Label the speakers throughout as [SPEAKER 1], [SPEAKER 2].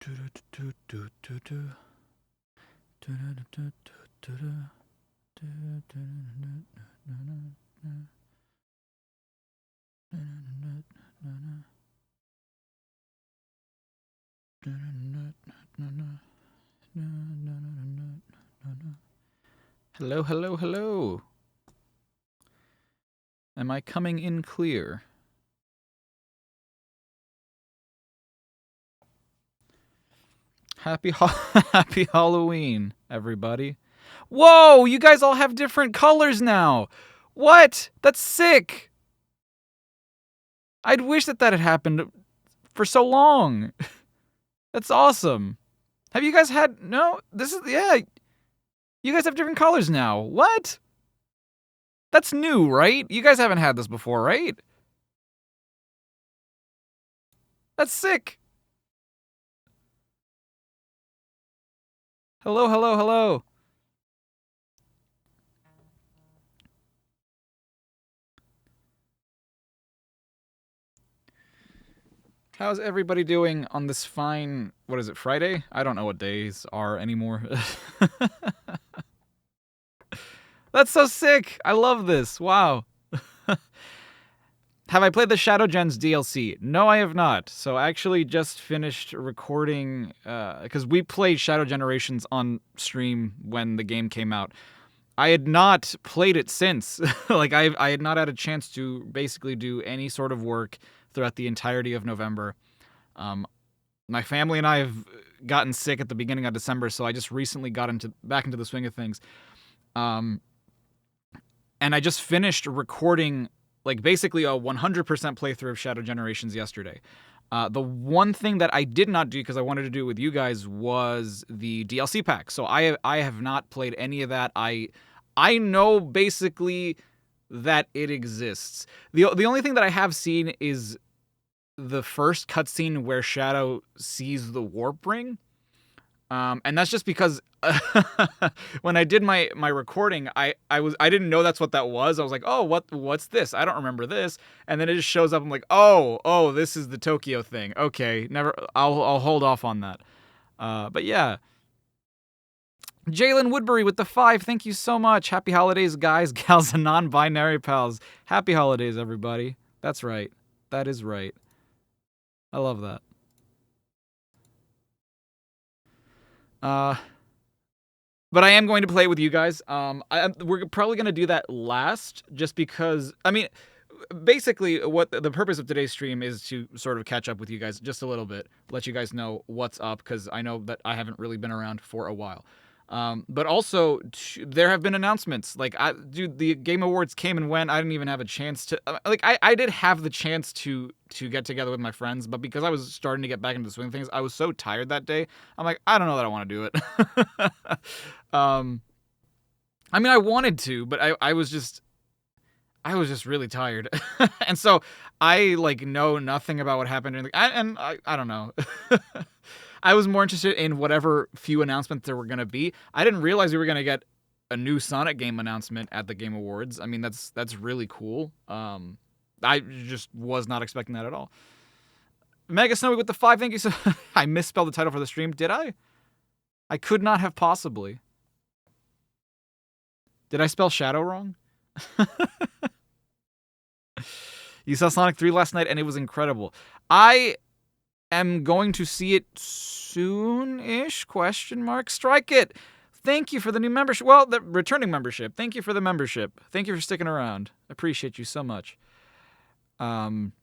[SPEAKER 1] Hello, hello, hello. Am I coming in clear? Happy Halloween, everybody. Whoa, you guys all have different colors now. What? That's sick. I'd wish that had happened for so long. That's awesome. Have you guys had... No, this is... Yeah. You guys have different colors now. What? That's new, right? You guys haven't had this before, right? That's sick. Hello, hello, hello. How's everybody doing on this fine... What is it, Friday? I don't know what days are anymore. That's so sick. I love this. Wow. Have I played the Shadow Gens DLC? No, I have not. So I actually just finished recording, because we played Shadow Generations on stream when the game came out. I had not played it since. Like, I had not had a chance to basically do any sort of work throughout the entirety of November. My family and I have gotten sick at the beginning of December, so I just recently got back into the swing of things. And I just finished recording, like, basically a 100% playthrough of Shadow Generations yesterday. The one thing that I did not do, because I wanted to do it with you guys, was the DLC pack. So I have not played any of that. I know basically that it exists. The only thing that I have seen is the first cutscene where Shadow sees the warp ring. And that's just because when I did my recording, I didn't know that's what that was. I was like, oh, what's this? I don't remember this. And then it just shows up. I'm like, oh, this is the Tokyo thing. Okay, I'll hold off on that. But yeah. Jalen Woodbury with the 5. Thank you so much. Happy holidays, guys, gals, and non-binary pals. Happy holidays, everybody. That's right. That is right. I love that. But I am going to play it with you guys. We're probably going to do that last, just because, I mean, basically what the purpose of today's stream is to sort of catch up with you guys just a little bit, let you guys know what's up, because I know that I haven't really been around for a while. But also, there have been announcements. Like, dude, the Game Awards came and went. I didn't even have a chance to... I did have the chance to get together with my friends, but because I was starting to get back into the swing of things, I was so tired that day. I'm like, I don't know that I want to do it. I mean, I wanted to, but I was just really tired. And so, I, know nothing about what happened. And I don't know. I was more interested in whatever few announcements there were going to be. I didn't realize we were going to get a new Sonic game announcement at the Game Awards. I mean, that's really cool. I just was not expecting that at all. Mega Snowy with the 5, thank you so... I misspelled the title for the stream, did I? I could not have possibly. Did I spell Shadow wrong? You saw Sonic 3 last night and it was incredible. I am going to see it soon-ish, ? Strike it. Thank you for the new membership. Well, the returning membership. Thank you for the membership. Thank you for sticking around. Appreciate you so much. So I'm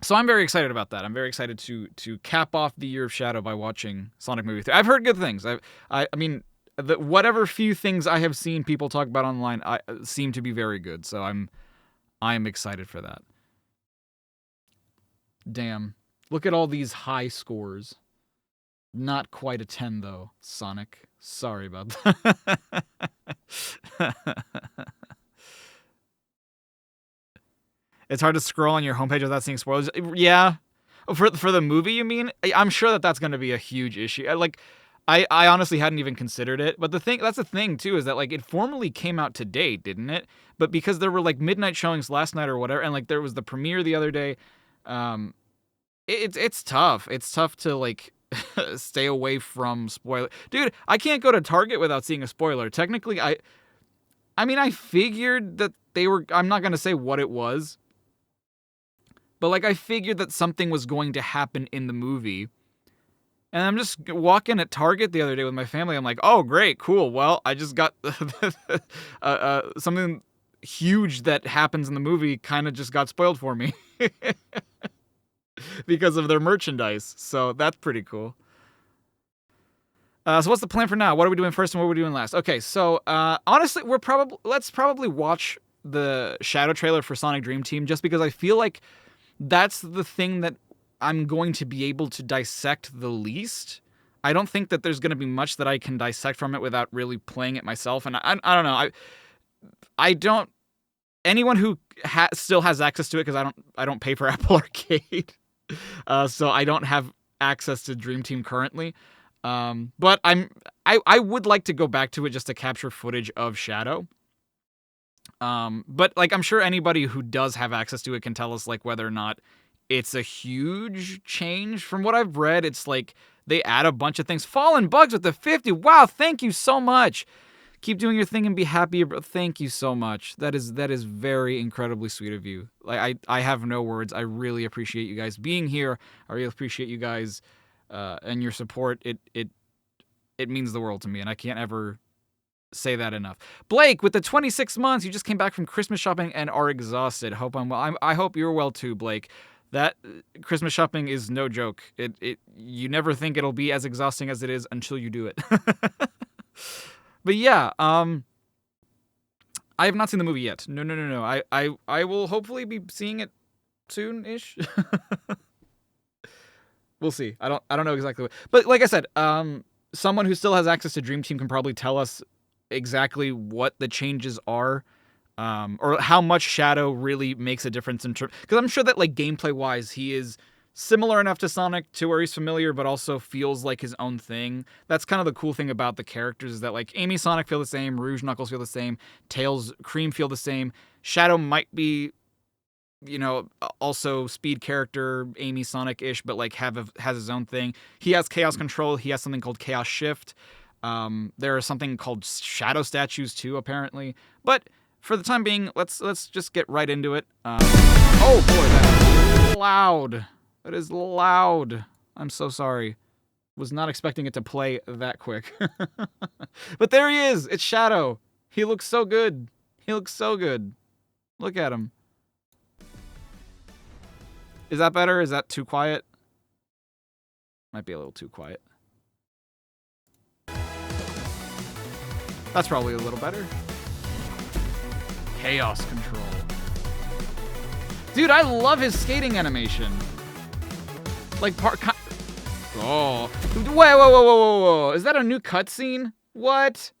[SPEAKER 1] very excited about that. I'm very excited to cap off the year of Shadow by watching Sonic Movie 3. I've heard good things. I mean, whatever few things I have seen people talk about online seem to be very good. So I'm excited for that. Damn. Look at all these high scores. Not quite a 10, though, Sonic. Sorry about that. It's hard to scroll on your homepage without seeing spoilers. Yeah. For the movie, you mean? I'm sure that's going to be a huge issue. I honestly hadn't even considered it. But that's the thing, too, is that, it formally came out today, didn't it? But because there were, midnight showings last night or whatever, and, there was the premiere the other day, it's tough. It's tough to, stay away from spoiler. Dude, I can't go to Target without seeing a spoiler. Technically, I mean, I figured that they were, I'm not going to say what it was, but like I figured that something was going to happen in the movie. And I'm just walking at Target the other day with my family. I'm like, oh, great, cool. Well, I just got something huge that happens in the movie kind of just got spoiled for me because of their merchandise. So that's pretty cool. So what's the plan for now? What are we doing first and what are we doing last? Okay, so honestly, let's probably watch the Shadow trailer for Sonic Dream Team just because I feel like that's the thing that I'm going to be able to dissect the least. I don't think that there's going to be much that I can dissect from it without really playing it myself. And I don't know. I don't. Anyone who still has access to it, because I don't pay for Apple Arcade, so I don't have access to Dream Team currently. But I would like to go back to it just to capture footage of Shadow. But like I'm sure anybody who does have access to it can tell us like whether or not it's a huge change. From what I've read, it's like they add a bunch of things. Fallen Bugs with the 50. Wow, thank you so much. Keep doing your thing and be happy. Thank you so much. That is very incredibly sweet of you. Like I have no words. I really appreciate you guys being here. I really appreciate you guys and your support. It means the world to me, and I can't ever say that enough. Blake, with the 26 months, you just came back from Christmas shopping and are exhausted. Hope I'm well. I hope you're well too, Blake. That Christmas shopping is no joke. You never think it'll be as exhausting as it is until you do it. But yeah, I have not seen the movie yet. No. I will hopefully be seeing it soon-ish. We'll see. I don't know exactly what. But like I said, someone who still has access to Dream Team can probably tell us exactly what the changes are. Or how much Shadow really makes a difference in terms, because I'm sure that like gameplay wise he is similar enough to Sonic to where he's familiar but also feels like his own thing. That's kind of the cool thing about the characters, is that like Amy, Sonic feel the same, Rouge, Knuckles feel the same, Tails, Cream feel the same. Shadow might be, you know, also speed character, Amy, Sonic-ish, but like has his own thing. He has Chaos Control, he has something called Chaos Shift. There is something called Shadow Statues too, apparently. But for the time being, let's just get right into it. Oh boy, that is loud. That is loud. I'm so sorry. Was not expecting it to play that quick. But there he is. It's Shadow. He looks so good. He looks so good. Look at him. Is that better? Is that too quiet? Might be a little too quiet. That's probably a little better. Chaos Control. Dude, I love his skating animation. Like, oh. Whoa. Is that a new cutscene? What?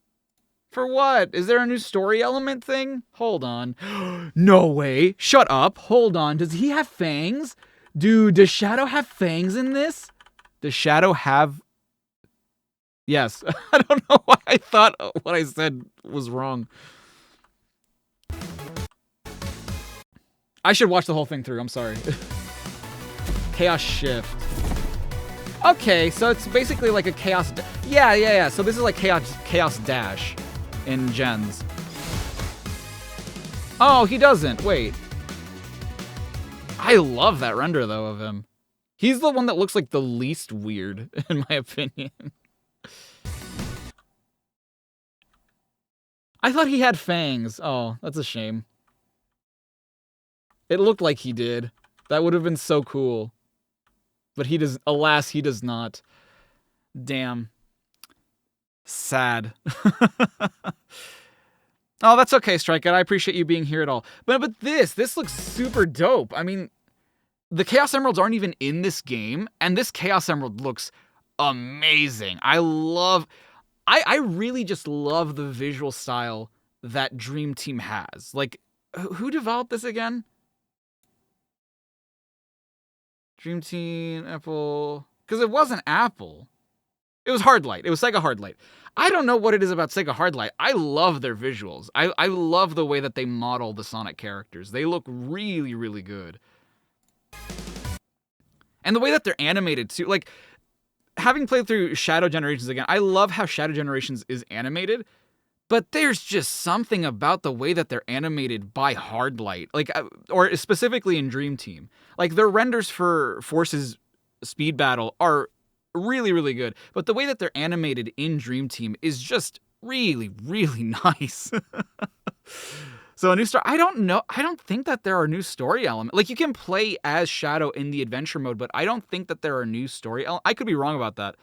[SPEAKER 1] For what? Is there a new story element thing? Hold on. No way. Shut up. Hold on. Does he have fangs? Dude, does Shadow have fangs in this? Does Shadow have... Yes. I don't know why I thought what I said was wrong. I should watch the whole thing through. I'm sorry. Chaos Shift. Okay, so it's basically like a Chaos... Yeah. So this is like Chaos Dash in Gens. Oh, he doesn't. Wait. I love that render, though, of him. He's the one that looks like the least weird, in my opinion. I thought he had fangs. Oh, that's a shame. It looked like he did. That would have been so cool. But he does, alas, he does not. Damn. Sad. Oh, that's okay, Strikeout. I appreciate you being here at all. But this looks super dope. I mean, the Chaos Emeralds aren't even in this game, and this Chaos Emerald looks amazing. I really just love the visual style that Dream Team has. Like, who developed this again? Dream Team, Apple... Because it wasn't Apple. It was Hardlight. It was Sega Hardlight. I don't know what it is about Sega Hardlight. I love their visuals. I love the way that they model the Sonic characters. They look really, really good. And the way that they're animated, too. Like, having played through Shadow Generations again, I love how Shadow Generations is animated, but there's just something about the way that they're animated by Hardlight, like, or specifically in Dream Team. Like, their renders for Force's speed battle are really, really good, but the way that they're animated in Dream Team is just really, really nice. So a new story, I don't know. I don't think that there are new story elements. Like, you can play as Shadow in the adventure mode, but I don't think that there are new story elements. I could be wrong about that.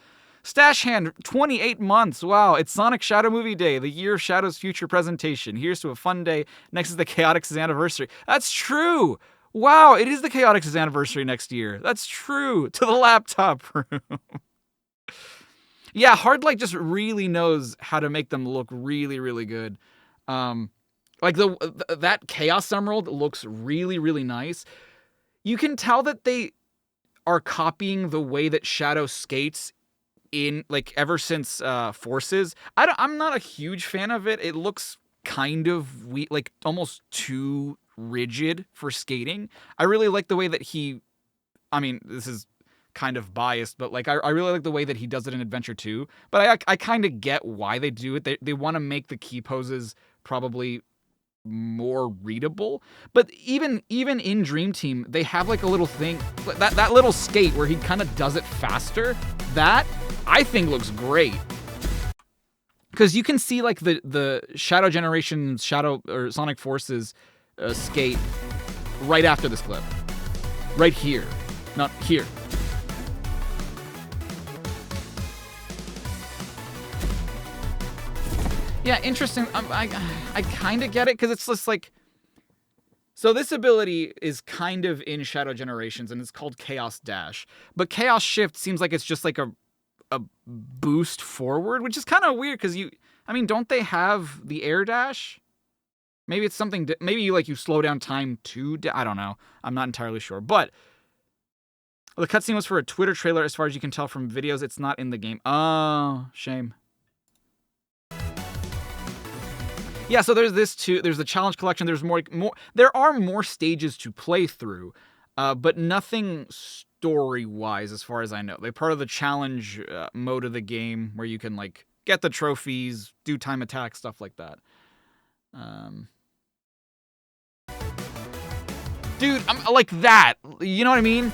[SPEAKER 1] Stash Hand, 28 months. Wow, it's Sonic Shadow Movie Day, the year of Shadow's future presentation. Here's to a fun day. Next is the Chaotix's anniversary. That's true. Wow, it is the Chaotix's anniversary next year. That's true. To the laptop room. Yeah, Hardlight just really knows how to make them look really, really good. Like, that Chaos Emerald looks really, really nice. You can tell that they are copying the way that Shadow skates in, like, ever since Forces. I'm not a huge fan of it. It looks kind of like almost too rigid for skating. I really like the way that I mean, this is kind of biased, but like, I really like the way that he does it in Adventure 2. But I kind of get why they do it. They want to make the key poses probably more readable. But even in Dream Team, they have like a little thing, that little skate where he kind of does it faster. That I think looks great, because you can see like the Shadow Generation or Sonic Forces skate right after this clip, right here, not here. Yeah, interesting. I kind of get it, because it's just like, so this ability is kind of in Shadow Generations, and it's called Chaos Dash. But Chaos Shift seems like it's just like a boost forward, which is kind of weird, because don't they have the air dash? Maybe it's something, maybe you slow down time to, I don't know. I'm not entirely sure. But the cutscene was for a Twitter trailer, as far as you can tell from videos. It's not in the game. Oh, shame. Yeah, so there's this too. There's the challenge collection. There's more. There are more stages to play through, but nothing story-wise, as far as I know. They're part of the challenge mode of the game, where you can like get the trophies, do time attack, stuff like that. Dude, I'm like that. You know what I mean?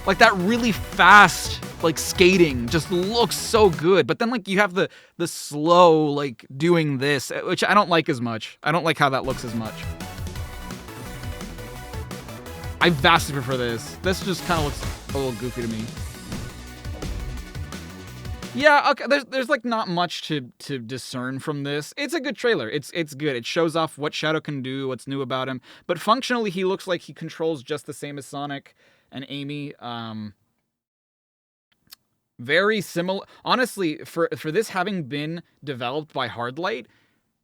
[SPEAKER 1] Like that really fast, like, skating just looks so good. But then, like, you have the slow, like, doing this, which I don't like as much. I don't like how that looks as much. I vastly prefer this. This just kind of looks a little goofy to me. Yeah, okay, there's like not much to discern from this. It's a good trailer. It's good. It shows off what Shadow can do, what's new about him. But functionally, he looks like he controls just the same as Sonic and Amy. Very similar. Honestly, for this having been developed by Hardlight,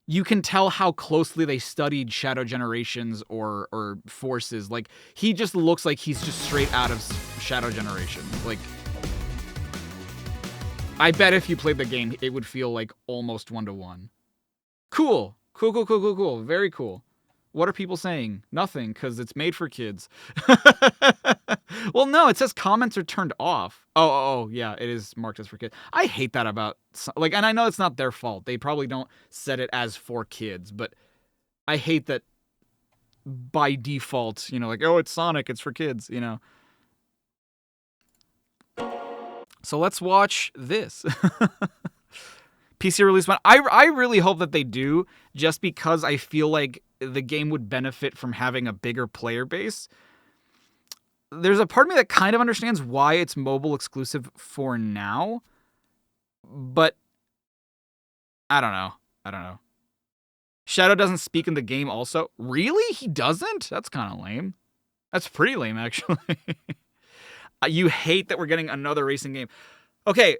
[SPEAKER 1] you can tell how closely they studied Shadow Generations or Forces. Like, he just looks like he's just straight out of Shadow Generations. Like, I bet if you played the game, it would feel like almost 1-to-1. Cool. Cool. Very cool. What are people saying? Nothing, because it's made for kids. Well, no, it says comments are turned off. Oh, yeah, it is marked as for kids. I hate that about, like, and I know it's not their fault. They probably don't set it as for kids, but I hate that by default, like, oh, it's Sonic, it's for kids, So let's watch this. PC release one. I really hope that they do, just because I feel like the game would benefit from having a bigger player base. There's a part of me that kind of understands why it's mobile exclusive for now, but I don't know. Shadow doesn't speak in the game also. Really? He doesn't? That's kind of lame. That's pretty lame, actually. You hate that we're getting another racing game. Okay.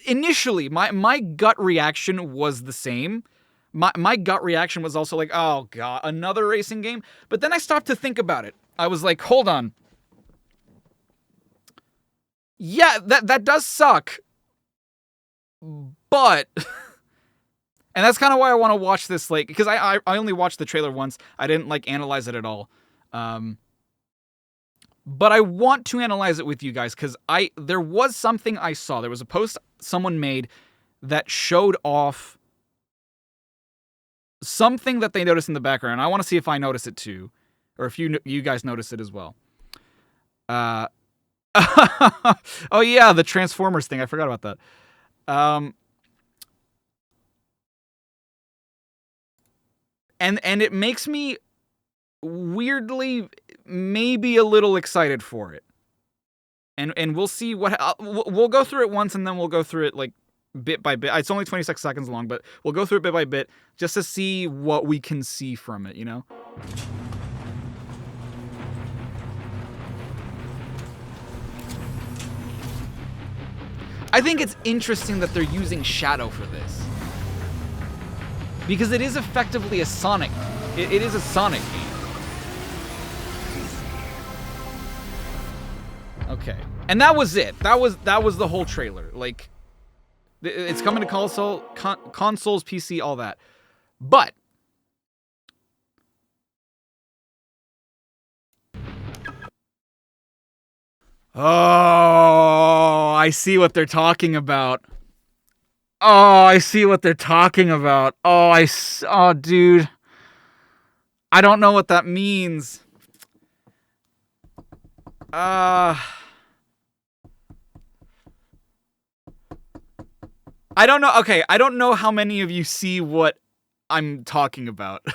[SPEAKER 1] Initially, my gut reaction was the same. My gut reaction was also like, oh god, another racing game. But then I stopped to think about it. I was like, hold on. Yeah, that does suck. But, and that's kind of why I want to watch this, like, because I only watched the trailer once. I didn't, like, analyze it at all. But I want to analyze it with you guys because there was something I saw. There was a post someone made that showed off something that they noticed in the background. I want to see if I notice it too, or if you guys notice it as well. Oh yeah, the Transformers thing. I forgot about that. And it makes me weirdly maybe a little excited for it. And we'll see what we'll go through it once, and then we'll go through it like bit by bit. It's only 26 seconds long, but we'll go through it bit by bit just to see what we can see from it, you know? I think it's interesting that they're using Shadow for this. Because it is effectively a Sonic. It is a Sonic game. Okay. And that was it. That was the whole trailer. Like, it's coming to consoles, PC, all that. But oh, I see what they're talking about. Oh, I see what they're talking about. Oh, dude. I don't know what that means. I don't know. Okay, I don't know how many of you see what I'm talking about.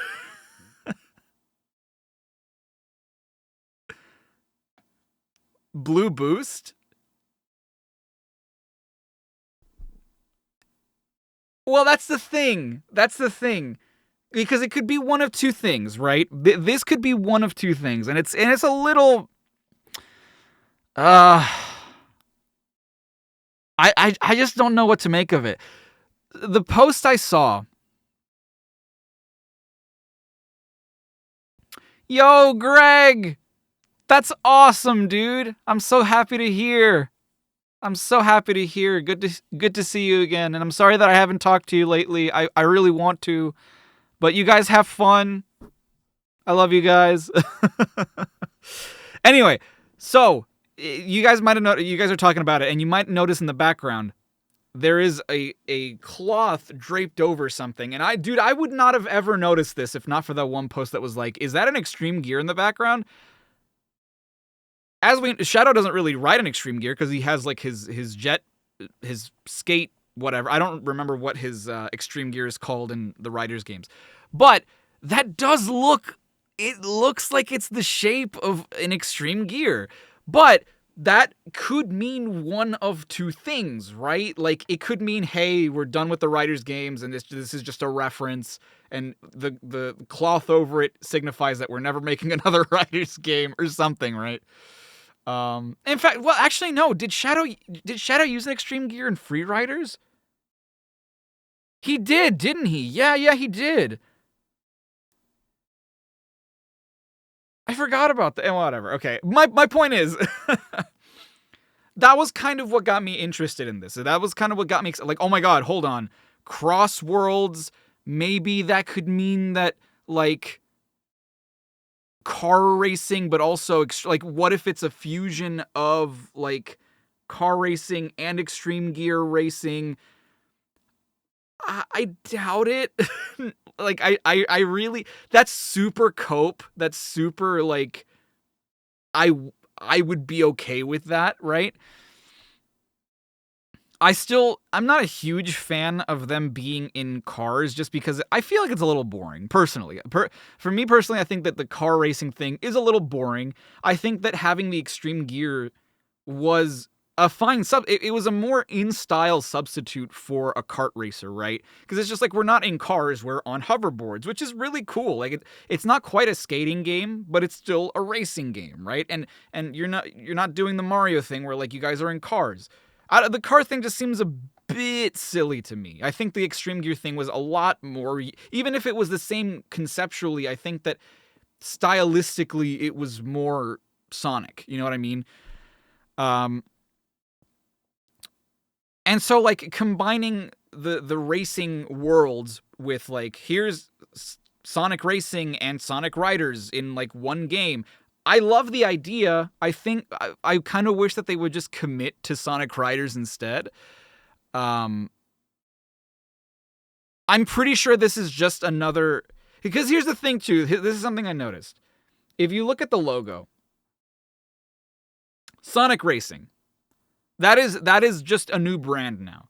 [SPEAKER 1] Blue Boost? Well, that's the thing. That's the thing. Because it could be one of two things, right? This could be one of two things, and it's a little I just don't know what to make of it. The post I saw. Yo, Greg! That's awesome, dude. I'm so happy to hear. I'm so happy to hear. Good to see you again. And I'm sorry that I haven't talked to you lately. I really want to. But you guys have fun. I love you guys. Anyway, so you guys might have noticed, you guys are talking about it, and you might notice in the background there is a cloth draped over something. And I would not have ever noticed this if not for that one post that was like, is that an Extreme Gear in the background? Shadow doesn't really ride an Extreme Gear because he has like his jet, his skate, whatever. I don't remember what his Extreme Gear is called in the Riders games. But that does look, it looks like it's the shape of an Extreme Gear. But that could mean one of two things, right? Like, it could mean, hey, we're done with the Riders games and this is just a reference, and the cloth over it signifies that we're never making another Riders game or something, right? In fact, well, actually, no. Did Shadow use an Extreme Gear in Free Riders? He did, didn't he? Yeah, he did. I forgot about that. Whatever. Okay. My point is, that was kind of what got me interested in this. That was kind of what got me like, oh my god, hold on. Cross worlds, maybe that could mean that, like, car racing, but also like, what if it's a fusion of like car racing and Extreme Gear racing? I doubt it. Like, I really, that's super cope. That's super, like, I would be okay with that, right? I'm not a huge fan of them being in cars just because I feel like it's a little boring, personally. For me personally, I think that the car racing thing is a little boring. I think that having the Extreme Gear was a fine it was a more in-style substitute for a kart racer, right? Because it's just like, we're not in cars, we're on hoverboards, which is really cool. Like, it's not quite a skating game, but it's still a racing game, right? And you're not doing the Mario thing where, like, you guys are in cars. The car thing just seems a bit silly to me. I think the Extreme Gear thing was a lot more, even if it was the same conceptually, I think that stylistically it was more Sonic, you know what I mean? And so, like, combining the racing worlds with, like, here's Sonic Racing and Sonic Riders in, like, one game, I love the idea. I think I kind of wish that they would just commit to Sonic Riders instead. I'm pretty sure this is just another... Because here's the thing, too. This is something I noticed. If you look at the logo, Sonic Racing, that is just a new brand now.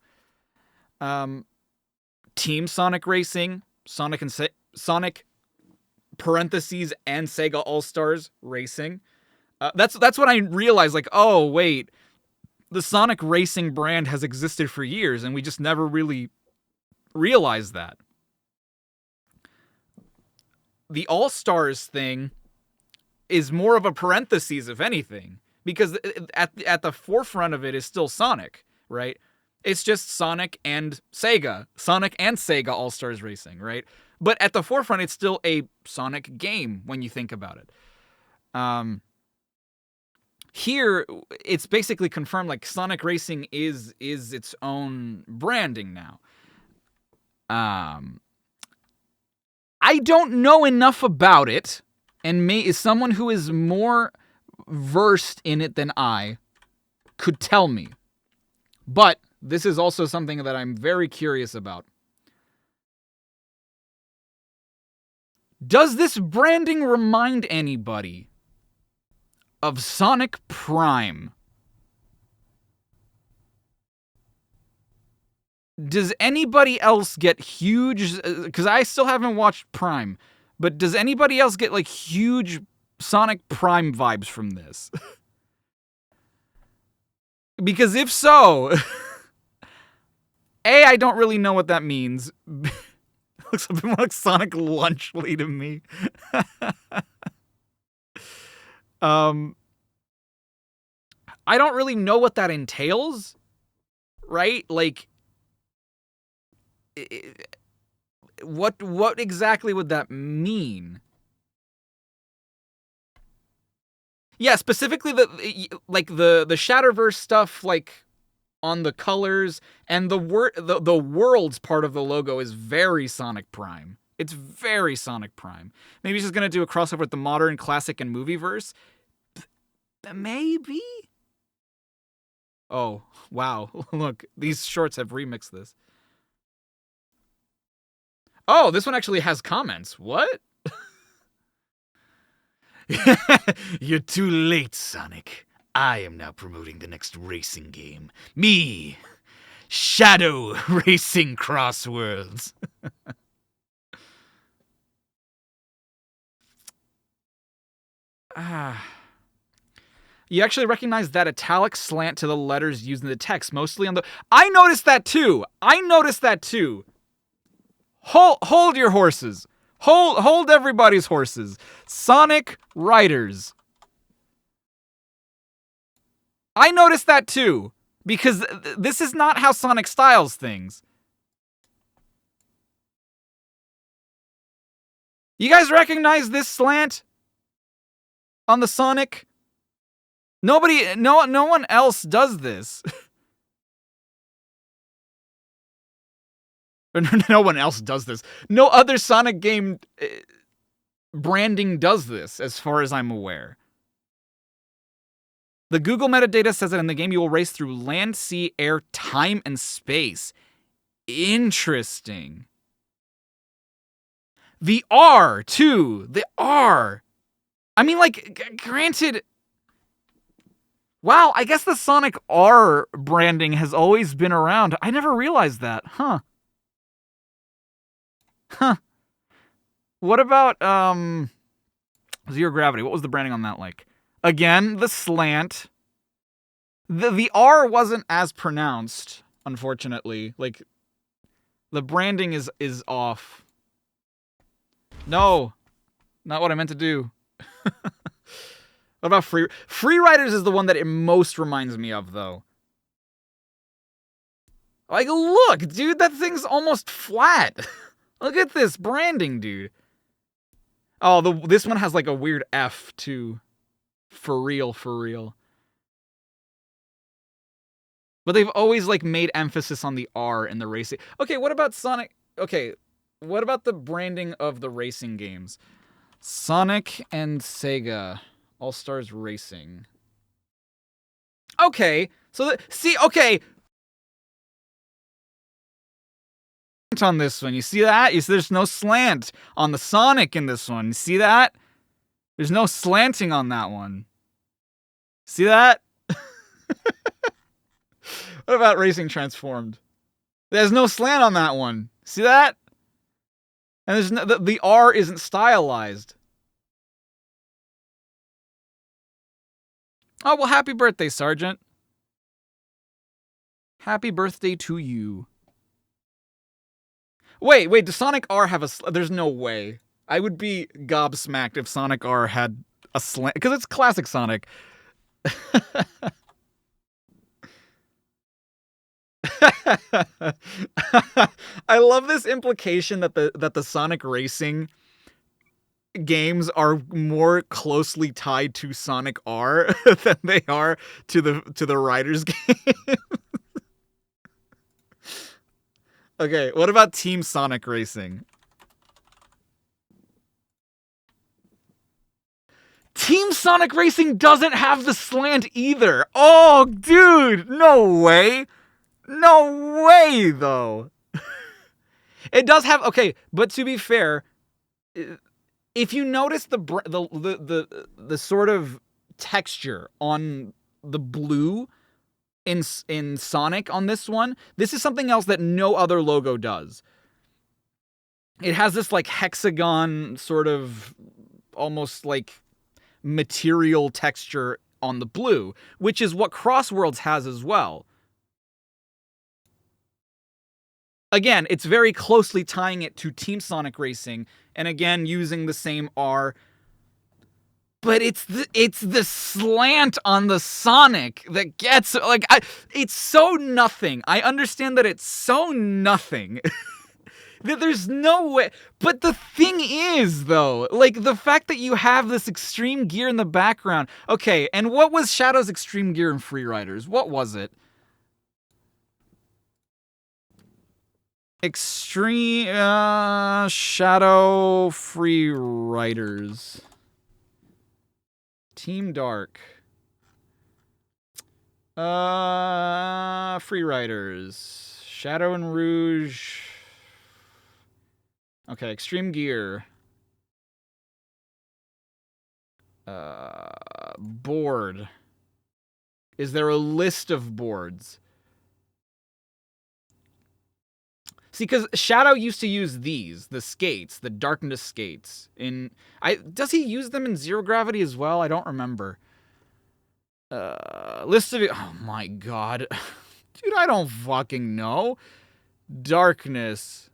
[SPEAKER 1] Team Sonic Racing, Sonic parentheses and Sega All-Stars Racing. That's what I realized. Like, oh wait, the Sonic Racing brand has existed for years, and we just never really realized that. The All-Stars thing is more of a parentheses, if anything, because at the forefront of it is still Sonic, right? It's just Sonic and Sega All-Stars Racing, right? But at the forefront, it's still a Sonic game when you think about it. Here, it's basically confirmed, like, Sonic Racing is its own branding now. I don't know enough about it, and is someone who is more versed in it than I could tell me. But this is also something that I'm very curious about. Does this branding remind anybody of Sonic Prime? Does anybody else get huge... Because I still haven't watched Prime, but does anybody else get, like, huge Sonic Prime vibes from this? Because if so... A, I don't really know what that means. Looks a bit more like Sonic Lunchly to me. I don't really know what that entails, right? Like... What exactly would that mean? Yeah, specifically the Shatterverse stuff, like on the colors, and the worlds part of the logo is very Sonic Prime. It's very Sonic Prime. Maybe he's just gonna do a crossover with the modern, classic, and movieverse. Maybe. Oh wow! Look, these shorts have remixed this. Oh, this one actually has comments. What? You're too late, Sonic. I am now promoting the next racing game. Me, Shadow Racing Crossworlds. You actually recognize that italic slant to the letters used in the text, mostly on the... I noticed that too! Hold your horses. Hold everybody's horses. Sonic Riders. I noticed that too, because this is not how Sonic styles things. You guys recognize this slant on the Sonic? No one else does this. No one else does this. No other Sonic game branding does this, as far as I'm aware. The Google metadata says that in the game you will race through land, sea, air, time, and space. Interesting. The R, too. The R. I mean, like, granted... Wow, I guess the Sonic R branding has always been around. I never realized that. Huh. What about, Zero Gravity? What was the branding on that like? Again, the slant. The R wasn't as pronounced, unfortunately. Like, the branding is off. No. Not what I meant to do. What about Free Riders is the one that it most reminds me of, though. Like, look, dude, that thing's almost flat. Look at this branding, dude. Oh, this one has like a weird F, too. For real. But they've always, like, made emphasis on the R in the racing. Okay, what about Sonic? Okay, what about the branding of the racing games? Sonic and Sega All Stars Racing. Okay, so okay. On this one, you see that? You see there's no slant on the Sonic in this one. You see that? There's no slanting on that one. See that? What about Racing Transformed? There's no slant on that one. See that? And there's no, the R isn't stylized. Oh, well, happy birthday, Sergeant. Happy birthday to you. Wait, does Sonic R have a... There's no way. I would be gobsmacked if Sonic R had a slant... Because it's classic Sonic. I love this implication that the Sonic Racing games are more closely tied to Sonic R than they are to the Riders game. Okay, what about Team Sonic Racing? Team Sonic Racing doesn't have the slant either. Oh, dude, no way. No way, though. It does have... Okay, but to be fair, if you notice the sort of texture on the blue in Sonic on this one, this is something else that no other logo does. It has this like hexagon sort of almost like material texture on the blue, which is what Crossworlds has as well. Again, it's very closely tying it to Team Sonic Racing, and again using the same R. But it's the slant on the Sonic that gets like it's so nothing. I understand that it's so nothing. That there's no way. But the thing is, though, like the fact that you have this extreme gear in the background. Okay, and what was Shadow's extreme gear in Free Riders? What was it? Extreme Shadow Free Riders. Team Dark. Free Riders. Shadow and Rouge. Okay, extreme gear. Board. Is there a list of boards? See, because Shadow used to use these, the skates, the darkness skates. Does he use them in Zero Gravity as well? I don't remember. List of... Oh my god. Dude, I don't fucking know. Darkness.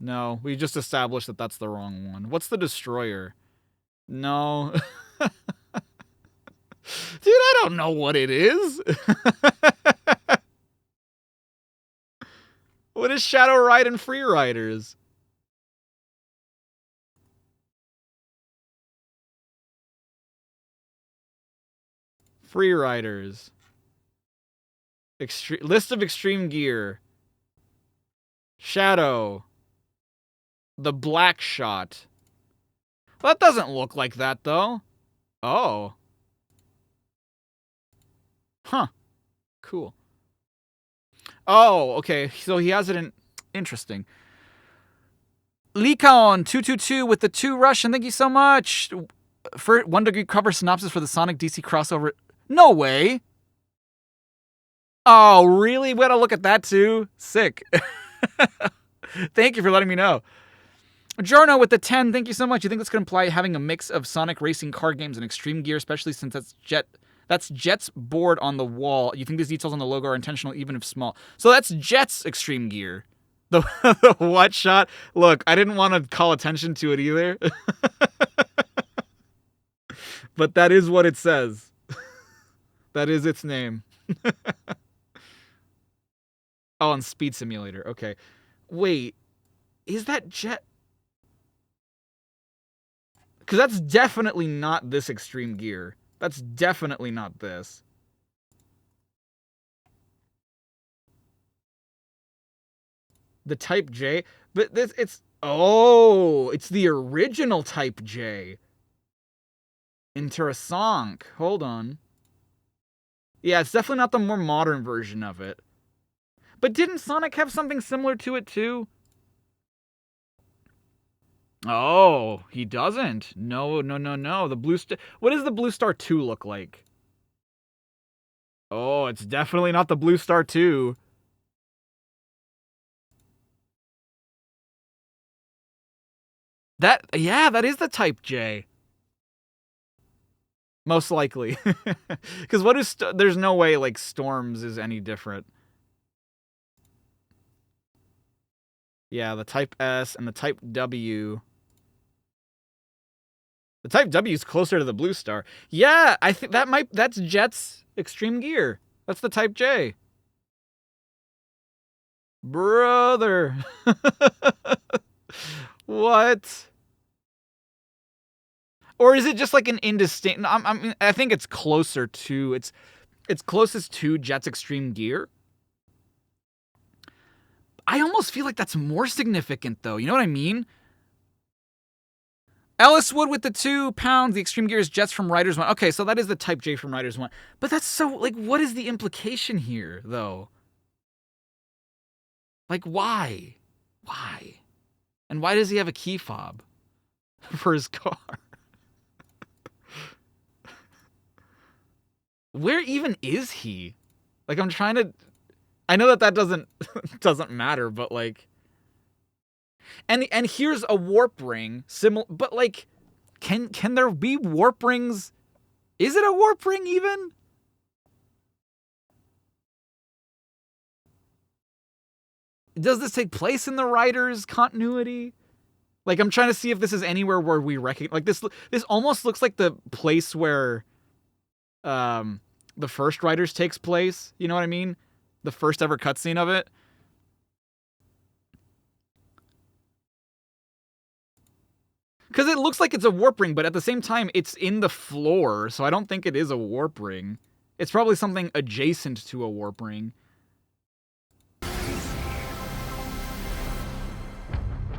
[SPEAKER 1] No, we just established that that's the wrong one. What's the Destroyer? No. Dude, I don't know what it is. What is Shadow Ride and Free Riders? Free Riders. List of extreme gear. Shadow. The Black Shot. Well, that doesn't look like that, though. Oh. Huh. Cool. Oh, okay. So he has it in... Interesting. Leecon222 with the 2 Russian. Thank you so much. For 1 degree cover synopsis for the Sonic DC crossover. No way. Oh, really? We gotta look at that too? Sick. Thank you for letting me know. Jorno with the 10. Thank you so much. You think that's going to imply having a mix of Sonic racing card games and extreme gear, especially since that's Jet's board on the wall. You think these details on the logo are intentional, even if small. So that's Jet's extreme gear. The what shot? Look, I didn't want to call attention to it either. But that is what it says. That is its name. Oh, on Speed Simulator. Okay. Wait. Is that Jet? Because that's definitely not this extreme gear. That's definitely not this. The Type J? But it's... Oh, it's the original Type J. Interessant. Hold on. Yeah, it's definitely not the more modern version of it. But didn't Sonic have something similar to it too? Oh, he doesn't. No. The Blue Star. What does the Blue Star 2 look like? Oh, it's definitely not the Blue Star 2. Yeah, that is the Type J. Most likely. Because there's no way, like, Storms is any different. Yeah, the Type S and the Type W. The Type W is closer to the Blue Star. Yeah, I think that's Jet's Extreme Gear. That's the Type J. Brother. What? Or is it just like an indistinct? I think it's closer to it's closest to Jet's Extreme Gear. I almost feel like that's more significant, though. You know what I mean? Ellis Wood with the 2 pounds. The Extreme Gear is Jets from Riders 1. Okay, so that is the Type J from Riders 1. But that's so, like, what is the implication here, though? Like, why? Why? And why does he have a key fob for his car? Where even is he? Like, I'm trying to... I know that doesn't matter, but, like... And here's a warp ring, but, like, can there be warp rings? Is it a warp ring, even? Does this take place in the Riders continuity? Like, I'm trying to see if this is anywhere where we recognize... Like, this almost looks like the place where the first Riders takes place. You know what I mean? The first ever cutscene of it. Because it looks like it's a warp ring, but at the same time, it's in the floor, so I don't think it is a warp ring. It's probably something adjacent to a warp ring.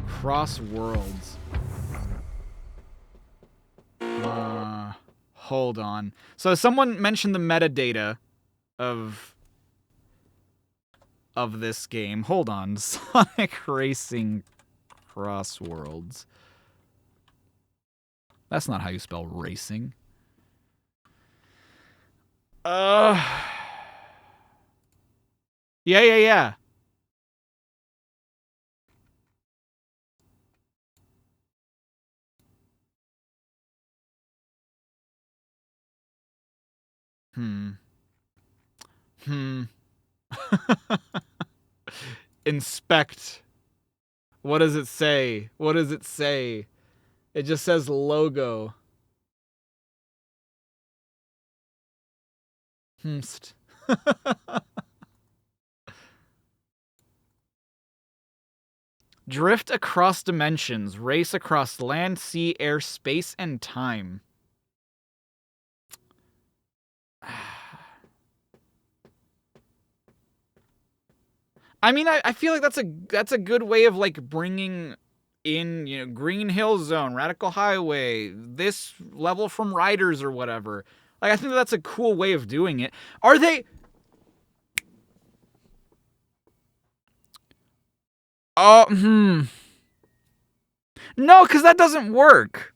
[SPEAKER 1] Cross Worlds. Hold on. So someone mentioned the metadata of this game. Hold on. Sonic Racing Cross Worlds. That's not how you spell racing. Yeah. Inspect. What does it say? What does it say? It just says logo. Drift across dimensions. Race across land, sea, air, space, and time. I mean, I feel like that's a good way of, like, bringing in, you know, Green Hill Zone, Radical Highway, this level from Riders or whatever. Like, I think that's a cool way of doing it. Are they... No, because that doesn't work.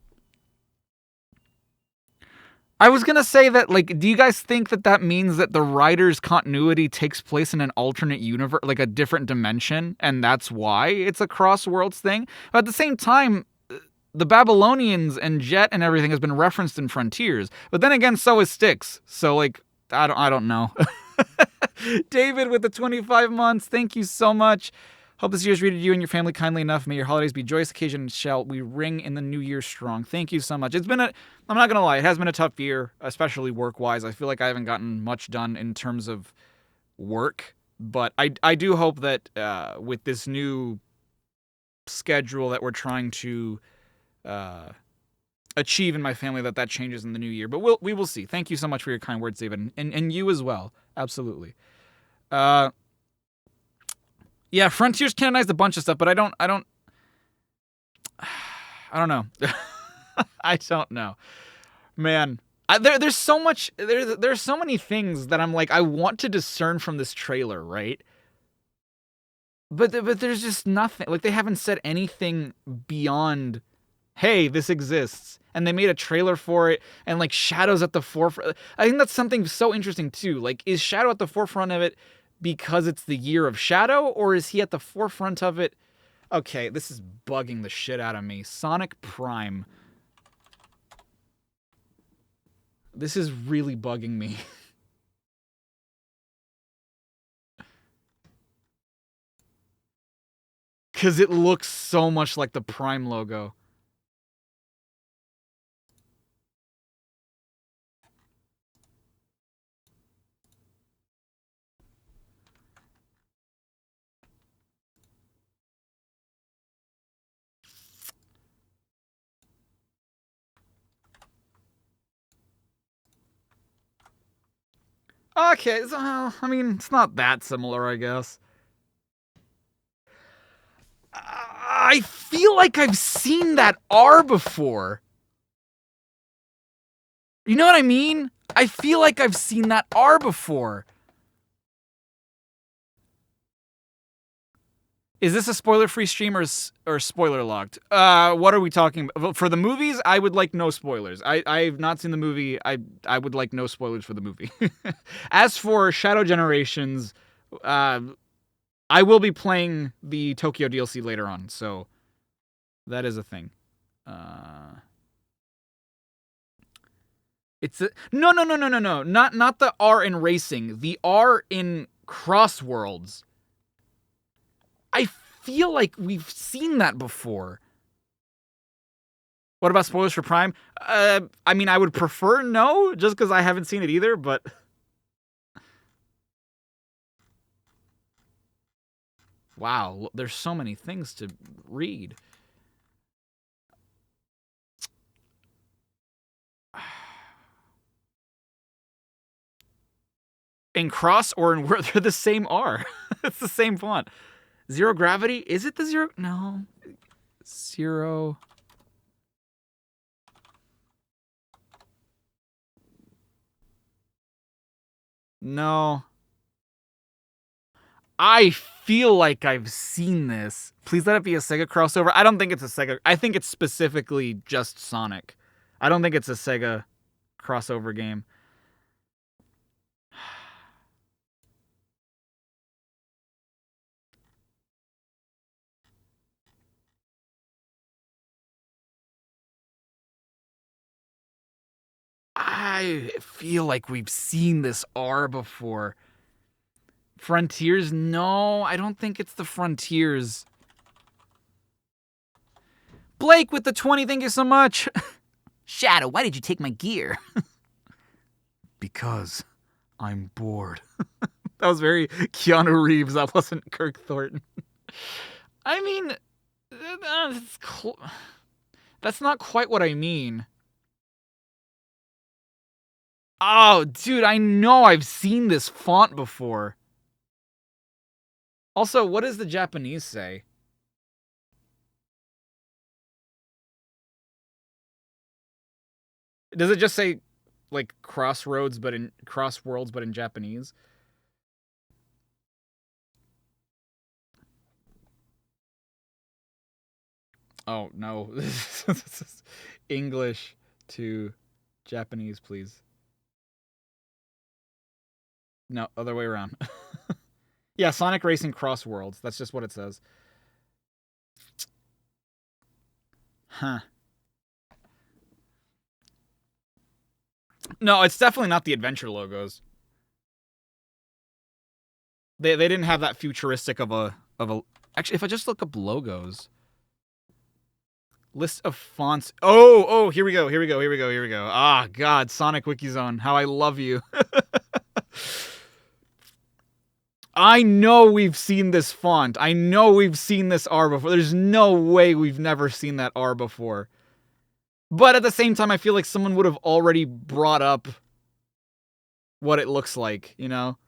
[SPEAKER 1] I was gonna say that, like, do you guys think that means that the Riders continuity takes place in an alternate universe, like a different dimension, and that's why it's a Cross Worlds thing? But at the same time, the Babylonians and Jet and everything has been referenced in Frontiers. But then again, so is Styx. So, like, I don't know. David with the 25 months, thank you so much. Hope this year's treated you and your family kindly enough. May your holidays be joyous occasion, shall we ring in the new year strong. Thank you so much. I'm not going to lie, it has been a tough year, especially work-wise. I feel like I haven't gotten much done in terms of work, but I do hope that with this new schedule that we're trying to achieve in my family, that changes in the new year. But we will see. Thank you so much for your kind words, David, and you as well. Absolutely. Yeah, Frontiers canonized a bunch of stuff, but I don't know. I don't know. Man, there's so much. There's so many things that I'm like, I want to discern from this trailer, right? But there's just nothing. Like, they haven't said anything beyond, hey, this exists. And they made a trailer for it, and like Shadow's at the forefront. I think that's something so interesting too. Like, is Shadow at the forefront of it because it's the year of Shadow, or is he at the forefront of it? Okay, this is bugging the shit out of me. Sonic Prime. This is really bugging me. Because it looks so much like the Prime logo. Okay, so, I mean, it's not that similar, I guess. I feel like I've seen that R before. You know what I mean? I feel like I've seen that R before. Is this a spoiler-free stream or spoiler-locked? What are we talking about? For the movies, I would like no spoilers. I've not seen the movie. I would like no spoilers for the movie. As for Shadow Generations, I will be playing the Tokyo DLC later on, so that is a thing. It's no, not the R in racing, the R in Crossworlds. I feel like we've seen that before. What about spoilers for Prime? I mean, I would prefer no, just because I haven't seen it either, but... Wow, there's so many things to read. In Cross or in Word, they're the same R. It's the same font. Zero Gravity? Is it the Zero? No. Zero... No. I feel like I've seen this. Please let it be a Sega crossover. I don't think it's a Sega. I think it's specifically just Sonic. I don't think it's a Sega crossover game. I feel like we've seen this R before. Frontiers? No, I don't think it's the Frontiers. Blake with the 20, thank you so much. Shadow, why did you take my gear? Because I'm bored. That was very Keanu Reeves. That wasn't Kirk Thornton. I mean, that's not quite what I mean. Oh, dude, I know I've seen this font before. Also, what does the Japanese say? Does it just say, like, Crossworlds, but in Japanese? Oh, no. This is English to Japanese, please. No, other way around. Yeah, Sonic Racing Crossworlds. That's just what it says. Huh. No, it's definitely not the adventure logos. They didn't have that futuristic of a... Actually, if I just look up logos... List of fonts. Oh, here we go. Ah, God, Sonic Wikizone. How I love you. I know we've seen this font. I know we've seen this R before. There's no way we've never seen that R before. But at the same time, I feel like someone would have already brought up what it looks like, you know?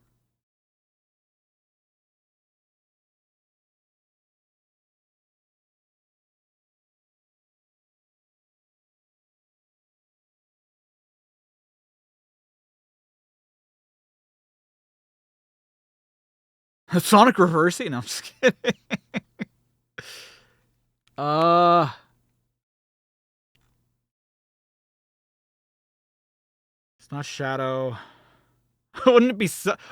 [SPEAKER 1] Sonic reversing? No, I'm just kidding. It's not Shadow. Wouldn't it be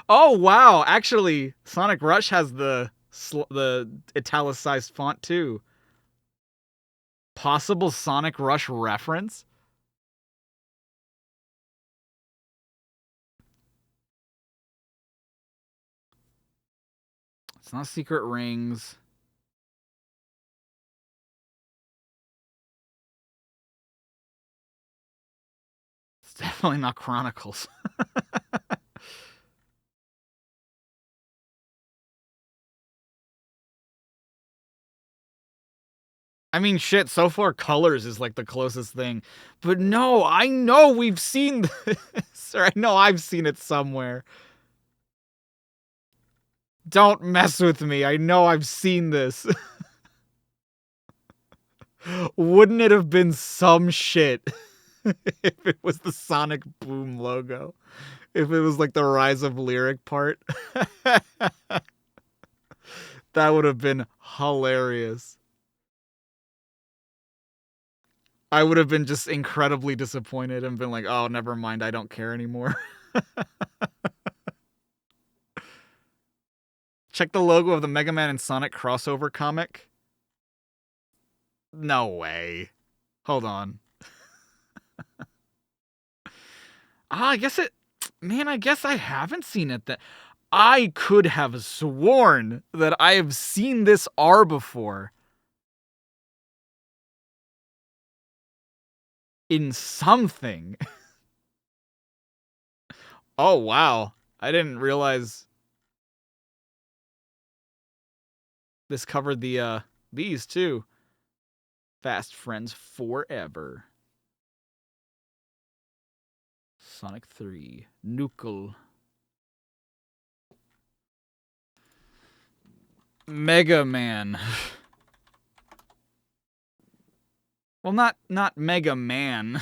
[SPEAKER 1] oh wow, actually Sonic Rush has the italicized font too. Possible Sonic Rush reference? It's not Secret Rings. It's definitely not Chronicles. I mean, shit, so far Colors is like the closest thing. But no, I know we've seen this. Or I know I've seen it somewhere. Don't mess with me. I know I've seen this. Wouldn't it have been some shit if it was the Sonic Boom logo? If it was like the Rise of Lyric part? That would have been hilarious. I would have been just incredibly disappointed and been like, oh, never mind, I don't care anymore. Check the logo of the Mega Man and Sonic crossover comic. No way. Hold on. I guess it... Man, I guess I haven't seen it then. I could have sworn that I have seen this R before. In something. Oh, wow. I didn't realize this covered the, these too. Fast Friends Forever. Sonic 3. Nuckle. Mega Man. Well, not Mega Man.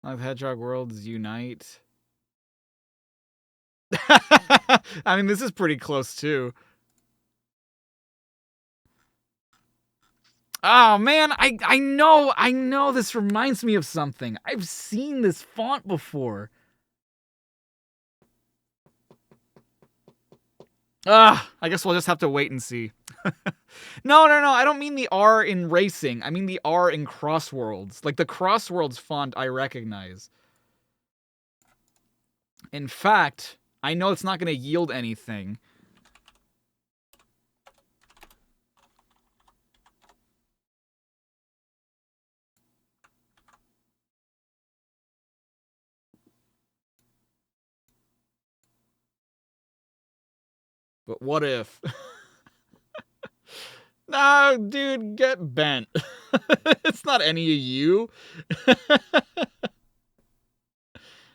[SPEAKER 1] Like Hedgehog Worlds Unite. I mean, this is pretty close too. Oh man, I know this reminds me of something. I've seen this font before. I guess we'll just have to wait and see. No, I don't mean the R in racing. I mean the R in Crossworlds. Like the Crossworlds font I recognize. In fact, I know it's not going to yield anything. But what if? No, dude, get bent. It's not any of you.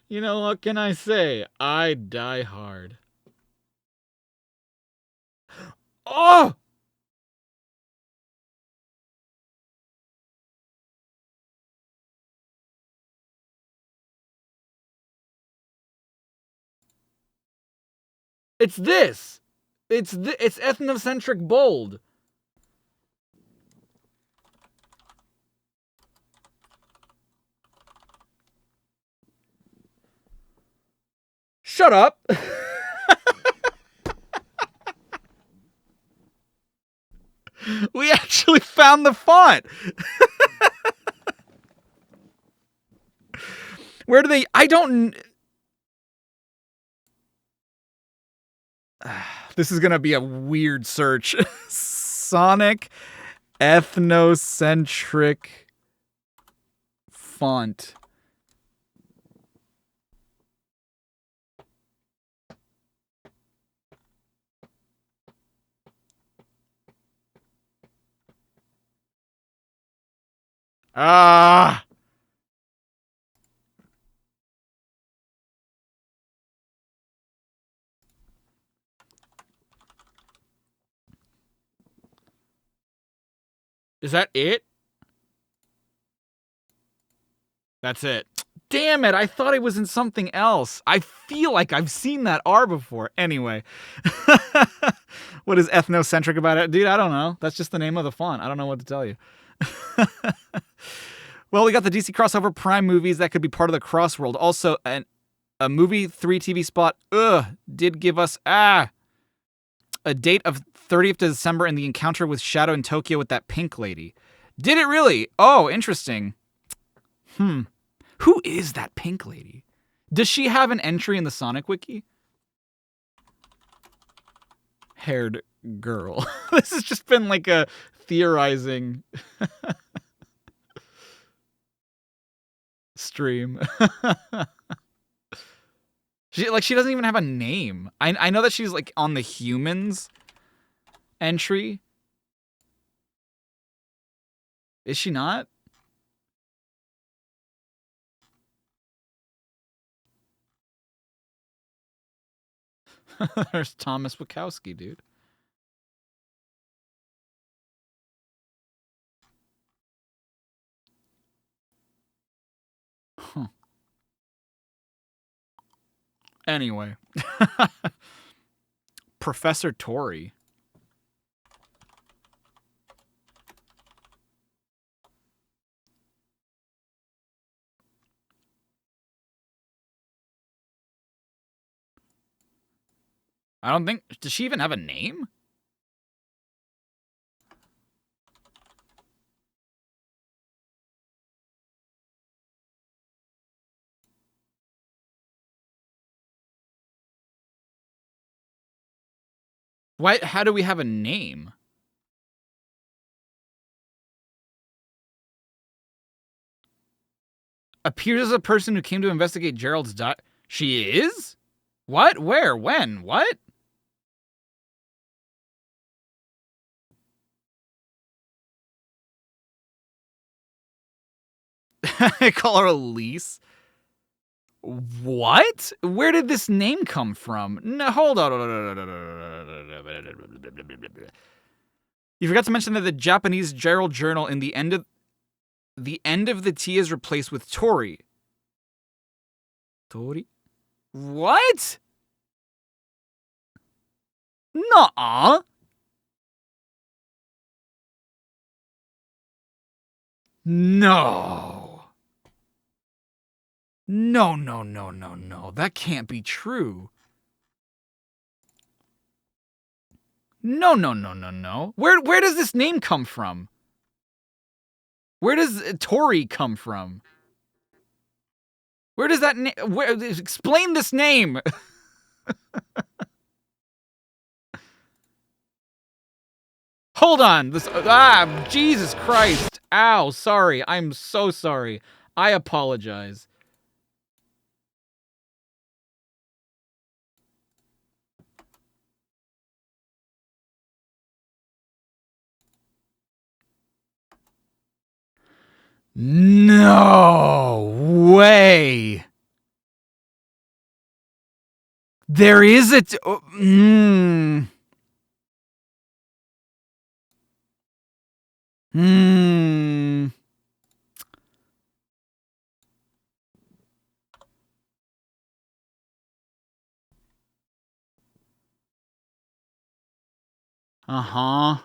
[SPEAKER 1] You know, what can I say? I die hard. Oh! It's this! It's ethnocentric bold. Shut up! We actually found the font! Where do they... I don't... This is gonna be a weird search. Sonic ethnocentric font. Ah! Is that it? That's it. Damn it, I thought it was in something else. I feel like I've seen that R before. Anyway. What is ethnocentric about it? Dude, I don't know. That's just the name of the font. I don't know what to tell you. Well, we got the DC crossover Prime movies that could be part of the Crossworld. Also, a movie 3 TV spot, did give us, a date of 30th of December in the encounter with Shadow in Tokyo with that pink lady. Did it really? Oh, interesting. Who is that pink lady? Does she have an entry in the Sonic Wiki? Haired girl. This has just been like a theorizing stream. She doesn't even have a name. I know that she's like on the humans entry. Is she not? There's Thomas Wachowski, dude. Huh. Anyway. Professor Tori. I don't think... Does she even have a name? Why? How do we have a name? Appears as a person who came to investigate Gerald's death. She is? What? Where? When? What? I call her Elise. What? Where did this name come from? No, hold on. You forgot to mention that the Japanese Gerald journal in the end of the T is replaced with Tori. Tori? What? Nuh-uh. No. No. That can't be true. No. Where does this name come from? Where does Tori come from? Where does that name... Explain this name! Hold on! Jesus Christ! Ow, sorry. I'm so sorry. I apologize. No way! There is a... Uh-huh.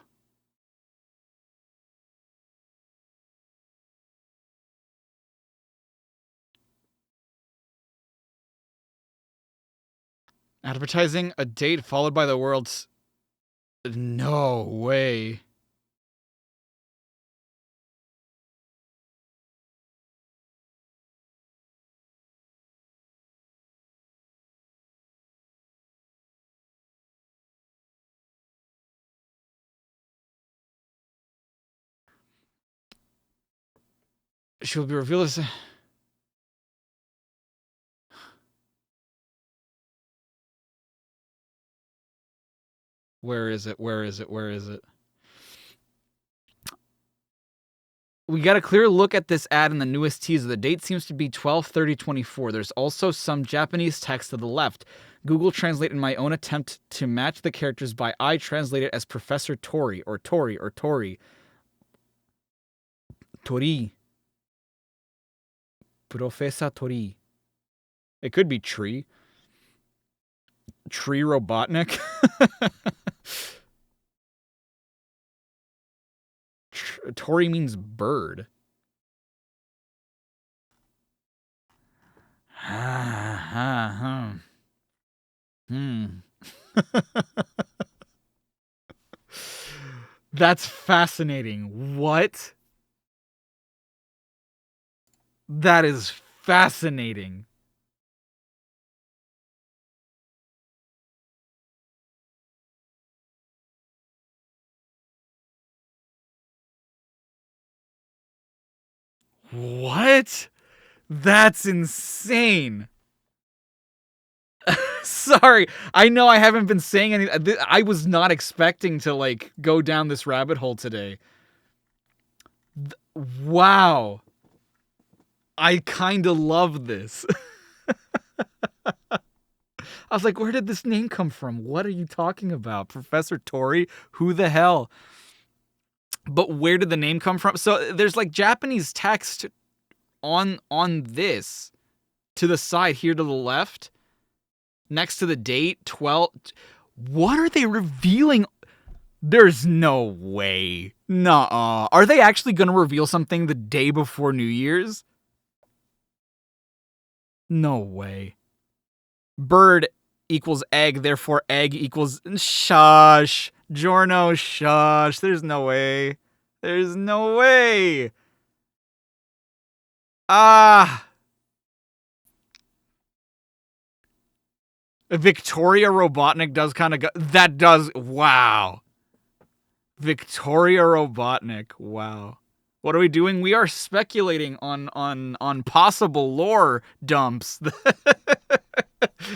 [SPEAKER 1] Advertising a date followed by the world's... No way. She will be revealed as... Where is it? We got a clear look at this ad in the newest teaser. The date seems to be 12/30/24. There's also some Japanese text to the left. Google Translate in my own attempt to match the characters by eye translate it as Professor Tori or Tori or Tori. Tori. Professor Tori. It could be Tree. Tree Robotnik. Tori means bird. That's fascinating. What? That is fascinating. What? That's insane. Sorry, I know I haven't been saying anything. I was not expecting to, like, go down this rabbit hole today. Wow. I kind of love this. I was like, where did this name come from? What are you talking about? Professor Tori? Who the hell? But where did the name come from? So there's, like, Japanese text on this to the side here to the left. Next to the date, 12. What are they revealing? There's no way. Nuh-uh. Are they actually going to reveal something the day before New Year's? No way. Bird equals egg, therefore egg equals... Shush. Giorno, shush. There's no way. There's no way. Ah... Victoria Robotnik does kind of go... That does... Wow. Victoria Robotnik. Wow. What are we doing? We are speculating on possible lore dumps.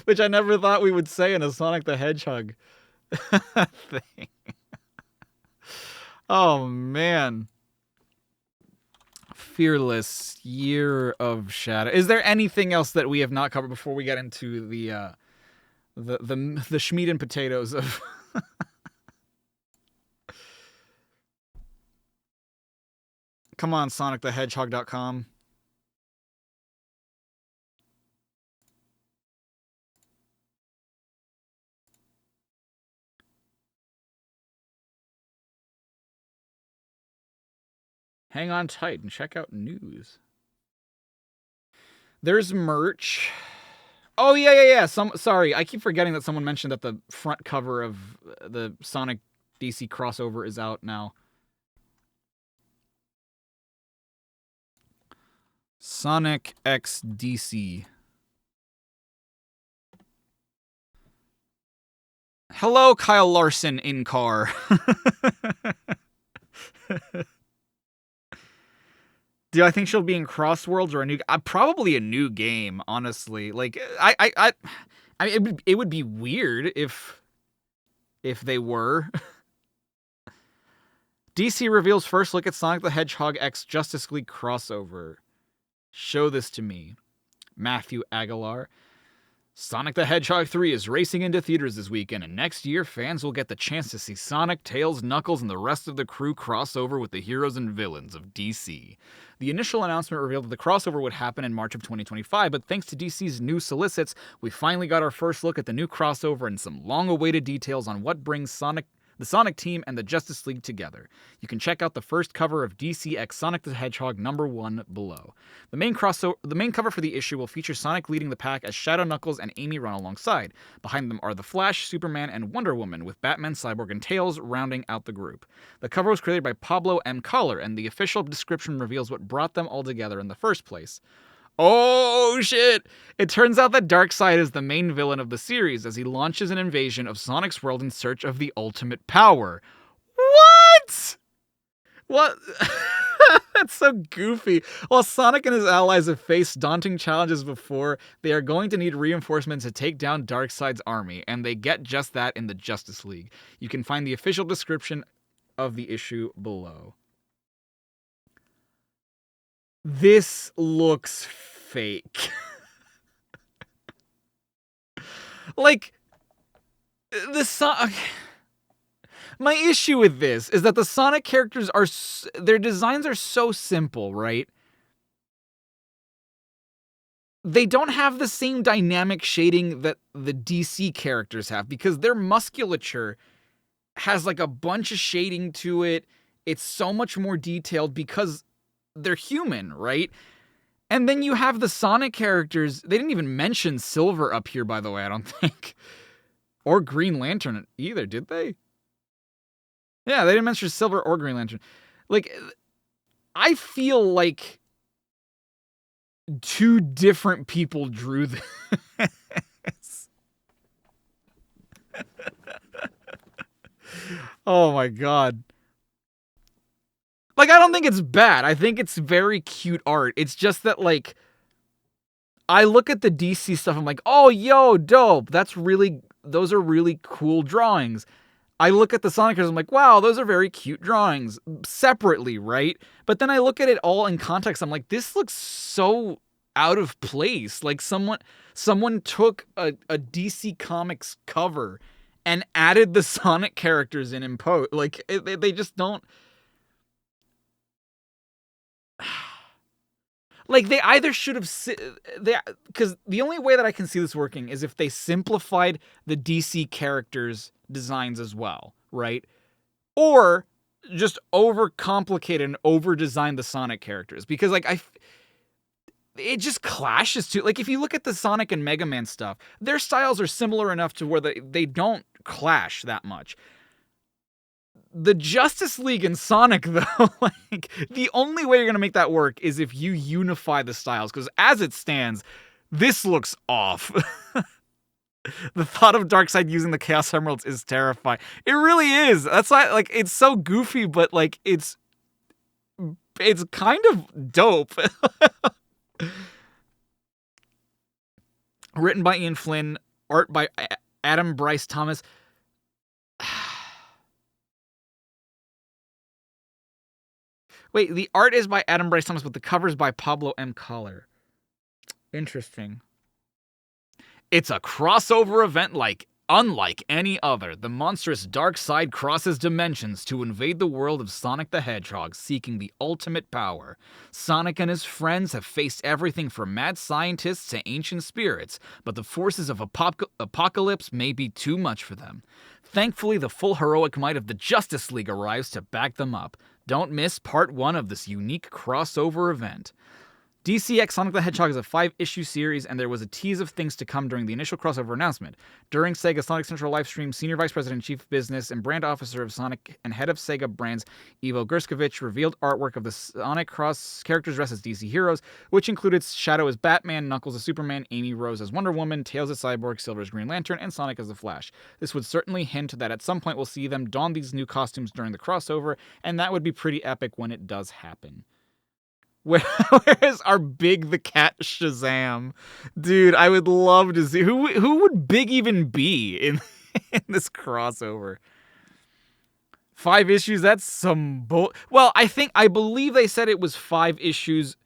[SPEAKER 1] Which I never thought we would say in a Sonic the Hedgehog thing. Oh, man. Fearless Year of Shadow. Is there anything else that we have not covered before we get into the Schmeat and potatoes of... Come on, SonicTheHedgehog.com. Hang on tight and check out news. There's merch. Oh, yeah. Sorry, I keep forgetting that someone mentioned that the front cover of the Sonic DC crossover is out now. Sonic X DC. Hello, Kyle Larson in car. Do I think she'll be in Crossworlds or a new? Probably a new game, honestly. Like, it would be weird if they were. DC reveals first look at Sonic the Hedgehog X Justice League crossover. Show this to me, Matthew Aguilar. Sonic the Hedgehog 3 is racing into theaters this weekend, and next year fans will get the chance to see Sonic, Tails, Knuckles, and the rest of the crew cross over with the heroes and villains of DC. The initial announcement revealed that the crossover would happen in March of 2025, but thanks to DC's new solicits, we finally got our first look at the new crossover and some long-awaited details on what brings the Sonic team and the Justice League together. You can check out the first cover of DC X Sonic the Hedgehog #1 below. The main cover for the issue will feature Sonic leading the pack as Shadow, Knuckles, and Amy run alongside. Behind them are the Flash, Superman, and Wonder Woman, with Batman, Cyborg, and Tails rounding out the group. The cover was created by Pablo M. Collar, and the official description reveals what brought them all together in the first place. Oh, shit! It turns out that Darkseid is the main villain of the series as he launches an invasion of Sonic's world in search of the ultimate power. What? What? That's so goofy. While Sonic and his allies have faced daunting challenges before, they are going to need reinforcements to take down Darkseid's army, and they get just that in the Justice League. You can find the official description of the issue below. This looks fake. Like, my issue with this is that the Sonic characters their designs are so simple, right? they don't have the same dynamic shading that the DC characters have, because their musculature has like a bunch of shading to it. It's so much more detailed because they're human, right? And then you have the Sonic characters. They didn't even mention Silver up here, by the way, I don't think. Or Green Lantern either, did they? Yeah, they didn't mention Silver or Green Lantern. Like, I feel like two different people drew this. Oh my god. Like, I don't think it's bad. I think it's very cute art. It's just that, like, I look at the DC stuff, I'm like, oh, yo, dope. Those are really cool drawings. I look at the Sonic characters, I'm like, wow, those are very cute drawings. Separately, right? But then I look at it all in context, I'm like, this looks so out of place. Like, someone took a DC Comics cover and added the Sonic characters in post. Like, they just don't... Like, they either should have... Because the only way that I can see this working is if they simplified the DC characters' designs as well, right? Or just overcomplicated and over-designed the Sonic characters. Because, like, it just clashes too. Like, if you look at the Sonic and Mega Man stuff, their styles are similar enough to where they don't clash that much. The Justice League and Sonic, though, like, the only way you're going to make that work is if you unify the styles, because as it stands, this looks off. The thought of Darkseid using the Chaos Emeralds is terrifying. It really is. That's why, like, it's so goofy, but, like, it's kind of dope. Written by Ian Flynn, art by Adam Bryce Thomas. Wait, the art is by Adam Bryce Thomas, but the cover is by Pablo M. Collar. Interesting. It's a crossover event unlike any other. The monstrous Darkseid crosses dimensions to invade the world of Sonic the Hedgehog, seeking the ultimate power. Sonic and his friends have faced everything from mad scientists to ancient spirits, but the forces of apocalypse may be too much for them. Thankfully, the full heroic might of the Justice League arrives to back them up. Don't miss part 1 of this unique crossover event. DCX Sonic the Hedgehog is a 5-issue series, and there was a tease of things to come during the initial crossover announcement. During Sega Sonic Central livestream, Senior Vice President, Chief Business, and Brand Officer of Sonic and Head of Sega Brands, Ivo Gerskovich, revealed artwork of the Sonic Cross characters dressed as DC heroes, which included Shadow as Batman, Knuckles as Superman, Amy Rose as Wonder Woman, Tails as Cyborg, Silver as Green Lantern, and Sonic as the Flash. This would certainly hint that at some point we'll see them don these new costumes during the crossover, and that would be pretty epic when it does happen. Where's our Big the Cat Shazam? Dude, I would love to see... Who would Big even be in this crossover? 5 issues? That's some Well, I believe they said it was 5 issues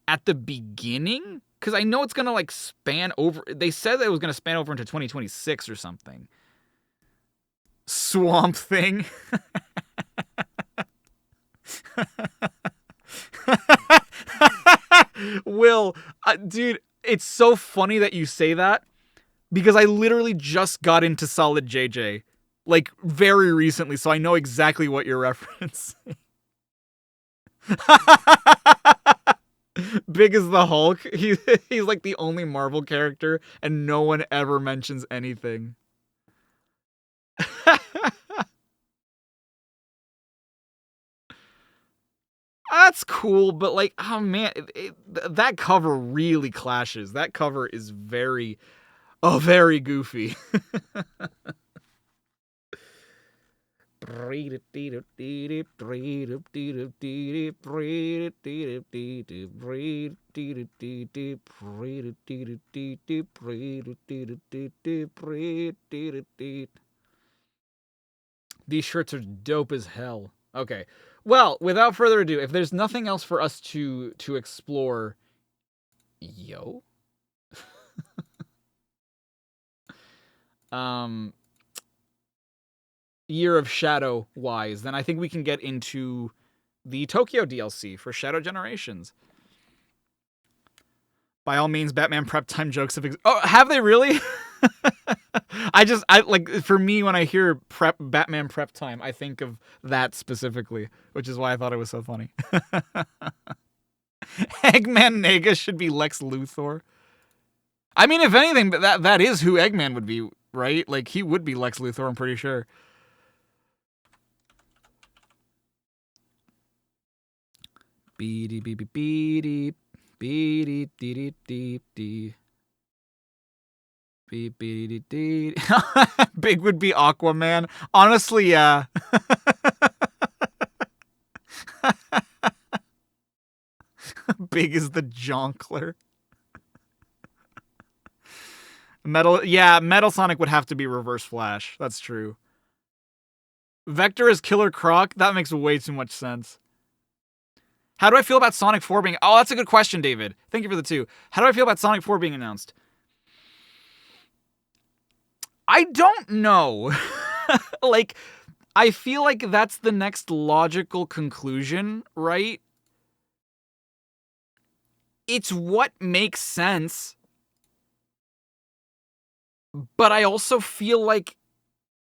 [SPEAKER 1] at the beginning? Because I know it's going to, like, span over... They said that it was going to span over into 2026 or something. Swamp Thing. Will, dude, it's so funny that you say that, because I literally just got into Solid JJ, like, very recently, so I know exactly what you're referencing. Big as the Hulk. He's like the only Marvel character, and no one ever mentions anything. That's cool, but, like, oh man, that cover really clashes. That cover is very goofy. These shirts are dope as hell. Okay. Well, without further ado, if there's nothing else for us to explore, Year of Shadow wise, then I think we can get into the Tokyo DLC for Shadow Generations. By all means, Batman prep time jokes have oh, have they really? I like, for me, when I hear Batman prep time, I think of that specifically, which is why I thought it was so funny. Eggman Nega should be Lex Luthor. I mean, if anything, that is who Eggman would be, right? Like, he would be Lex Luthor, I'm pretty sure. Beep beep beep beep beep beep beep beep. Beep, beep, beep. Big would be Aquaman. Honestly, yeah. Big is the Jonkler. Metal Sonic would have to be Reverse Flash. That's true. Vector is Killer Croc? That makes way too much sense. How do I feel about Sonic 4 being... Oh, that's a good question, David. Thank you for the 2. How do I feel about Sonic 4 being announced? I don't know. Like, I feel like that's the next logical conclusion, right? It's what makes sense. But I also feel like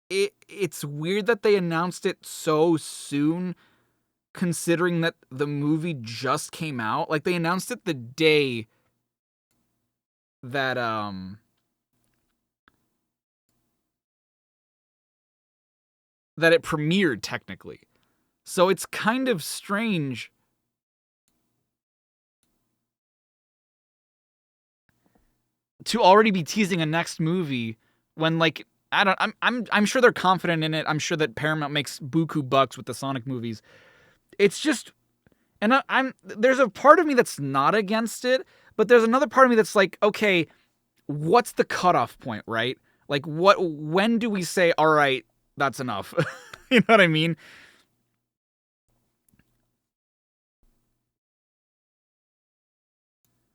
[SPEAKER 1] it's weird that they announced it so soon, considering that the movie just came out. Like, they announced it the day that that it premiered, technically. So it's kind of strange to already be teasing a next movie when, like, I'm sure they're confident in it. I'm sure that Paramount makes buku bucks with the Sonic movies. It's just, and there's a part of me that's not against it, but there's another part of me that's like, okay, what's the cutoff point, right? Like, when do we say, all right, that's enough? You know what I mean?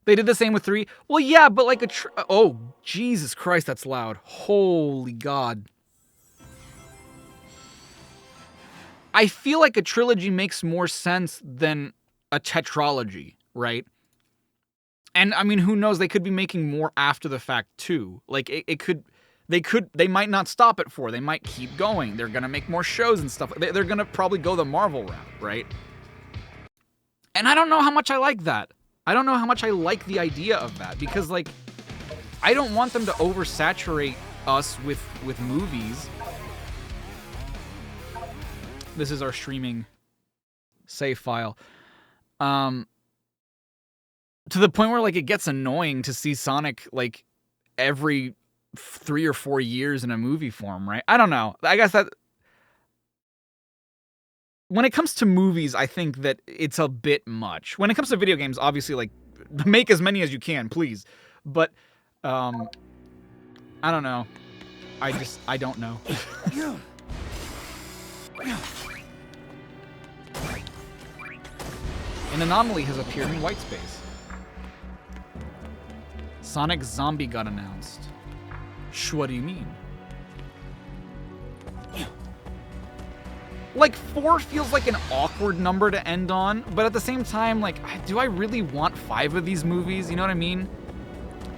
[SPEAKER 1] They did the same with 3. Well, yeah, but like oh, Jesus Christ, that's loud. Holy God. I feel like a trilogy makes more sense than a tetralogy, right? And I mean, who knows? They could be making more after the fact too. Like they might not stop at 4. They might keep going. They're gonna make more shows and stuff. They're gonna probably go the Marvel route, right? And I don't know how much I like that. I don't know how much I like the idea of that, because, like, I don't want them to oversaturate us with movies. This is our streaming save file. To the point where, like, it gets annoying to see Sonic, like, every 3 or 4 years in a movie form, right? I don't know. I guess that... When it comes to movies, I think that it's a bit much. When it comes to video games, obviously, like, make as many as you can, please. But, I don't know. I don't know. An anomaly has appeared in white space. Sonic Zombie got announced. What do you mean? Like, 4 feels like an awkward number to end on, but at the same time, like, do I really want 5 of these movies? You know what I mean?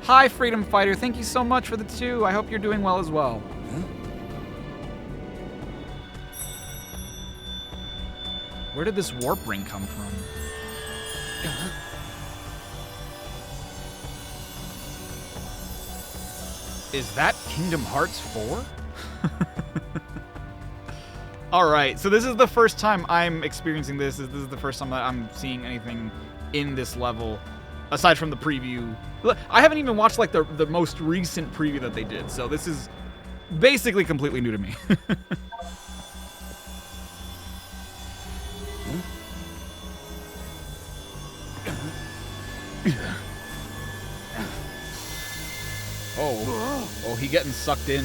[SPEAKER 1] Hi, Freedom Fighter. Thank you so much for the 2. I hope you're doing well as well. Where did this warp ring come from? Is that Kingdom Hearts 4? Alright, so this is the first time I'm experiencing this. This is the first time that I'm seeing anything in this level, aside from the preview. I haven't even watched, like, the most recent preview that they did, so this is basically completely new to me. Oh, he getting sucked in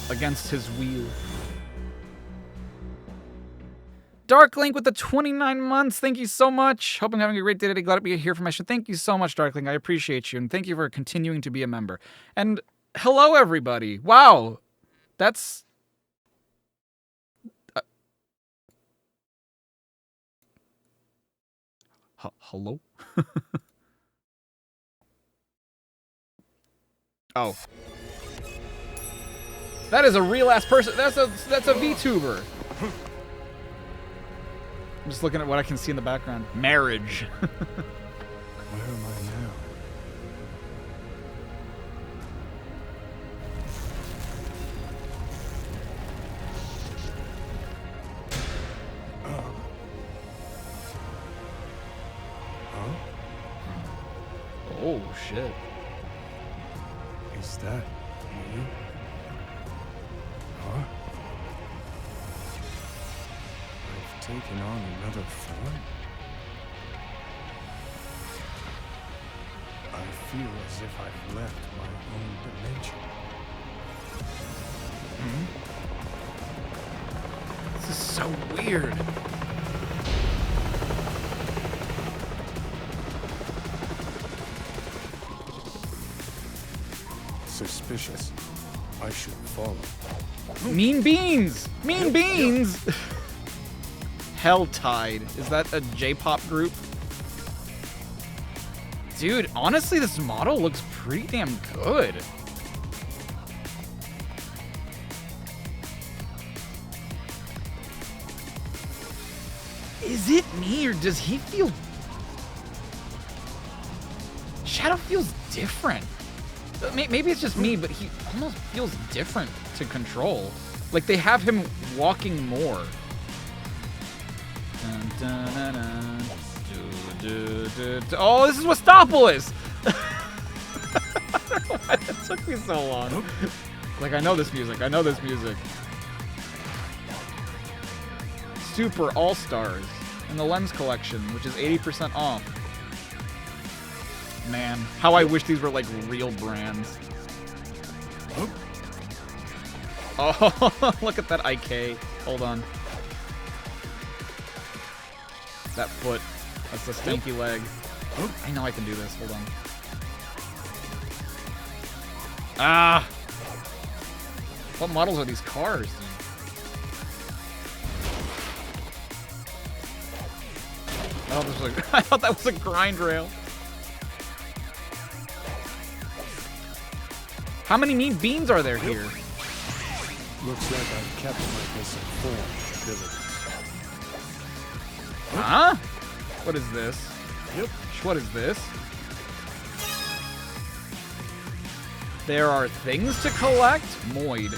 [SPEAKER 1] against his wheel. Darklink with the 29 months. Thank you so much. Hope I'm having a great day today. Glad to be here for my show. Thank you so much, Darklink. I appreciate you, and thank you for continuing to be a member. And hello, everybody. Wow. That's... hello? Oh. That is a real ass person. That's a VTuber. I'm just looking at what I can see in the background. Marriage.
[SPEAKER 2] Where am I now? Huh?
[SPEAKER 1] Oh shit.
[SPEAKER 2] Is that me? Huh? I've taken on another form? I feel as if I've left my own dimension.
[SPEAKER 1] This is so weird.
[SPEAKER 2] Suspicious. I should follow.
[SPEAKER 1] Mean Beans! Mean Beans! Helltide. Is that a J-pop group? Dude, honestly, this model looks pretty damn good. Is it me, or does he feel... Shadow feels different. Maybe it's just me, but he almost feels different to control. Like, they have him walking more. Dun, dun, dun, dun. Oh, this is Westopolis! I don't know why that took me so long. Like, I know this music. I know this music. Super All-Stars in the Lens Collection, which is 80% off. Man, how I wish these were like real brands. Oh, look at that IK. Hold on. That foot. That's the stinky leg. I know I can do this. Hold on. Ah! What models are these cars, dude? I thought that was a grind rail. How many Mean Beans are there here?
[SPEAKER 2] Looks like I've kept my misinformed abilities.
[SPEAKER 1] Huh? What is this?
[SPEAKER 2] Yep.
[SPEAKER 1] What is this? There are things to collect? Moid.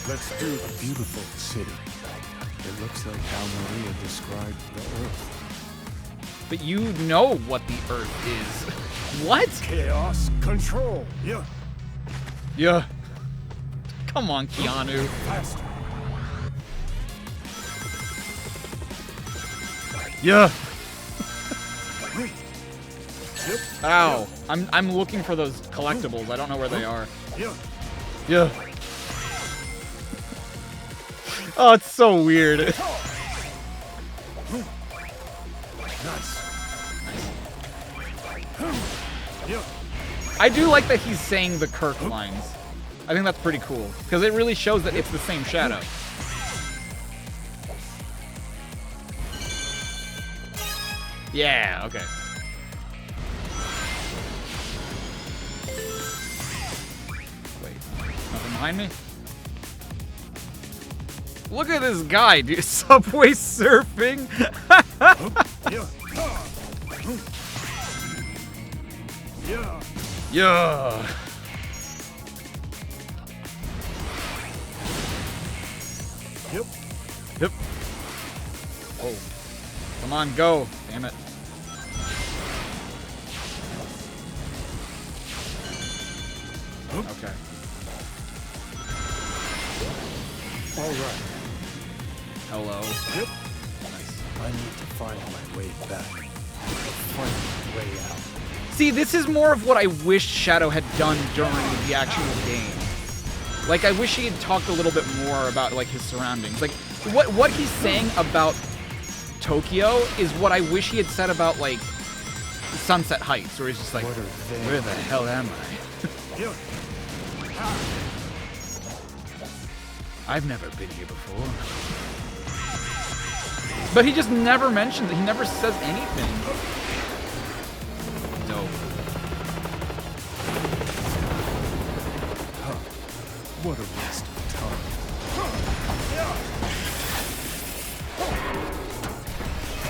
[SPEAKER 2] Let's do the beautiful city. It looks like how Maria described the Earth.
[SPEAKER 1] But you know what the Earth is. What?
[SPEAKER 2] Chaos control. Yeah.
[SPEAKER 1] Yeah. Come on, Keanu.
[SPEAKER 2] Faster.
[SPEAKER 1] Yeah.
[SPEAKER 2] Yep.
[SPEAKER 1] Ow. I'm looking for those collectibles. I don't know where they are.
[SPEAKER 2] Yeah.
[SPEAKER 1] Yeah. Oh, it's so weird.
[SPEAKER 2] Nice. Yeah.
[SPEAKER 1] I do like that he's saying the Kirk lines. I think that's pretty cool, because it really shows that it's the same Shadow. Yeah, okay. Wait, nothing behind me? Look at this guy, dude. Subway surfing.
[SPEAKER 2] Yeah. Yeah.
[SPEAKER 1] Yeah.
[SPEAKER 2] Yep.
[SPEAKER 1] Yep. Oh. Come on, go. Damn it. Okay.
[SPEAKER 2] All right.
[SPEAKER 1] Hello.
[SPEAKER 2] Yep.
[SPEAKER 1] Nice.
[SPEAKER 2] I need to find my way back. Find my way out.
[SPEAKER 1] See, this is more of what I wish Shadow had done during the actual game. Like, I wish he had talked a little bit more about, like, his surroundings. Like, what he's saying about Tokyo is what I wish he had said about, like, Sunset Heights, where he's just like, where the hell am I?
[SPEAKER 2] Yeah.
[SPEAKER 1] I've never been here before. But he just never mentions it. He never says anything. Dope.
[SPEAKER 2] What a waste of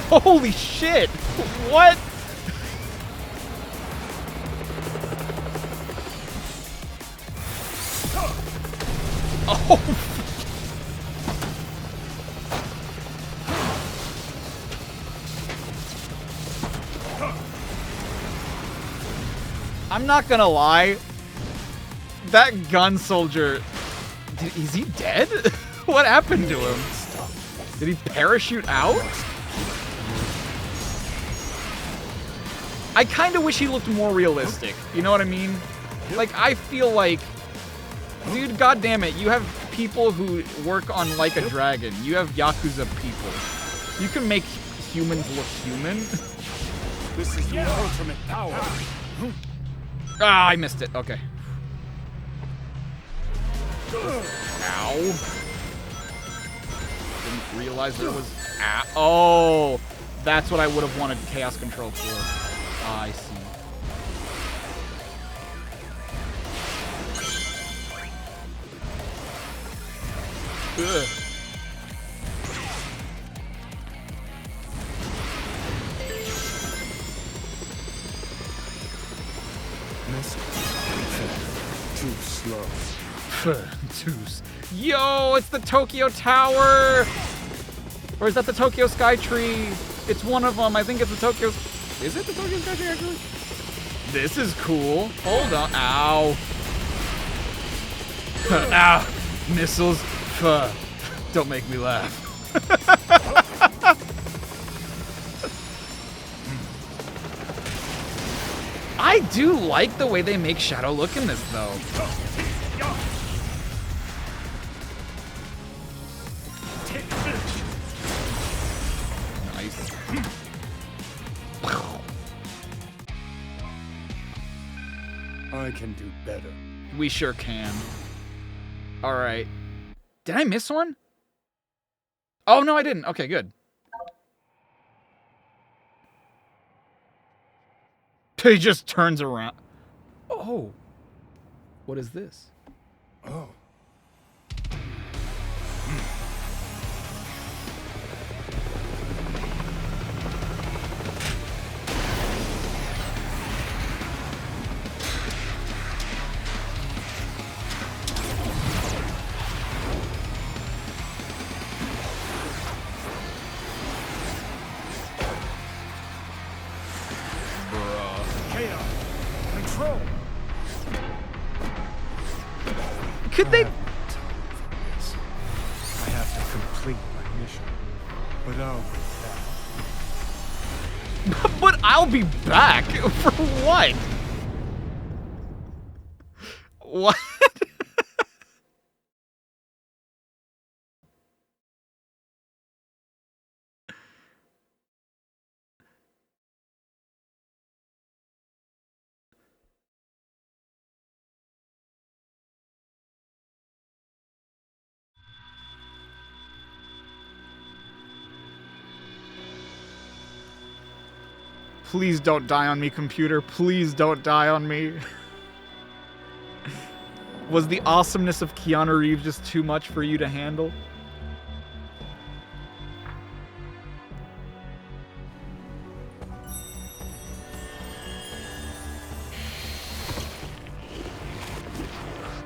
[SPEAKER 2] time.
[SPEAKER 1] Holy shit! What? Oh! I'm not gonna lie. That gun soldier... is he dead? What happened to him? Did he parachute out? I kind of wish he looked more realistic. You know what I mean? Like, I feel like... Dude, goddammit, you have people who work on Like a Dragon. You have Yakuza people. You can make humans look human.
[SPEAKER 2] This is the ultimate power.
[SPEAKER 1] Ah, I missed it. Okay. Ow. Didn't realize there was... Oh! That's what I would have wanted Chaos Control for. Ah, I see. Ugh.
[SPEAKER 2] Too slow.
[SPEAKER 1] Yo, it's the Tokyo Tower! Or is that the Tokyo Sky Tree? It's one of them. I think it's the Tokyo... Is it the Tokyo Sky Tree, actually? This is cool. Hold on. Ow. Ow. Missiles. Don't make me laugh. I do like the way they make Shadow look in this, though. Nice.
[SPEAKER 2] I can do better.
[SPEAKER 1] We sure can. All right. Did I miss one? Oh, no, I didn't. Okay, good. He just turns around. Oh. What is this?
[SPEAKER 2] Oh. Control.
[SPEAKER 1] Could they...
[SPEAKER 2] I have to complete my mission, but I'll be back.
[SPEAKER 1] But I'll be back? For what? What? Please don't die on me, computer. Please don't die on me. Was the awesomeness of Keanu Reeves just too much for you to handle?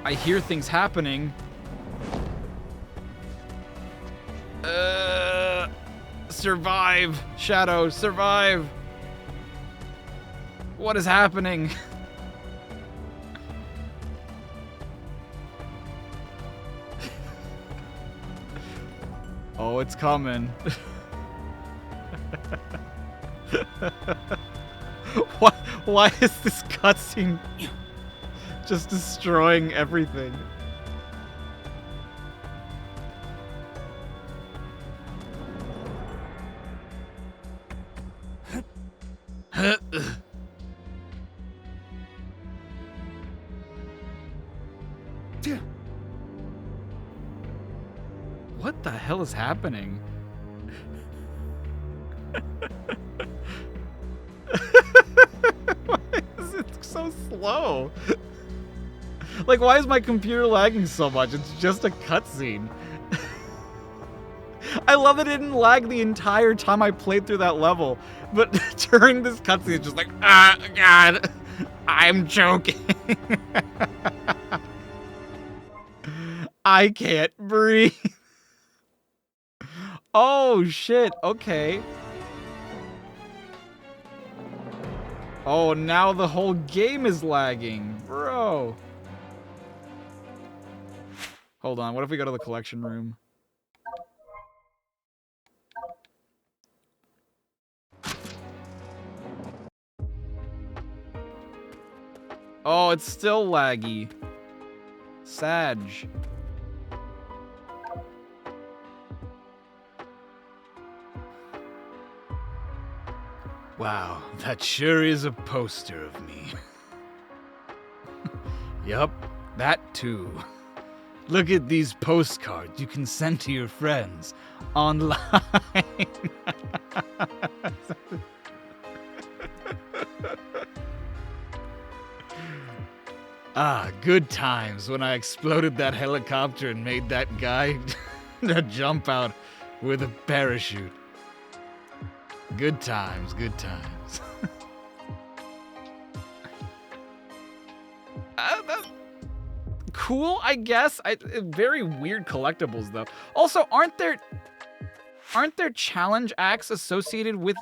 [SPEAKER 1] I hear things happening. Survive, Shadow, survive. What is happening? Oh, it's coming. Why is this cutscene just destroying everything? What the hell is happening? Why is it so slow? Like, why is my computer lagging so much? It's just a cutscene. I love that it didn't lag the entire time I played through that level, but during this cutscene, it's just like, ah, God, I'm choking. I can't breathe. Oh, shit, okay. Oh, now the whole game is lagging, bro. Hold on, what if we go to the collection room? Oh, it's still laggy. Sag. Wow, that sure is a poster of me. Yup, that too. Look at these postcards you can send to your friends online. Ah, good times when I exploded that helicopter and made that guy jump out with a parachute. Good times, good times. Cool, I guess. Very weird collectibles, though. Also, aren't there challenge acts associated with...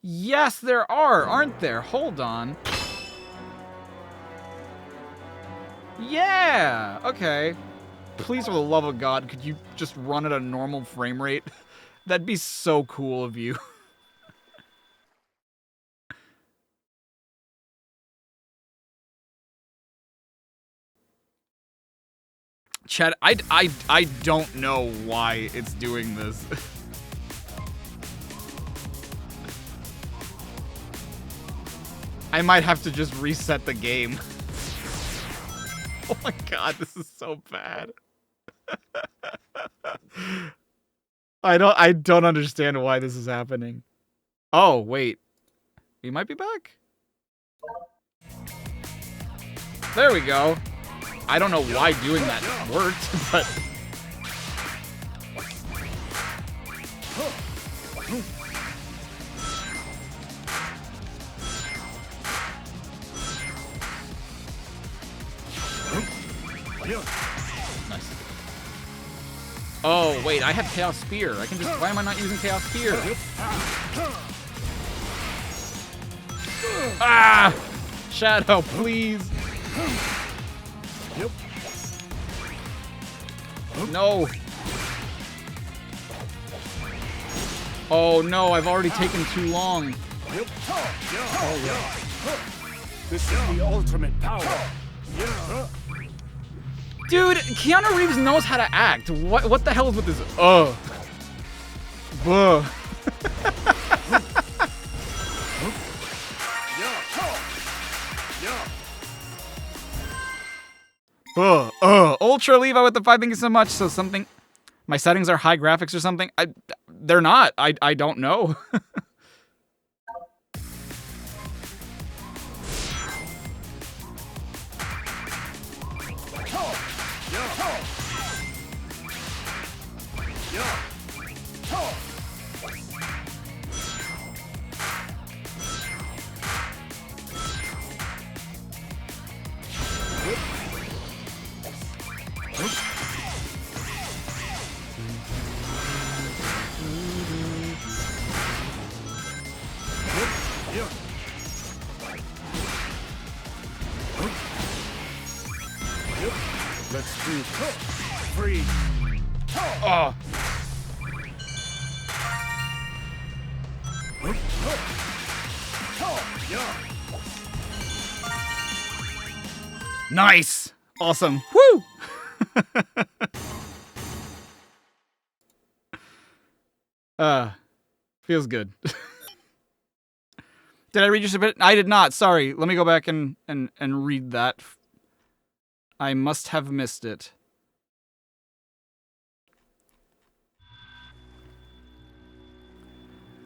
[SPEAKER 1] Yes, there are, aren't there? Hold on. Yeah, okay. Please, for the love of God, could you just run at a normal frame rate? That'd be so cool of you. Chat, I don't know why it's doing this. I might have to just reset the game. Oh my God, this is so bad. I don't understand why this is happening. Oh, wait. We might be back? There we go. I don't know why doing that worked, but... Nice. Oh, wait, I have Chaos Spear. I can just... Why am I not using Chaos Spear? Ah! Shadow, please. No. Oh no, I've already taken too long.
[SPEAKER 2] This is the ultimate power.
[SPEAKER 1] Dude, Keanu Reeves knows how to act. What the hell is with this? Buh. Ultra Levi with the 5, thank you so much. So something, my settings are high graphics or something. They're not. I don't know.
[SPEAKER 2] Let's do free.
[SPEAKER 1] Oh. Nice. Awesome. Woo. Feels good. Did I read your submit? I did not. Sorry. Let me go back and read that. I must have missed it.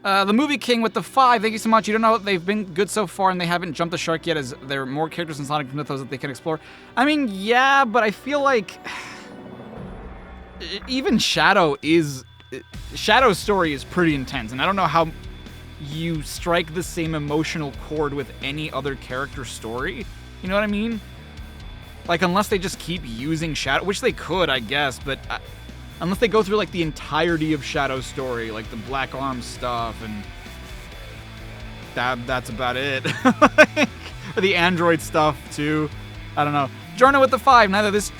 [SPEAKER 1] The Movie King with the 5. Thank you so much. You don't know they've been good so far and they haven't jumped the shark yet as there are more characters in Sonic Mythos that they can explore. I mean, yeah, but I feel like even Shadow's story is pretty intense, and I don't know how you strike the same emotional chord with any other character story. You know what I mean? Like, unless they just keep using Shadow, which they could, I guess, but unless they go through, like, the entirety of Shadow's story, like the Black Arm stuff, and that's about it. Or the Android stuff, too. I don't know. Jorno with the 5. Neither this or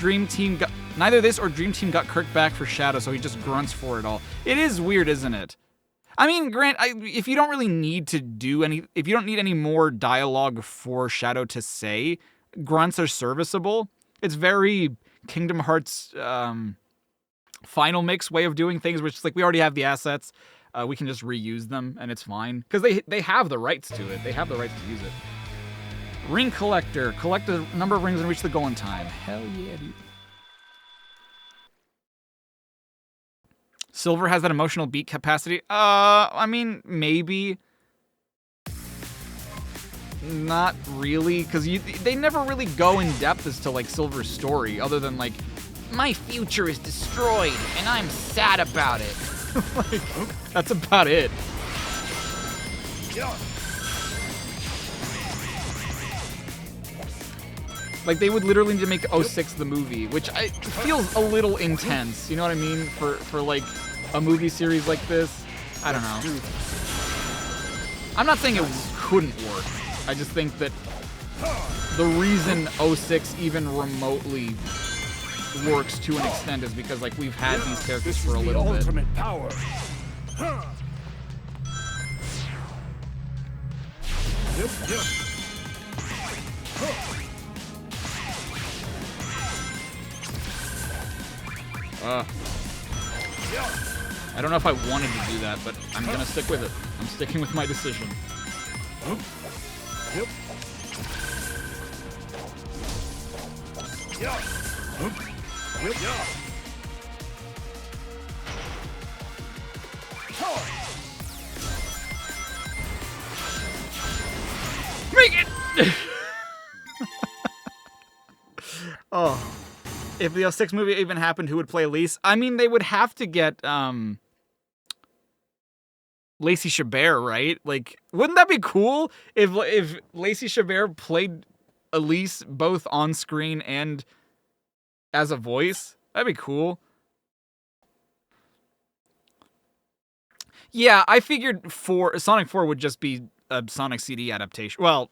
[SPEAKER 1] Dream Team got Kirk back for Shadow, so he just grunts for it all. It is weird, isn't it? I mean, if you don't really need to do if you don't need any more dialogue for Shadow to say, grunts are serviceable. It's very Kingdom Hearts Final Mix way of doing things, which is like, we already have the assets. We can just reuse them, and it's fine. Because they have the rights to it. They have the rights to use it. Ring Collector. Collect the number of rings and reach the goal in time. Hell yeah, dude. Silver has that emotional beat capacity. I mean, maybe. Not really, because they never really go in depth as to, like, Silver's story, other than, like, my future is destroyed, and I'm sad about it. Like, that's about it. Like, they would literally need to make 06 the movie, which feels a little intense, you know what I mean? For like, a movie series like this. I don't know. I'm not saying it couldn't work. I just think that the reason 06 even remotely works to an extent is because, like, we've had these characters for a little bit.
[SPEAKER 2] Ultimate power.
[SPEAKER 1] I don't know if I wanted to do that, but I'm gonna stick with it. I'm sticking with my decision. Make it! Oh. If the 06 movie even happened, who would play Elise? I mean, they would have to get, Lacey Chabert, right? Like, wouldn't that be cool if Lacey Chabert played Elise both on screen and as a voice? That'd be cool. Yeah, I figured Sonic 4 would just be a Sonic CD adaptation. Well,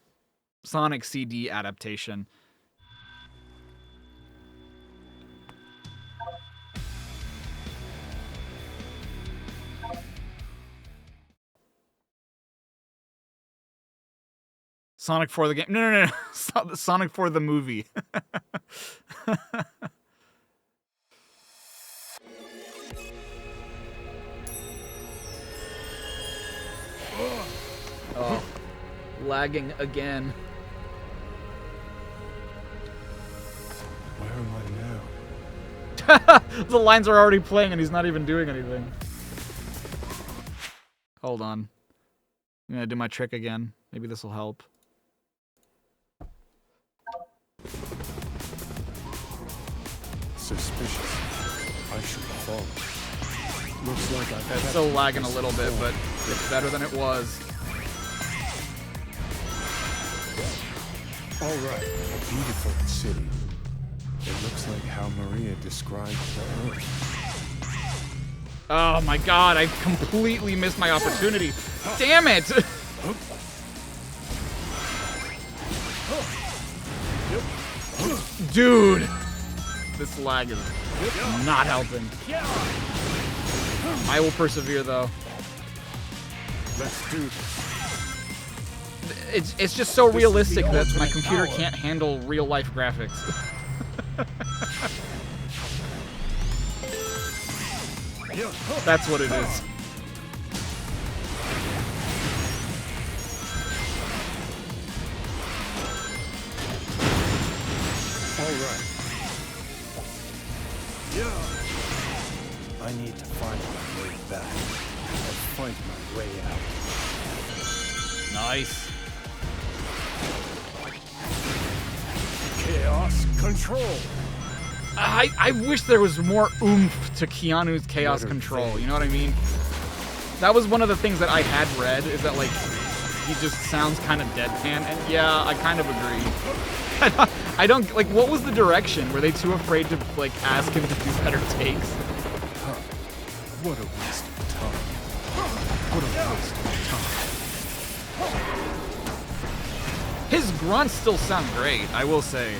[SPEAKER 1] Sonic CD adaptation. Sonic 4 the game. No. Sonic 4 the movie. Oh, lagging again.
[SPEAKER 2] Where am I now?
[SPEAKER 1] The lines are already playing and he's not even doing anything. Hold on. I'm gonna do my trick again. Maybe this will help.
[SPEAKER 2] Suspicious. I should follow. Looks like I've
[SPEAKER 1] It's still lagging a little bit, but it's better than it was.
[SPEAKER 2] All right, a beautiful city. It looks like how Maria described the Earth.
[SPEAKER 1] Oh my god, I completely missed my opportunity. Damn it! Dude! This lag is not helping. I will persevere, though.
[SPEAKER 2] Let's do this.
[SPEAKER 1] It's just so realistic that my computer can't handle real-life graphics. That's what it is.
[SPEAKER 2] All right. I need to find my way back. fight my way out.
[SPEAKER 1] Nice.
[SPEAKER 2] Chaos control.
[SPEAKER 1] I wish there was more oomph to Keanu's chaos control, you know what I mean? That was one of the things that I had read, is that, like, he just sounds kind of deadpan, and yeah, I kind of agree. I don't, like, what was the direction? Were they too afraid to, like, ask him to do better takes?
[SPEAKER 2] What a waste of time. What a waste of time.
[SPEAKER 1] His grunts still sound great, I will say.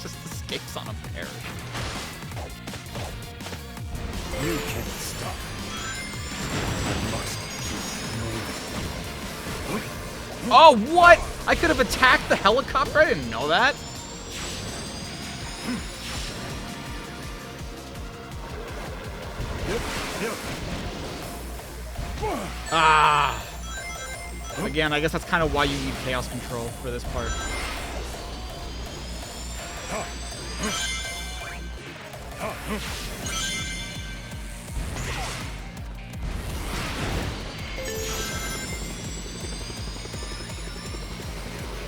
[SPEAKER 1] Just escapes on a parry.
[SPEAKER 2] You can't stop. I must keep moving.
[SPEAKER 1] Oh, what? I could have attacked the helicopter? I didn't know that. Ah. Again, I guess that's kind of why you need chaos control for this part.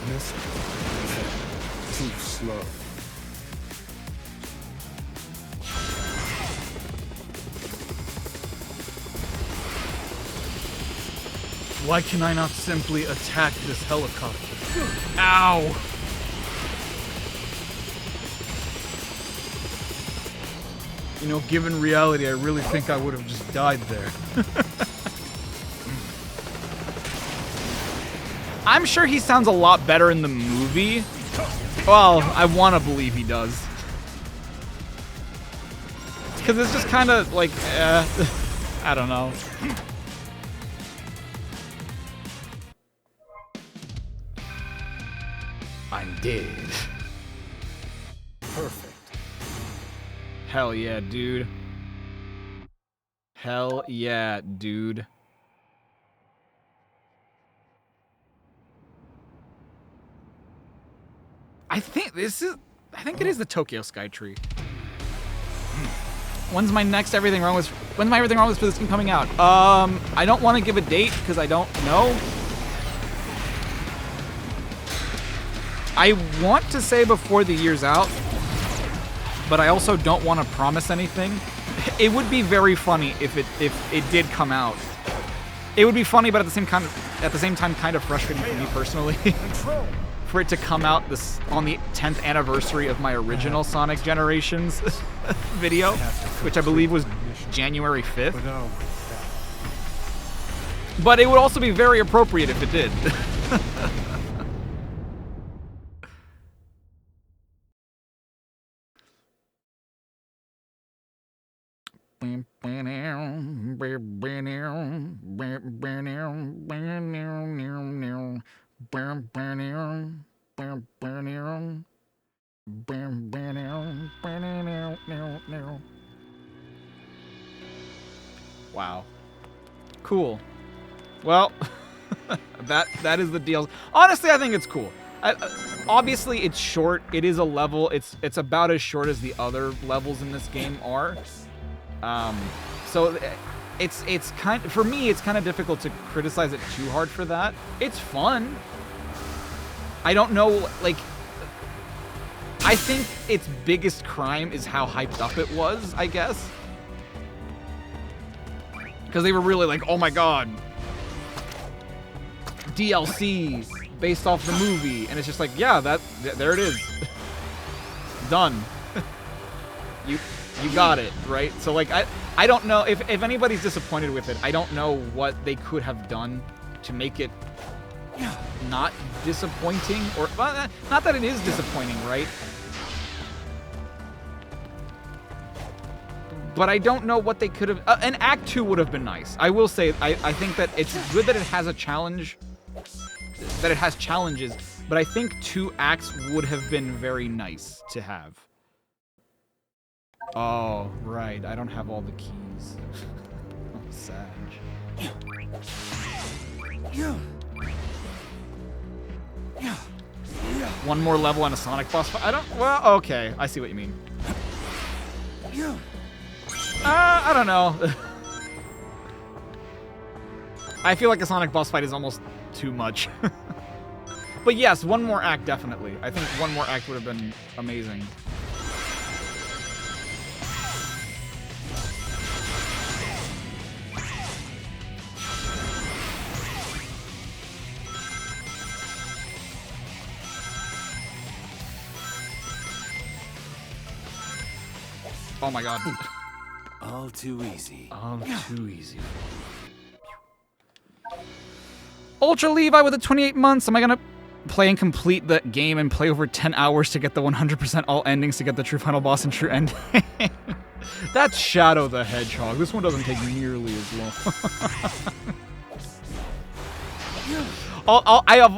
[SPEAKER 2] Missed. Too slow.
[SPEAKER 1] Why can I not simply attack this helicopter? Ow! You know, given reality, I really think I would have just died there. I'm sure he sounds a lot better in the movie. Well, I want to believe he does. Because it's just kind of like, I don't know. I'm dead.
[SPEAKER 2] Perfect.
[SPEAKER 1] Hell yeah, dude. Hell yeah, dude. I think it is the Tokyo Sky Tree. When's my Everything Wrong With for this game coming out? I don't want to give a date because I don't know. I want to say before the year's out, but I also don't want to promise anything. It would be very funny if it did come out. It would be funny, but at the same time, kind of frustrating for me personally. For it to come out on the 10th anniversary of my original Sonic Generations video, which I believe was January 5th. But it would also be very appropriate if it did. Wow. Cool. Well, that is the deal. Honestly, I think it's cool. Obviously, it's short. It is a level. It's about as short as the other levels in this game are. So it's kind of, for me, it's kind of difficult to criticize it too hard for that. It's fun. I don't know, like, I think its biggest crime is how hyped up it was, I guess. Because they were really like, oh my god, DLC based off the movie, and it's just like, yeah, there it is. Done. You got it, right? So like, I don't know if anybody's disappointed with it. I don't know what they could have done to make it not disappointing, or well, not that it is disappointing, right? But I don't know what they could have. An Act 2 would have been nice. I will say, I think that it's good that it has a challenge, that it has challenges, but I think 2 acts would have been very nice to have. Oh, right. I don't have all the keys. Oh, Sag. One more level on a Sonic boss fight? I don't... Well, okay. I see what you mean. I don't know. I feel like a Sonic boss fight is almost too much. But yes, one more act, definitely. I think one more act would have been amazing. Oh my god.
[SPEAKER 2] All too easy.
[SPEAKER 1] All too easy. Ultra Levi with the 28 months. Am I gonna play and complete the game and play over 10 hours to get the 100% all endings to get the true final boss and true ending? That's Shadow the Hedgehog. This one doesn't take nearly as long.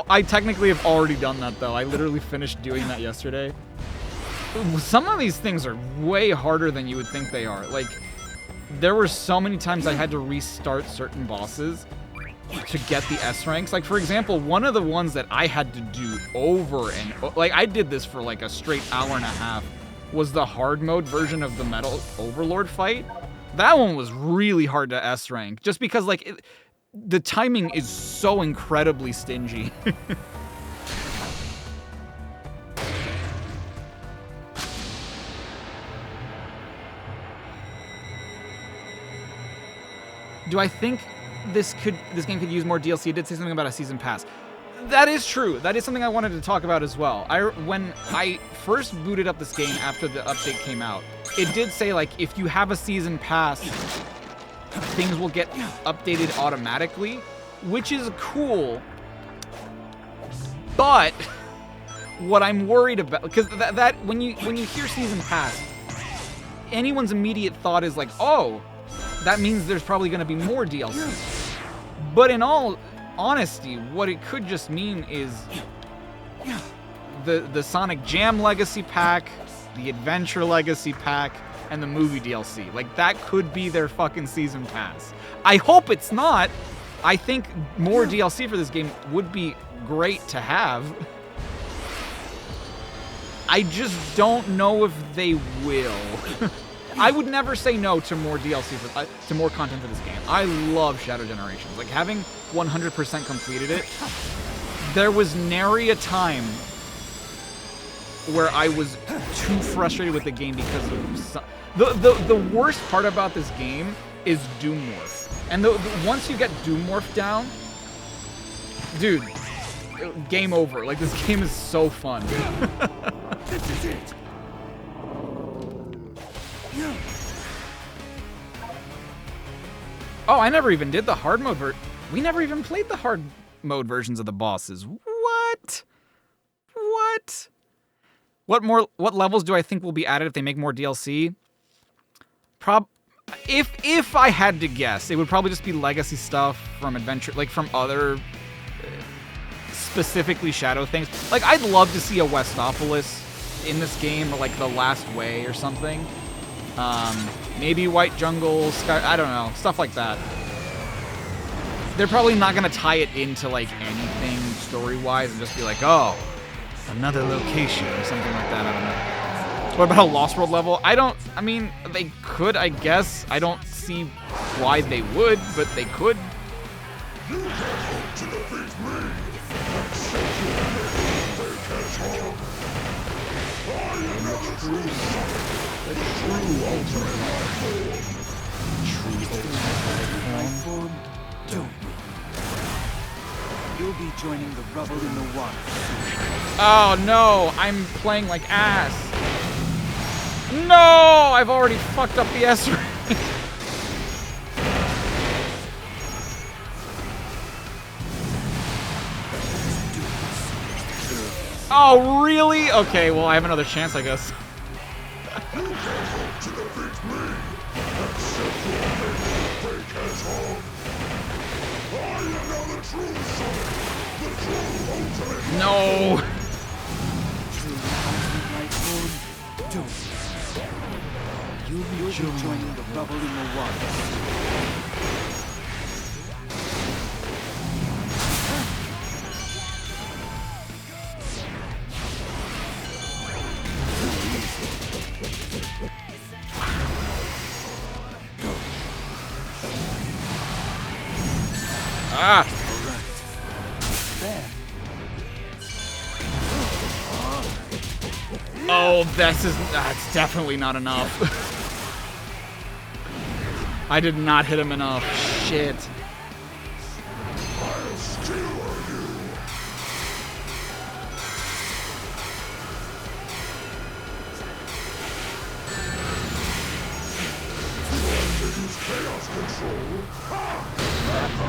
[SPEAKER 1] I technically have already done that though. I literally finished doing that yesterday. Some of these things are way harder than you would think they are. Like, there were so many times I had to restart certain bosses to get the S ranks. Like, for example, one of the ones that I had to do over and like, I did this for like a straight hour and a half, was the hard mode version of the Metal Overlord fight. That one was really hard to S rank, just because like the timing is so incredibly stingy. Do I think this game could use more DLC? It did say something about a season pass. That is true. That is something I wanted to talk about as well. When I first booted up this game after the update came out, it did say like if you have a season pass, things will get updated automatically, which is cool. But what I'm worried about, because that when you hear season pass, anyone's immediate thought is like, oh, that means there's probably going to be more DLC. But in all honesty, what it could just mean is the Sonic Jam Legacy Pack, the Adventure Legacy Pack, and the movie DLC. Like, that could be their fucking season pass. I hope it's not. I think more DLC for this game would be great to have. I just don't know if they will. I would never say no to more DLC, to more content for this game. I love Shadow Generations. Like, having 100% completed it, there was nary a time where I was too frustrated with the game because of... The worst part about this game is Doom Morph. And once you get Doom Morph down, dude, game over. Like, this game is so fun.
[SPEAKER 2] This is it.
[SPEAKER 1] Oh, I never even did the hard mode we never even played the hard mode versions of the bosses. What? What levels do I think will be added if they make more DLC? If I had to guess, it would probably just be legacy stuff from Adventure, like from other specifically Shadow things. Like, I'd love to see a Westopolis in this game, or like the Last Way or something. Maybe White Jungle, Sky, I don't know, stuff like that. They're probably not gonna tie it into like anything story-wise and just be like, oh, another location or something like that, I don't know. What about a Lost World level? I mean, they could, I guess. I don't see why they would, but they could.
[SPEAKER 3] You'll be joining the rubble in the water.
[SPEAKER 1] Oh no, I'm playing like ass. No, I've already fucked up the S rank. Oh, really? Okay, well, I have another chance, I guess. No.
[SPEAKER 3] You'll be joining the rubble in the water.
[SPEAKER 1] Ah! Oh, that's definitely not enough. I did not hit him enough. Shit.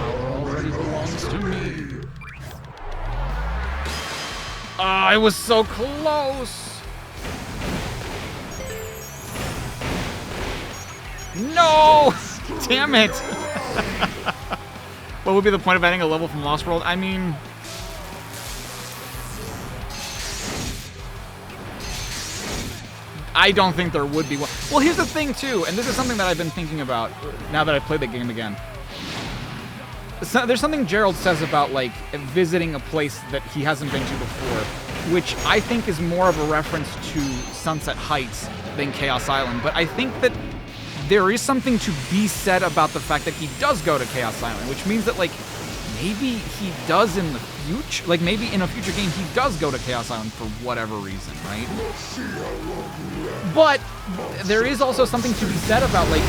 [SPEAKER 1] Already belongs to me. Ah, I was so close. No! Damn it! What would be the point of adding a level from Lost World? I mean... I don't think there would be one. Well, here's the thing, too, and this is something that I've been thinking about now that I've played the game again. So, there's something Gerald says about, like, visiting a place that he hasn't been to before, which I think is more of a reference to Sunset Heights than Chaos Island, but I think that there is something to be said about the fact that he does go to Chaos Island, which means that, like, maybe he does in the future, like, maybe in a future game he does go to Chaos Island for whatever reason, right? But there is also something to be said about, like,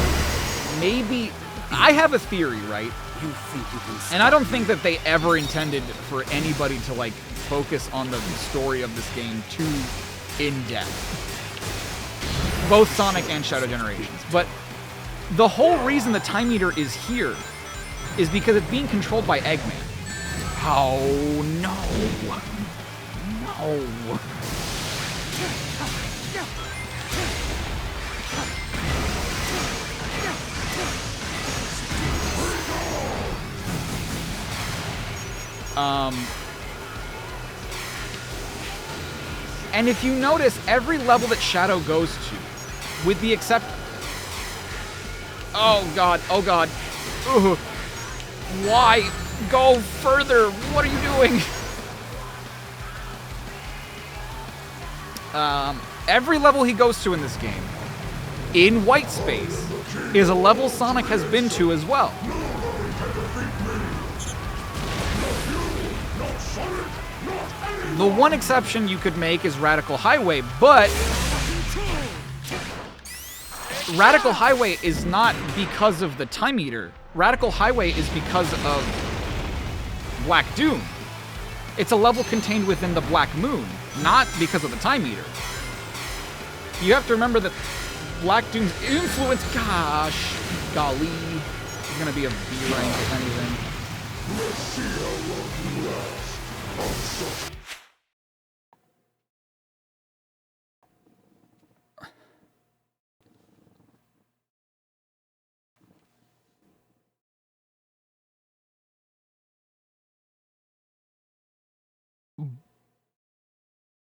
[SPEAKER 1] maybe... I have a theory, right?
[SPEAKER 3] You think you can
[SPEAKER 1] And I don't think that they ever intended for anybody to, like, focus on the story of this game too in-depth. Both Sonic and Shadow Generations. But the whole reason the Time Eater is here is because it's being controlled by Eggman. Oh, no. No. And if you notice, every level that Shadow goes to, with the except... Oh god, oh god. Ugh. Why? Go further! What are you doing? Every level he goes to in this game, in white space, is a level Sonic has been to as well. The one exception you could make is Radical Highway, but Radical Highway is not because of the Time Eater. Radical Highway is because of Black Doom. It's a level contained within the Black Moon, not because of the Time Eater. You have to remember that Black Doom's influence, gosh, golly, is gonna be a B rank if anything.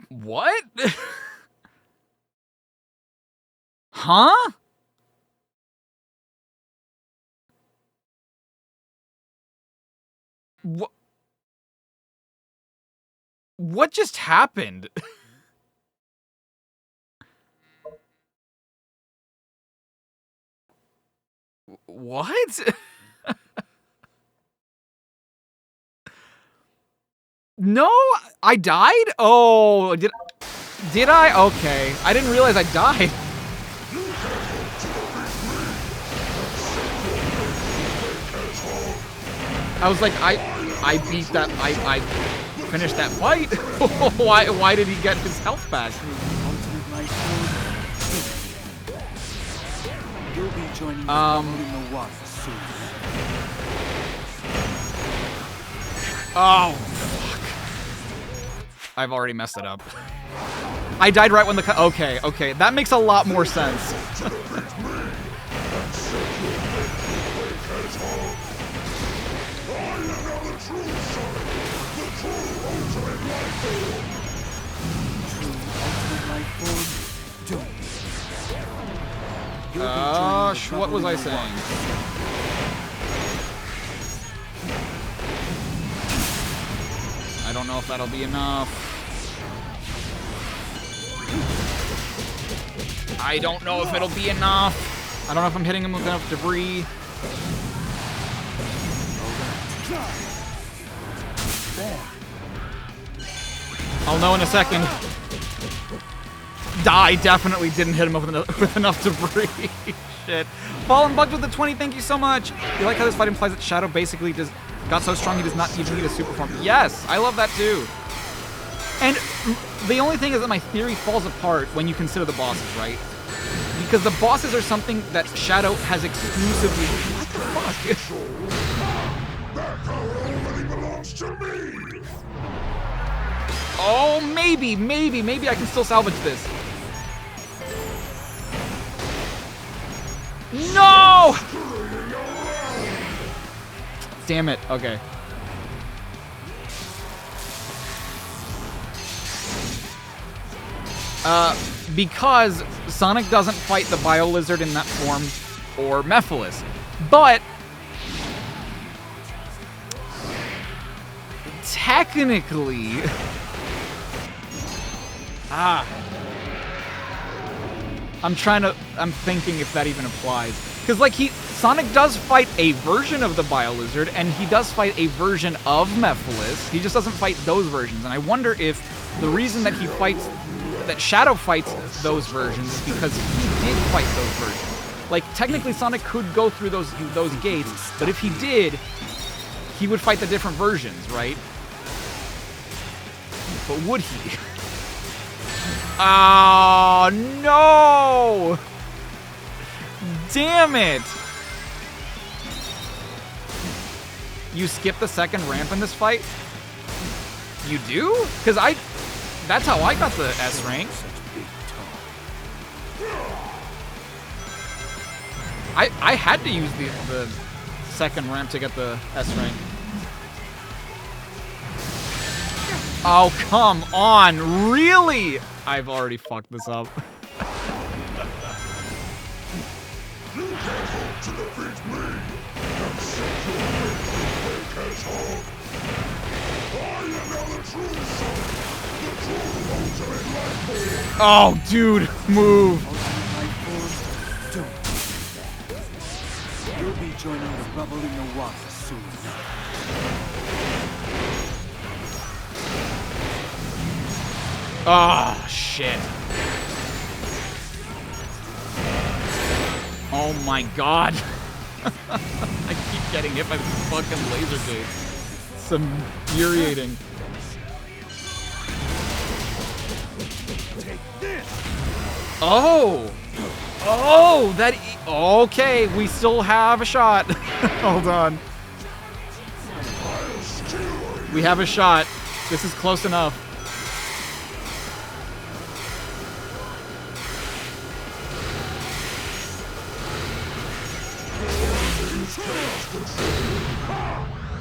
[SPEAKER 1] What? Huh? What just happened? What? No, I died? Oh, did I? Okay. I didn't realize I died. I was like, I beat that, I finished that fight. Why did he get his health back?
[SPEAKER 3] You'll be joining the rubble in the water soon.
[SPEAKER 1] Oh, fuck. I've already messed it up. I died right when the okay, okay. That makes a lot more sense. Gosh, what was I saying? I don't know if that'll be enough. I don't know if it'll be enough. I don't know if I'm hitting him with enough debris. I'll know in a second. I definitely didn't hit him with enough debris. Shit. Fallen Bugged with the 20, thank you so much. You like how this fight implies that Shadow basically got so strong he does not even need a super form. Yes, I love that too. And the only thing is that my theory falls apart when you consider the bosses, right? Because the bosses are something that Shadow has exclusively... What the fuck?
[SPEAKER 4] That power only belongs to me!
[SPEAKER 1] Oh, maybe I can still salvage this. No! Damn it, okay. Because Sonic doesn't fight the Bio-Lizard in that form, or Mephiles. But technically... I'm thinking if that even applies. Because, like, Sonic does fight a version of the Bio-Lizard, and he does fight a version of Mephiles. He just doesn't fight those versions. And I wonder if the reason that that Shadow fights those versions is because he did fight those versions. Like, technically Sonic could go through those gates, but if he did, he would fight the different versions, right? But would he? Oh, no! Damn it! You skip the second ramp in this fight? You do? Because that's how I got the S rank. I had to use the second ramp to get the S rank. Oh, come on. Really? I've already fucked this up.
[SPEAKER 4] You can't hope to defeat me and set your fate as hope. I am now the true son, the true ultimate life form.
[SPEAKER 1] Oh, dude, move.
[SPEAKER 3] Ultimate life form, don't. You'll be joining the rubble in the water soon.
[SPEAKER 1] Oh, shit. Oh my god. I keep getting hit by this fucking laser gate. It's infuriating.
[SPEAKER 3] Take this.
[SPEAKER 1] Oh! Oh, okay, we still have a shot. Hold on. We have a shot. This is close enough.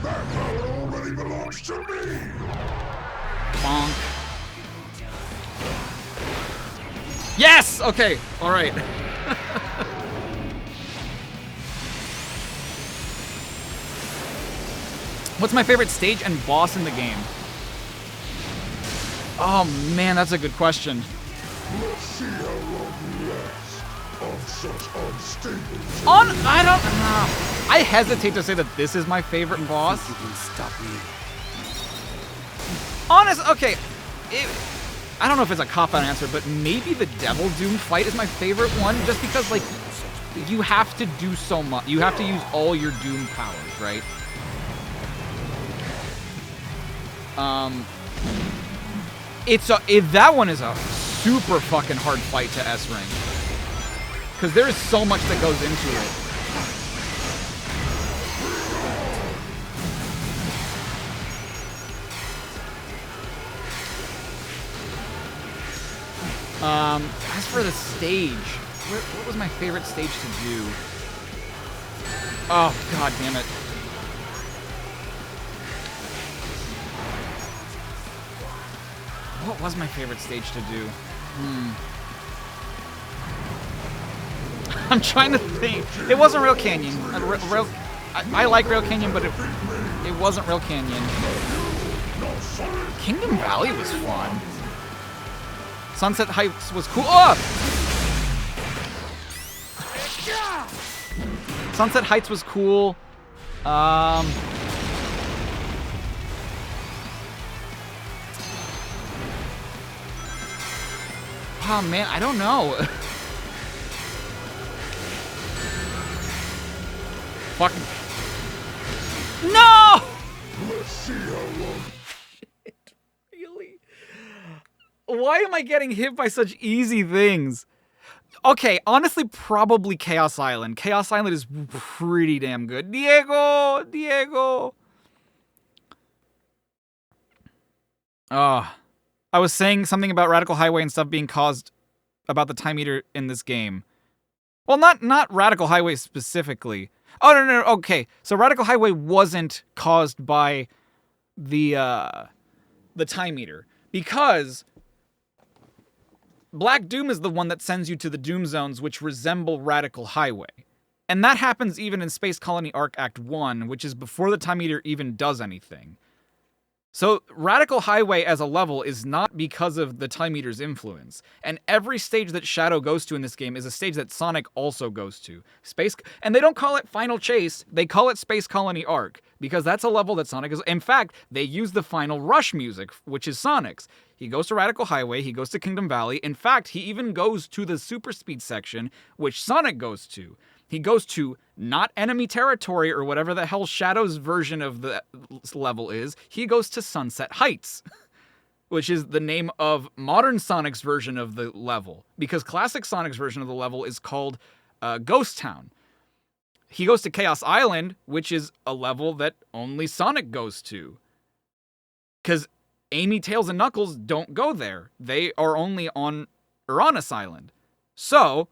[SPEAKER 4] That power already belongs to me!
[SPEAKER 1] Bonk. Yes! Okay, alright. What's my favorite stage and boss in the game? Oh man, that's a good question.
[SPEAKER 4] Let's see how long you last on such unstable
[SPEAKER 1] I hesitate to say that this is my favorite boss.
[SPEAKER 3] You can stop me.
[SPEAKER 1] Okay. I don't know if it's a cop-out answer, but maybe the Devil Doom fight is my favorite one, just because, like, you have to do so much. You have to use all your Doom powers, right? That one is a super fucking hard fight to S rank, because there is so much that goes into it. As for the stage, what was my favorite stage to do? Oh, god damn it. What was my favorite stage to do? I'm trying to think. It wasn't Rail Canyon. I like Rail Canyon, but it wasn't Rail Canyon. Kingdom Valley was fun. Sunset Heights was cool. Oh! Sunset Heights was cool. Oh man, I don't know. Fucking. No!
[SPEAKER 4] Let's see how long.
[SPEAKER 1] Really? Why am I getting hit by such easy things? Okay, honestly, probably Chaos Island. Chaos Island is pretty damn good. Diego! I was saying something about Radical Highway and stuff being caused about the time meter in this game. Well, not Radical Highway specifically. Oh, no, okay. So Radical Highway wasn't caused by the time meter, because Black Doom is the one that sends you to the Doom Zones, which resemble Radical Highway. And that happens even in Space Colony Arc Act 1, which is before the time meter even does anything. So Radical Highway as a level is not because of the time meter's influence. And every stage that Shadow goes to in this game is a stage that Sonic also goes to. And they don't call it Final Chase, they call it Space Colony Arc, because that's a level that Sonic is. In fact, they use the Final Rush music, which is Sonic's. He goes to Radical Highway, he goes to Kingdom Valley. In fact, he even goes to the Super Speed section, which Sonic goes to. He goes to not enemy territory or whatever the hell Shadow's version of the level is. He goes to Sunset Heights, which is the name of modern Sonic's version of the level, because classic Sonic's version of the level is called Ghost Town. He goes to Chaos Island, which is a level that only Sonic goes to, because Amy, Tails, and Knuckles don't go there. They are only on Uranus Island. So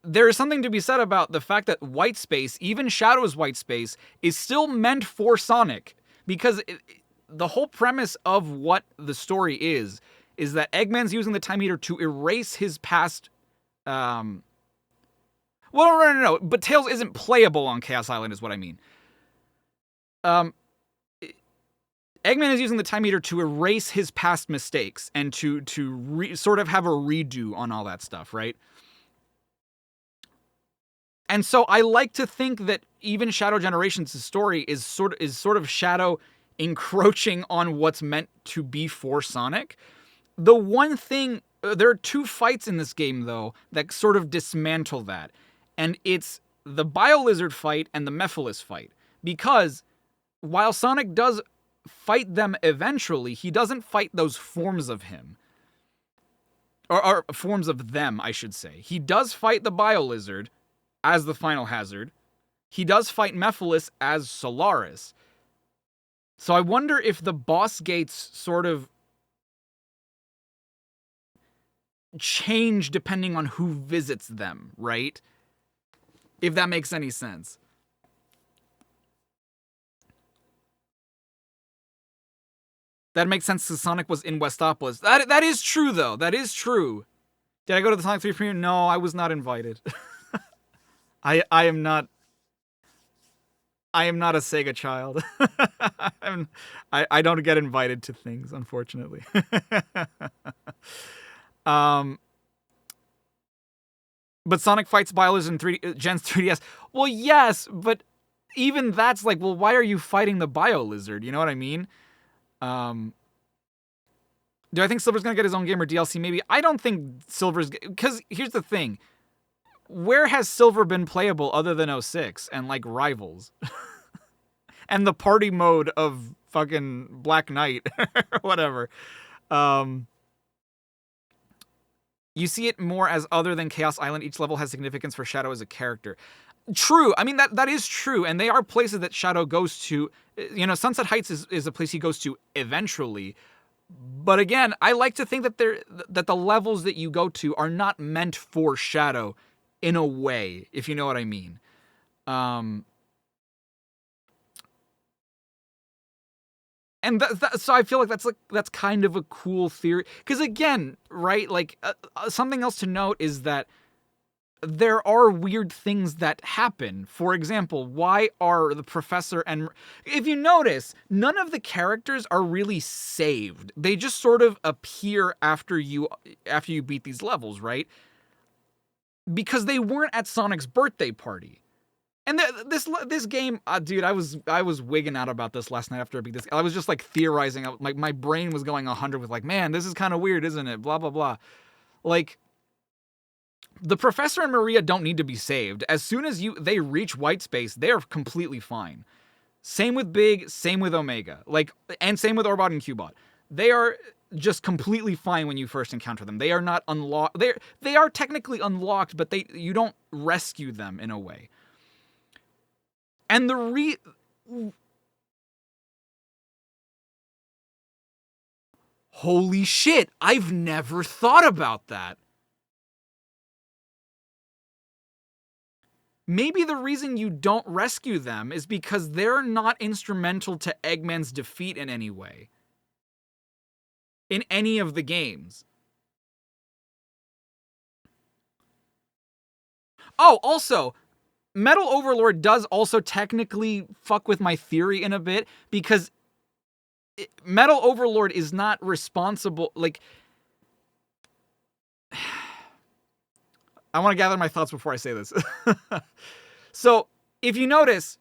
[SPEAKER 1] there is something to be said about the fact that white space, even Shadow's white space, is still meant for Sonic. Because the whole premise of what the story is that Eggman's using the time meter to erase his past. Well, no. But Tails isn't playable on Chaos Island, is what I mean. Eggman is using the time meter to erase his past mistakes and to sort of have a redo on all that stuff, right? And so I like to think that even Shadow Generations' story is sort of Shadow encroaching on what's meant to be for Sonic. The one thing, there are two fights in this game, though, that sort of dismantle that. And it's the Bio-Lizard fight and the Mephiles fight. Because while Sonic does fight them eventually, he doesn't fight those forms of him. Or forms of them, I should say. He does fight the Bio-Lizard as the final hazard. He does fight Mephiles as Solaris. So I wonder if the boss gates sort of change depending on who visits them, right? If that makes any sense. That makes sense because Sonic was in Westopolis. That is true, though. That is true. Did I go to the Sonic 3 premiere? No, I was not invited. I am not a Sega child. I don't get invited to things, unfortunately. But Sonic fights Bio-Lizard in Gen's 3DS. Well, yes, but even that's like, well, why are you fighting the Bio-Lizard? You know what I mean? Do I think Silver's gonna get his own game or DLC? Maybe. I don't think Silver's... Because here's the thing. Where has Silver been playable other than 06 and, like, Rivals? And the party mode of fucking Black Knight or whatever. You see it more as other than Chaos Island. Each level has significance for Shadow as a character. True. I mean, that is true. And they are places that Shadow goes to. You know, Sunset Heights is a place he goes to eventually. But again, I like to think that that the levels that you go to are not meant for Shadow in a way, if you know what I mean. And so I feel like that's kind of a cool theory. Because again, right, like something else to note is that there are weird things that happen. For example, why are the professor and... If you notice, none of the characters are really saved. They just sort of appear after you beat these levels, right? Because they weren't at Sonic's birthday party. And this game, dude, I was wigging out about this last night after I beat this. I was just like theorizing. My brain was going 100 with like, man, this is kind of weird, isn't it? Blah, blah, blah. Like, the Professor and Maria don't need to be saved. As soon as they reach white space, they're completely fine. Same with Big, same with Omega. Like, and same with Orbot and Cubot. They are just completely fine when you first encounter them. They are not unlocked. They are technically unlocked, but you don't rescue them in a way. And holy shit, I've never thought about that. Maybe the reason you don't rescue them is because they're not instrumental to Eggman's defeat in any way. In any of the games. Oh, also, Metal Overlord does also technically fuck with my theory in a bit, because Metal Overlord is not responsible, like... I want to gather my thoughts before I say this. So, if you notice,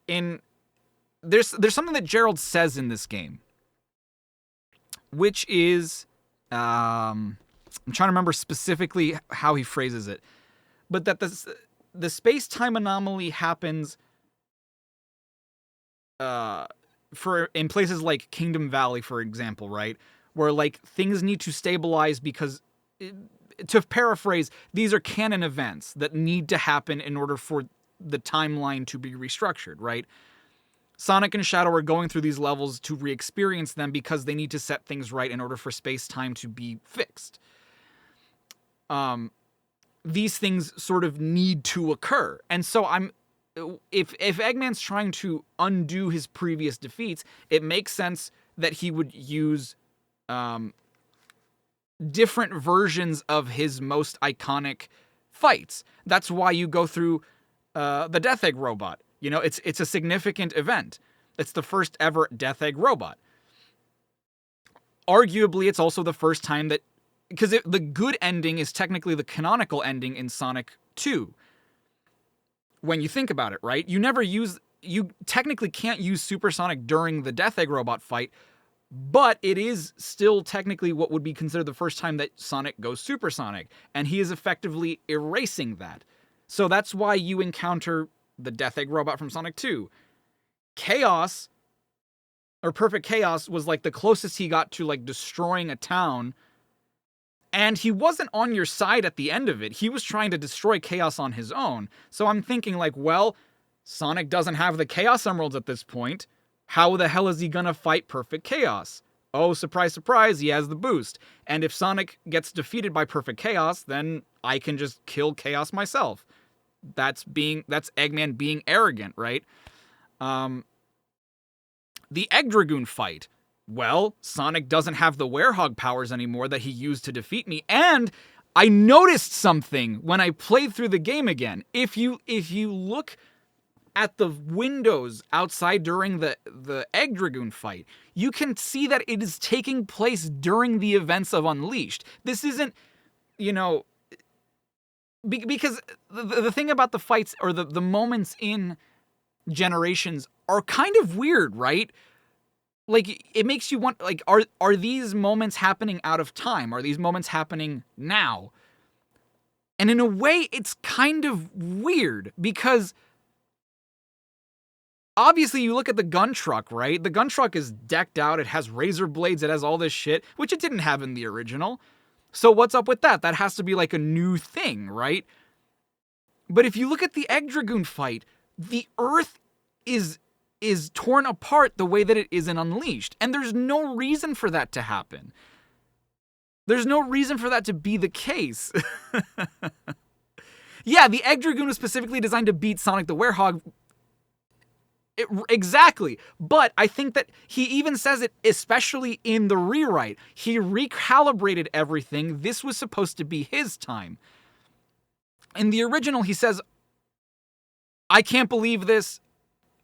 [SPEAKER 1] there's something that Gerald says in this game, which is, I'm trying to remember specifically how he phrases it, but that the space-time anomaly happens in places like Kingdom Valley, for example, right? Where like things need to stabilize because, to paraphrase, these are canon events that need to happen in order for the timeline to be restructured, right? Sonic and Shadow are going through these levels to re-experience them because they need to set things right in order for space-time to be fixed. These things sort of need to occur. And so if Eggman's trying to undo his previous defeats, it makes sense that he would use different versions of his most iconic fights. That's why you go through the Death Egg robot. You know, it's a significant event. It's the first ever Death Egg robot. Arguably, it's also the first time that... Because the good ending is technically the canonical ending in Sonic 2. When you think about it, right? You technically can't use Supersonic during the Death Egg robot fight, but it is still technically what would be considered the first time that Sonic goes supersonic, and he is effectively erasing that. So that's why you encounter the Death Egg robot from Sonic 2. Chaos, or Perfect Chaos, was like the closest he got to like destroying a town, and he wasn't on your side at the end of it. He was trying to destroy Chaos on his own. So I'm thinking like, well, Sonic doesn't have the Chaos Emeralds at this point. How the hell is he gonna fight Perfect Chaos? Oh, surprise, surprise, he has the boost. And if Sonic gets defeated by Perfect Chaos, then I can just kill Chaos myself. That's Eggman being arrogant, right? The Egg Dragoon fight. Well, Sonic doesn't have the Werehog powers anymore that he used to defeat me, and I noticed something when I played through the game again. If you look at the windows outside during the Egg Dragoon fight, you can see that it is taking place during the events of Unleashed. This isn't, because the thing about the fights, or the moments in Generations, are kind of weird, right? Like, it makes you want, like, are these moments happening out of time? Are these moments happening now? And in a way, it's kind of weird, because obviously you look at the gun truck, right? The gun truck is decked out, it has razor blades, it has all this shit, which it didn't have in the original. So what's up with that? That has to be like a new thing, right? But if you look at the Egg Dragoon fight, the Earth is torn apart the way that it is in Unleashed. And there's no reason for that to happen. There's no reason for that to be the case. Yeah, the Egg Dragoon was specifically designed to beat Sonic the Werehog. Exactly. But I think that he even says it, especially in the rewrite. He recalibrated everything. This was supposed to be his time. In the original, he says, I can't believe this.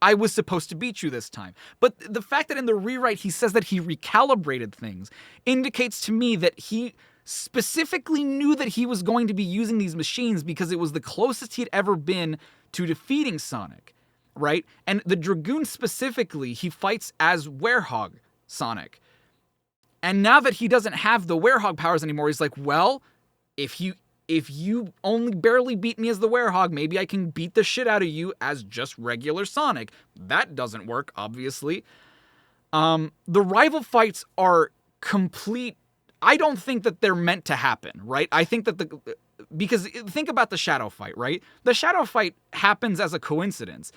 [SPEAKER 1] I was supposed to beat you this time. But the fact that in the rewrite he says that he recalibrated things indicates to me that he specifically knew that he was going to be using these machines because it was the closest he'd ever been to defeating Sonic, right? And the Dragoon specifically, he fights as Werehog Sonic. And now that he doesn't have the Werehog powers anymore, he's like, well, if you only barely beat me as the Werehog, maybe I can beat the shit out of you as just regular Sonic. That doesn't work, obviously. The rival fights are complete. I don't think that they're meant to happen, right? I think that because think about the Shadow fight, right? The Shadow fight happens as a coincidence.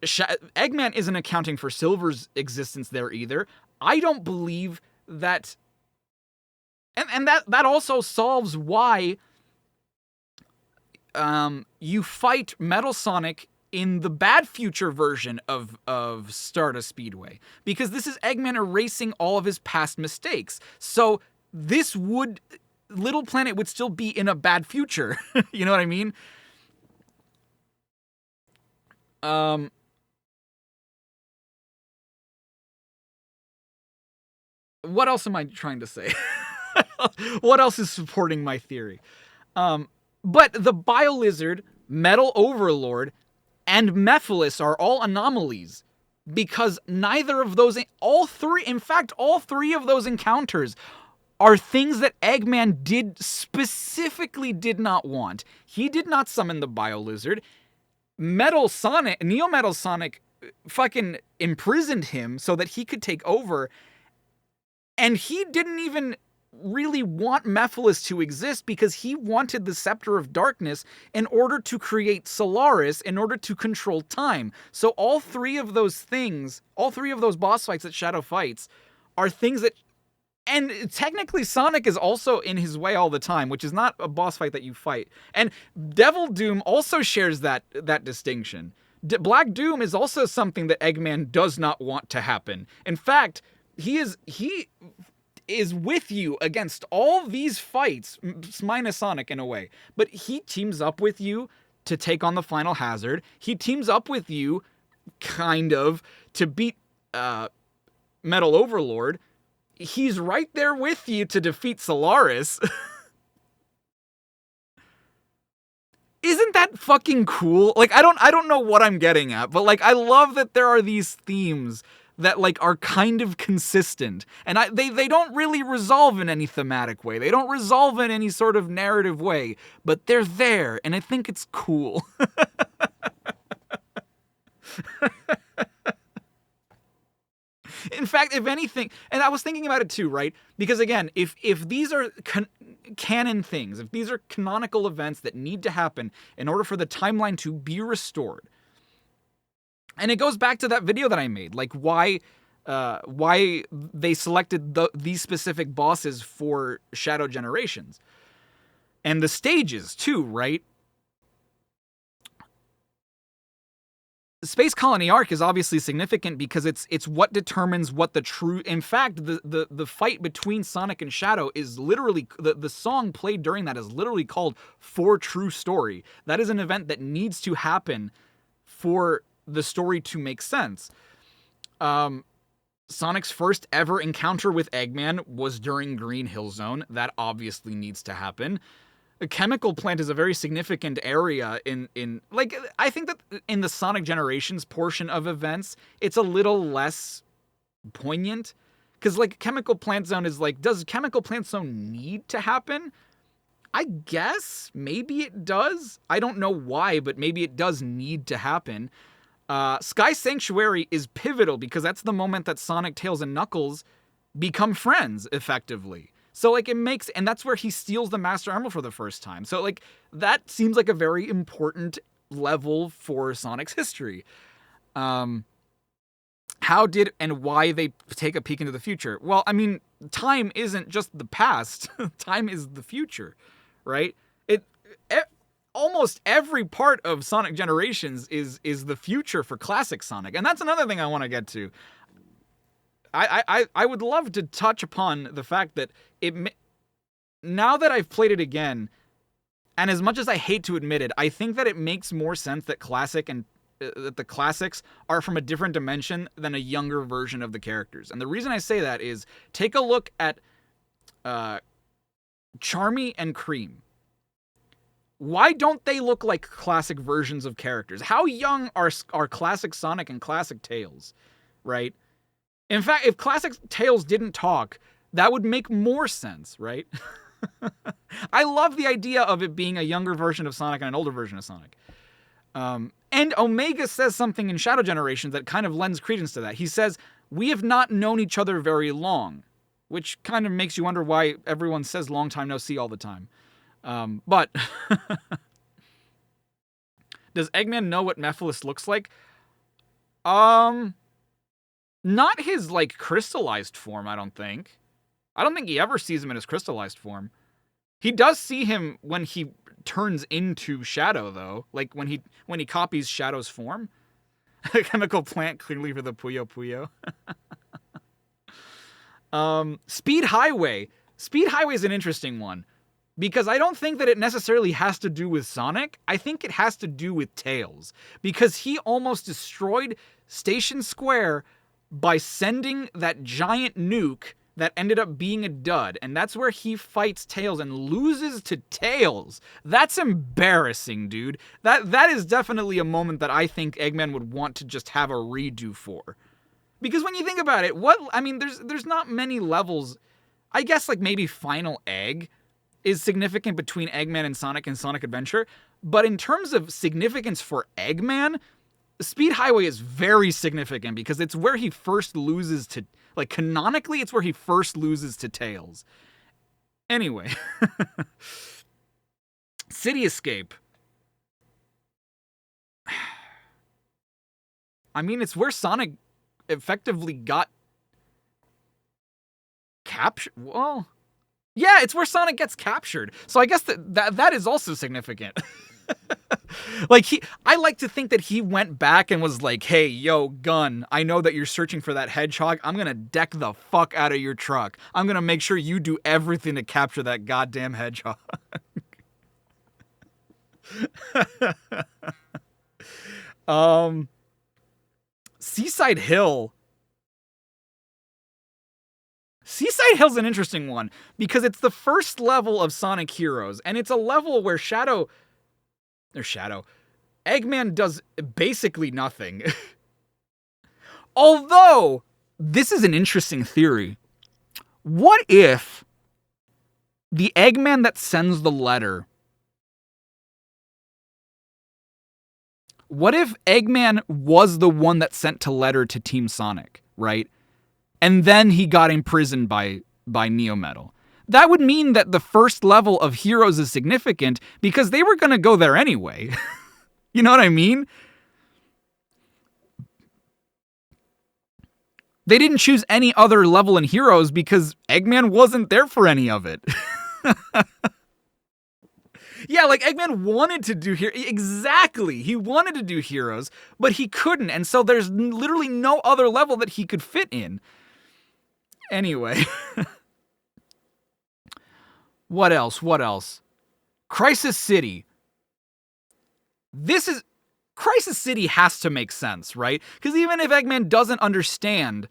[SPEAKER 1] Eggman isn't accounting for Silver's existence there either. I don't believe that, and that also solves why you fight Metal Sonic in the bad future version of Stardust Speedway, because this is Eggman erasing all of his past mistakes. So Little Planet would still be in a bad future. You know what I mean? What else am I trying to say? What else is supporting my theory? But the Bio-Lizard, Metal Overlord, and Mephiles are all anomalies. Because neither of those, all three of those encounters are things that Eggman specifically did not want. He did not summon the Bio-Lizard. Neo Metal Sonic fucking imprisoned him so that he could take over. And he didn't even really want Mephiles to exist because he wanted the Scepter of Darkness in order to create Solaris, in order to control time. So all three of those boss fights that Shadow fights are things that, and technically Sonic is also in his way all the time, which is not a boss fight that you fight. And Devil Doom also shares that distinction. Black Doom is also something that Eggman does not want to happen. In fact, he is with you against all these fights, minus Sonic in a way. But he teams up with you to take on the final hazard. He teams up with you, kind of, to beat Metal Overlord. He's right there with you to defeat Solaris. Isn't that fucking cool? Like, I don't know what I'm getting at, but like, I love that there are these themes that like are kind of consistent, and they don't really resolve in any thematic way. They don't resolve in any sort of narrative way, but they're there, and I think it's cool. In fact, if anything, and I was thinking about it too, right? Because again, if these are canon things, if these are canonical events that need to happen in order for the timeline to be restored, and it goes back to that video that I made, like why they selected these specific bosses for Shadow Generations. And the stages too, right? Space Colony Arc is obviously significant because it's what determines what the true... In fact, the fight between Sonic and Shadow is literally... The song played during that is literally called For True Story. That is an event that needs to happen for the story to make sense. Sonic's first ever encounter with Eggman was during Green Hill Zone. That obviously needs to happen. A chemical plant is a very significant area in like, I think that in the Sonic Generations portion of events, it's a little less poignant. Because, like, Chemical Plant Zone is like, does Chemical Plant Zone need to happen? I guess maybe it does. I don't know why, but maybe it does need to happen. Sky Sanctuary is pivotal because that's the moment that Sonic, Tails, and Knuckles become friends, effectively. So, like, it makes... And that's where he steals the Master Emerald for the first time. So, like, that seems like a very important level for Sonic's history. How did and why they take a peek into the future? Well, I mean, time isn't just the past. Time is the future, right? almost every part of Sonic Generations is the future for classic Sonic. And that's another thing I want to get to. I would love to touch upon the fact that now that I've played it again, and as much as I hate to admit it, I think that it makes more sense that that the classics are from a different dimension than a younger version of the characters. And the reason I say that is, take a look at Charmy and Cream. Why don't they look like classic versions of characters? How young are classic Sonic and classic Tails, right? In fact, if classic Tails didn't talk, that would make more sense, right? I love the idea of it being a younger version of Sonic and an older version of Sonic. And Omega says something in Shadow Generations that kind of lends credence to that. He says, "We have not known each other very long," which kind of makes you wonder why everyone says "long time no see" all the time. But does Eggman know what Mephiles looks like? Not his, like, crystallized form, I don't think. I don't think he ever sees him in his crystallized form. He does see him when he turns into Shadow, though. Like, when he copies Shadow's form. A chemical plant, clearly for the Puyo Puyo. Speed Highway. Speed Highway is an interesting one. Because I don't think that it necessarily has to do with Sonic. I think it has to do with Tails. Because he almost destroyed Station Square by sending that giant nuke that ended up being a dud. And that's where he fights Tails and loses to Tails. That's embarrassing, dude. That is definitely a moment that I think Eggman would want to just have a redo for. Because when you think about it, there's not many levels. I guess, like, maybe Final Egg is significant between Eggman and Sonic Adventure. But in terms of significance for Eggman, Speed Highway is very significant because it's where he first loses to, like, canonically, it's where he first loses to Tails. Anyway. City Escape. I mean, it's where Sonic effectively got captured. Well, yeah, it's where Sonic gets captured. So I guess that is also significant. Like, I like to think that he went back and was like, "Hey, yo, Gun, I know that you're searching for that hedgehog. I'm gonna deck the fuck out of your truck. I'm gonna make sure you do everything to capture that goddamn hedgehog." Seaside Hill. Seaside Hill's an interesting one because it's the first level of Sonic Heroes, and it's a level where Eggman does basically nothing. Although, this is an interesting theory. What if the Eggman that sends the letter, what if Eggman was the one that sent the letter to Team Sonic, right? And then he got imprisoned by Neometal. That would mean that the first level of Heroes is significant because they were going to go there anyway. You know what I mean? They didn't choose any other level in Heroes because Eggman wasn't there for any of it. Yeah, like, Eggman wanted to do exactly. He wanted to do Heroes, but he couldn't. And so there's literally no other level that he could fit in. Anyway. What else? Crisis City. Crisis City has to make sense, right? Because even if Eggman doesn't understand,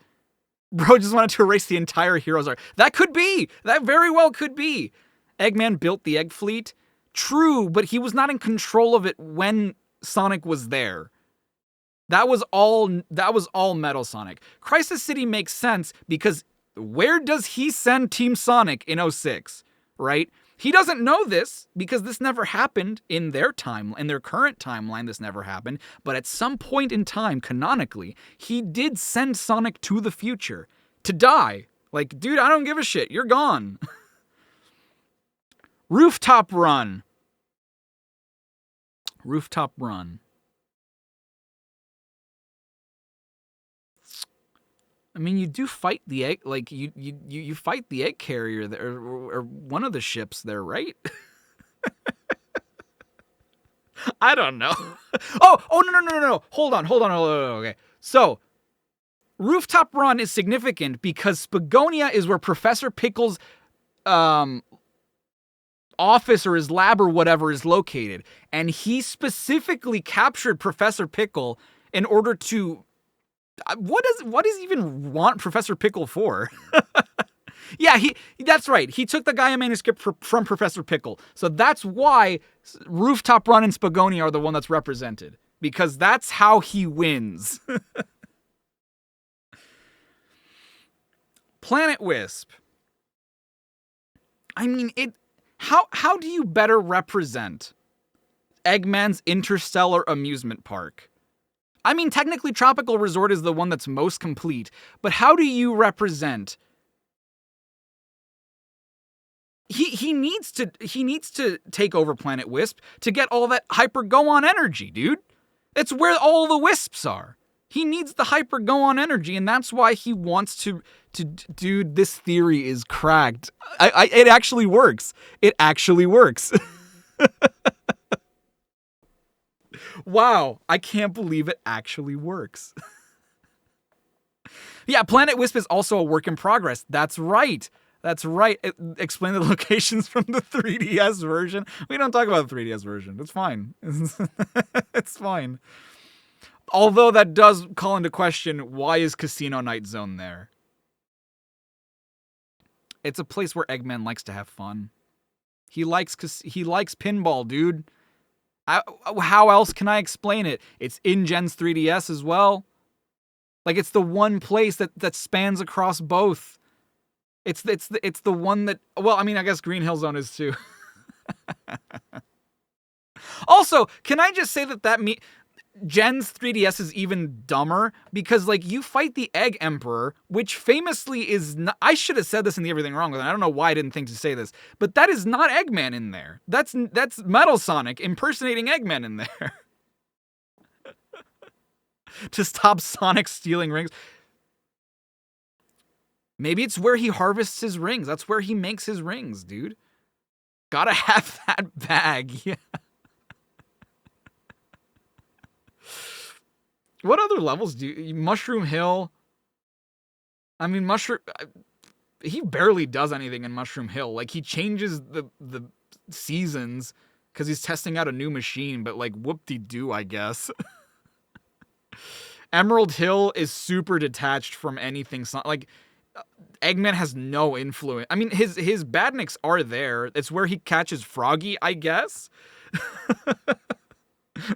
[SPEAKER 1] bro just wanted to erase the entire Heroes arc. That very well could be. Eggman built the Egg Fleet. True, but he was not in control of it when Sonic was there. That was all Metal Sonic. Crisis City makes sense because where does he send Team Sonic in 06, right? He doesn't know this because this never happened in their current timeline. This never happened, but at some point in time, canonically, he did send Sonic to the future to die. Like, dude, I don't give a shit. You're gone. Rooftop Run. I mean, you do fight the egg, like, you fight the egg carrier there, or one of the ships there, right? I don't know. Oh, no. Hold on. Okay. So, Rooftop Run is significant because Spagonia is where Professor Pickle's office or his lab or whatever is located. And he specifically captured Professor Pickle in order to... What does he even want Professor Pickle for? Yeah, that's right. He took the Gaia manuscript from Professor Pickle. So that's why Rooftop Run and Spagonia are the one that's represented. Because that's how he wins. Planet Wisp. I mean, how do you better represent Eggman's interstellar amusement park? I mean, technically Tropical Resort is the one that's most complete, but how do you represent... He needs to take over Planet Wisp to get all that Hyper Go-On energy, dude. It's where all the wisps are. He needs the Hyper Go-On energy, and that's why he wants to dude, this theory is cracked. It actually works. It actually works. Wow, I can't believe it actually works. Yeah, Planet Wisp is also a work in progress. That's right. Explain the locations from the 3DS version. We don't talk about the 3DS version. It's fine. It's fine. Although that does call into question, why is Casino Night Zone there? It's a place where Eggman likes to have fun. He likes pinball, dude. How else can I explain it? It's in Gen's 3DS as well. Like, it's the one place that spans across both. It's the one that... Well, I mean, I guess Green Hill Zone is too. Also, can I just say that Gen's 3DS is even dumber? Because, like, you fight the Egg Emperor, which famously is not... I should have said this in the Everything Wrong with it. I don't know why I didn't think to say this. But that is not Eggman in there. That's Metal Sonic impersonating Eggman in there. To stop Sonic stealing rings. Maybe it's where he harvests his rings. That's where he makes his rings, dude. Gotta have that bag. Yeah. What other levels do you... Mushroom Hill? I mean, he barely does anything in Mushroom Hill. Like, he changes the seasons because he's testing out a new machine, but, like, whoop-de-doo, I guess. Emerald Hill is super detached from anything. Like... Eggman has no influence. I mean, his badniks are there. It's where he catches Froggy, I guess.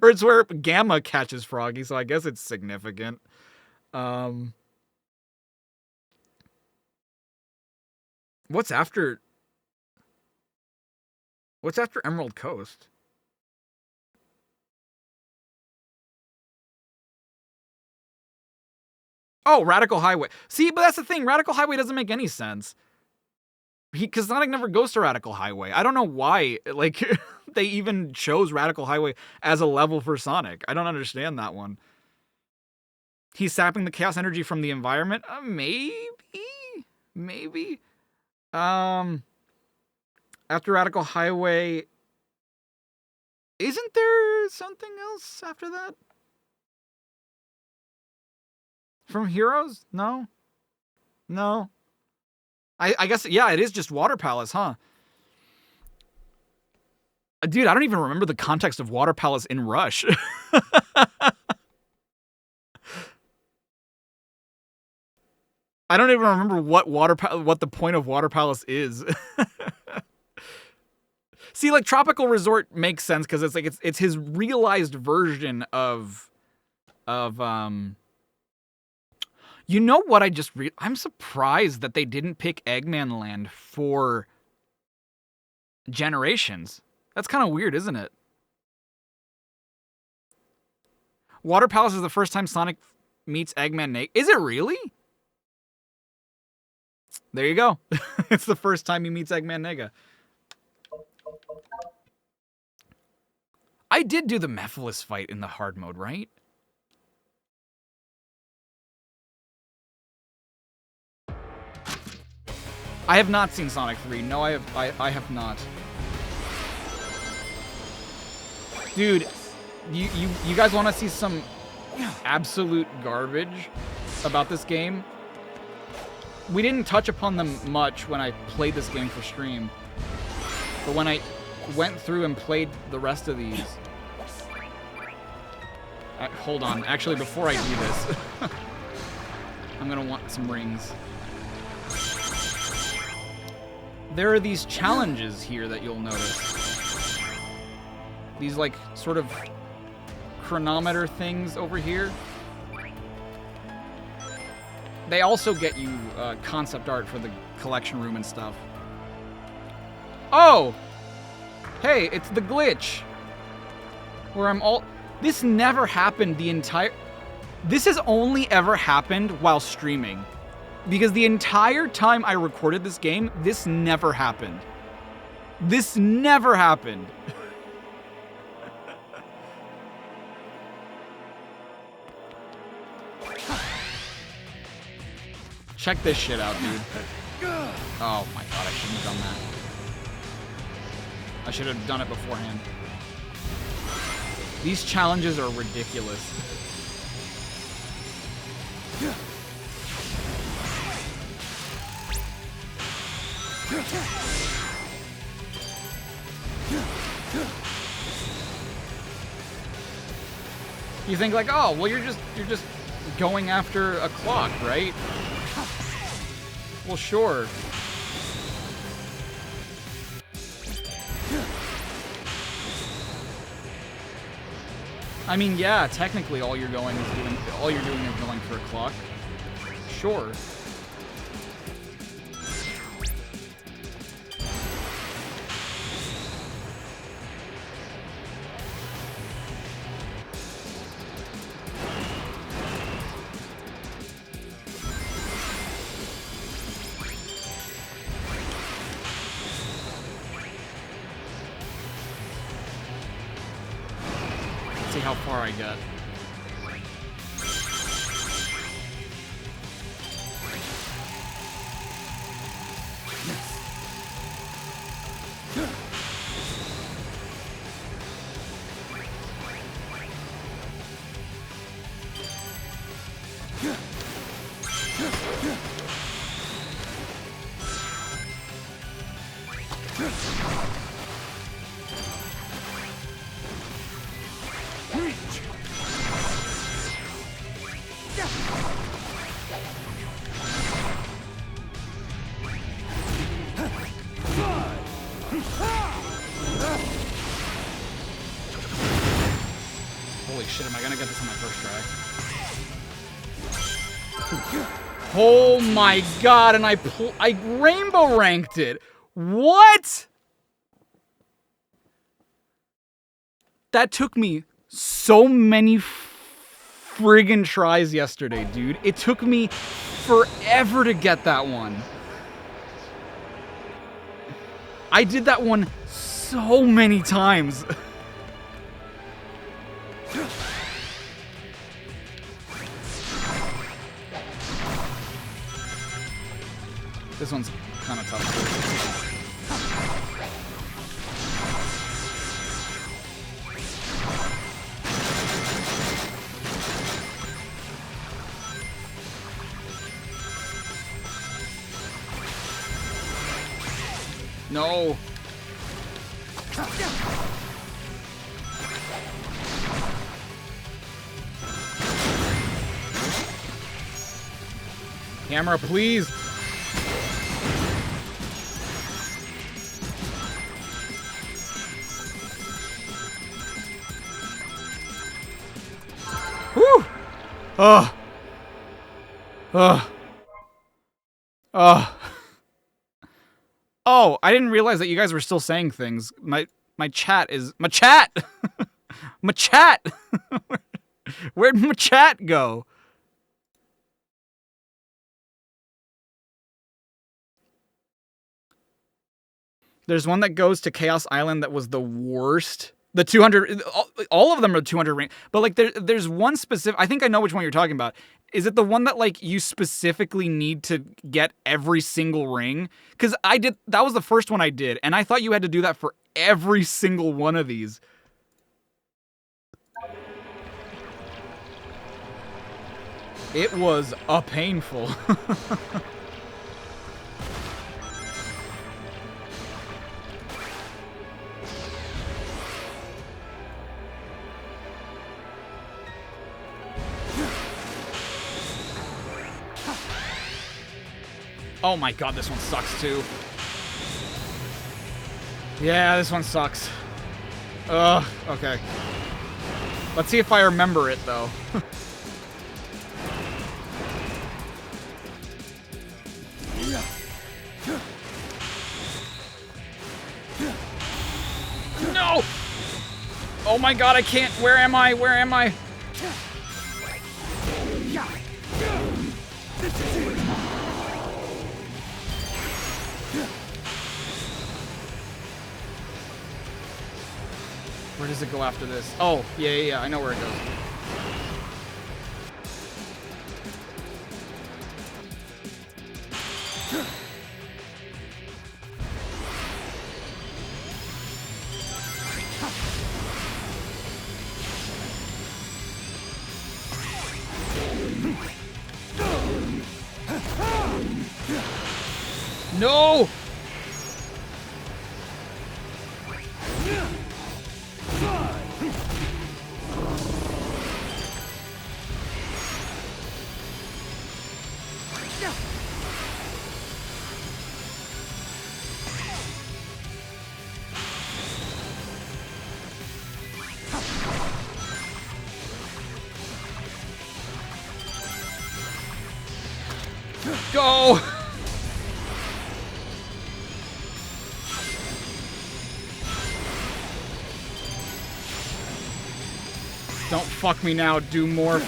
[SPEAKER 1] Or it's where Gamma catches Froggy, so I guess it's significant. What's after Emerald Coast? Oh, Radical Highway. See, but that's the thing. Radical Highway doesn't make any sense. Because Sonic never goes to Radical Highway. I don't know why, like, they even chose Radical Highway as a level for Sonic. I don't understand that one. He's sapping the chaos energy from the environment? Maybe. After Radical Highway... Isn't there something else after that? From Heroes? No? I guess, yeah, it is just Water Palace, huh? Dude, I don't even remember the context of Water Palace in Rush. I don't even remember what the point of Water Palace is. See, like, Tropical Resort makes sense because it's like it's his realized version of You know what I just I'm surprised that they didn't pick Eggman Land for Generations. That's kind of weird, isn't it? Water Palace is the first time Sonic meets Eggman Nate. Is it really? There you go. It's the first time he meets Eggman Nega. I did do the Mephiles fight in the hard mode, right? I have not seen Sonic 3. No, I have not. Dude, You guys want to see some absolute garbage about this game? We didn't touch upon them much when I played this game for stream, but when I went through and played the rest of these... hold on. Actually, before I do this, I'm gonna want some rings. There are these challenges here that you'll notice. These, like, sort of chronometer things over here. They also get you concept art for the collection room and stuff. Oh! Hey, it's the glitch. Where I'm all... This never happened the entire... This has only ever happened while streaming. Because the entire time I recorded this game, this never happened. This never happened. Check this shit out, dude. Oh my god, I shouldn't have done that. I should have done it beforehand. These challenges are ridiculous. You think like, oh, well, you're just going after a clock, right? Well, sure. I mean, yeah, technically all you're doing is going for a clock. Sure. See how far I get. Holy shit, am I gonna get this on my first try? Oh my god, and I rainbow ranked it. What? That took me so many friggin' tries yesterday, dude. It took me forever to get that one. I did that one so many times. This one's kind of tough too. No. Camera, please. Whew. Ugh. Ugh. Ugh. Oh, I didn't realize that you guys were still saying things. My chat is... My chat! My chat! Where'd my chat go? There's one that goes to Chaos Island that was the worst. The 200... All of them are 200 rank. But, like, there's one specific... I think I know which one you're talking about. Is it the one that, like, you specifically need to get every single ring? Because that was the first one I did, and I thought you had to do that for every single one of these. It was a painful. Oh my god, this one sucks too. Yeah, this one sucks. Ugh, okay. Let's see if I remember it though. No! Oh my god, I can't. Where am I? Where am I? Where does it go after this? Oh, yeah, I know where it goes. No! Go! Don't fuck me now, do more.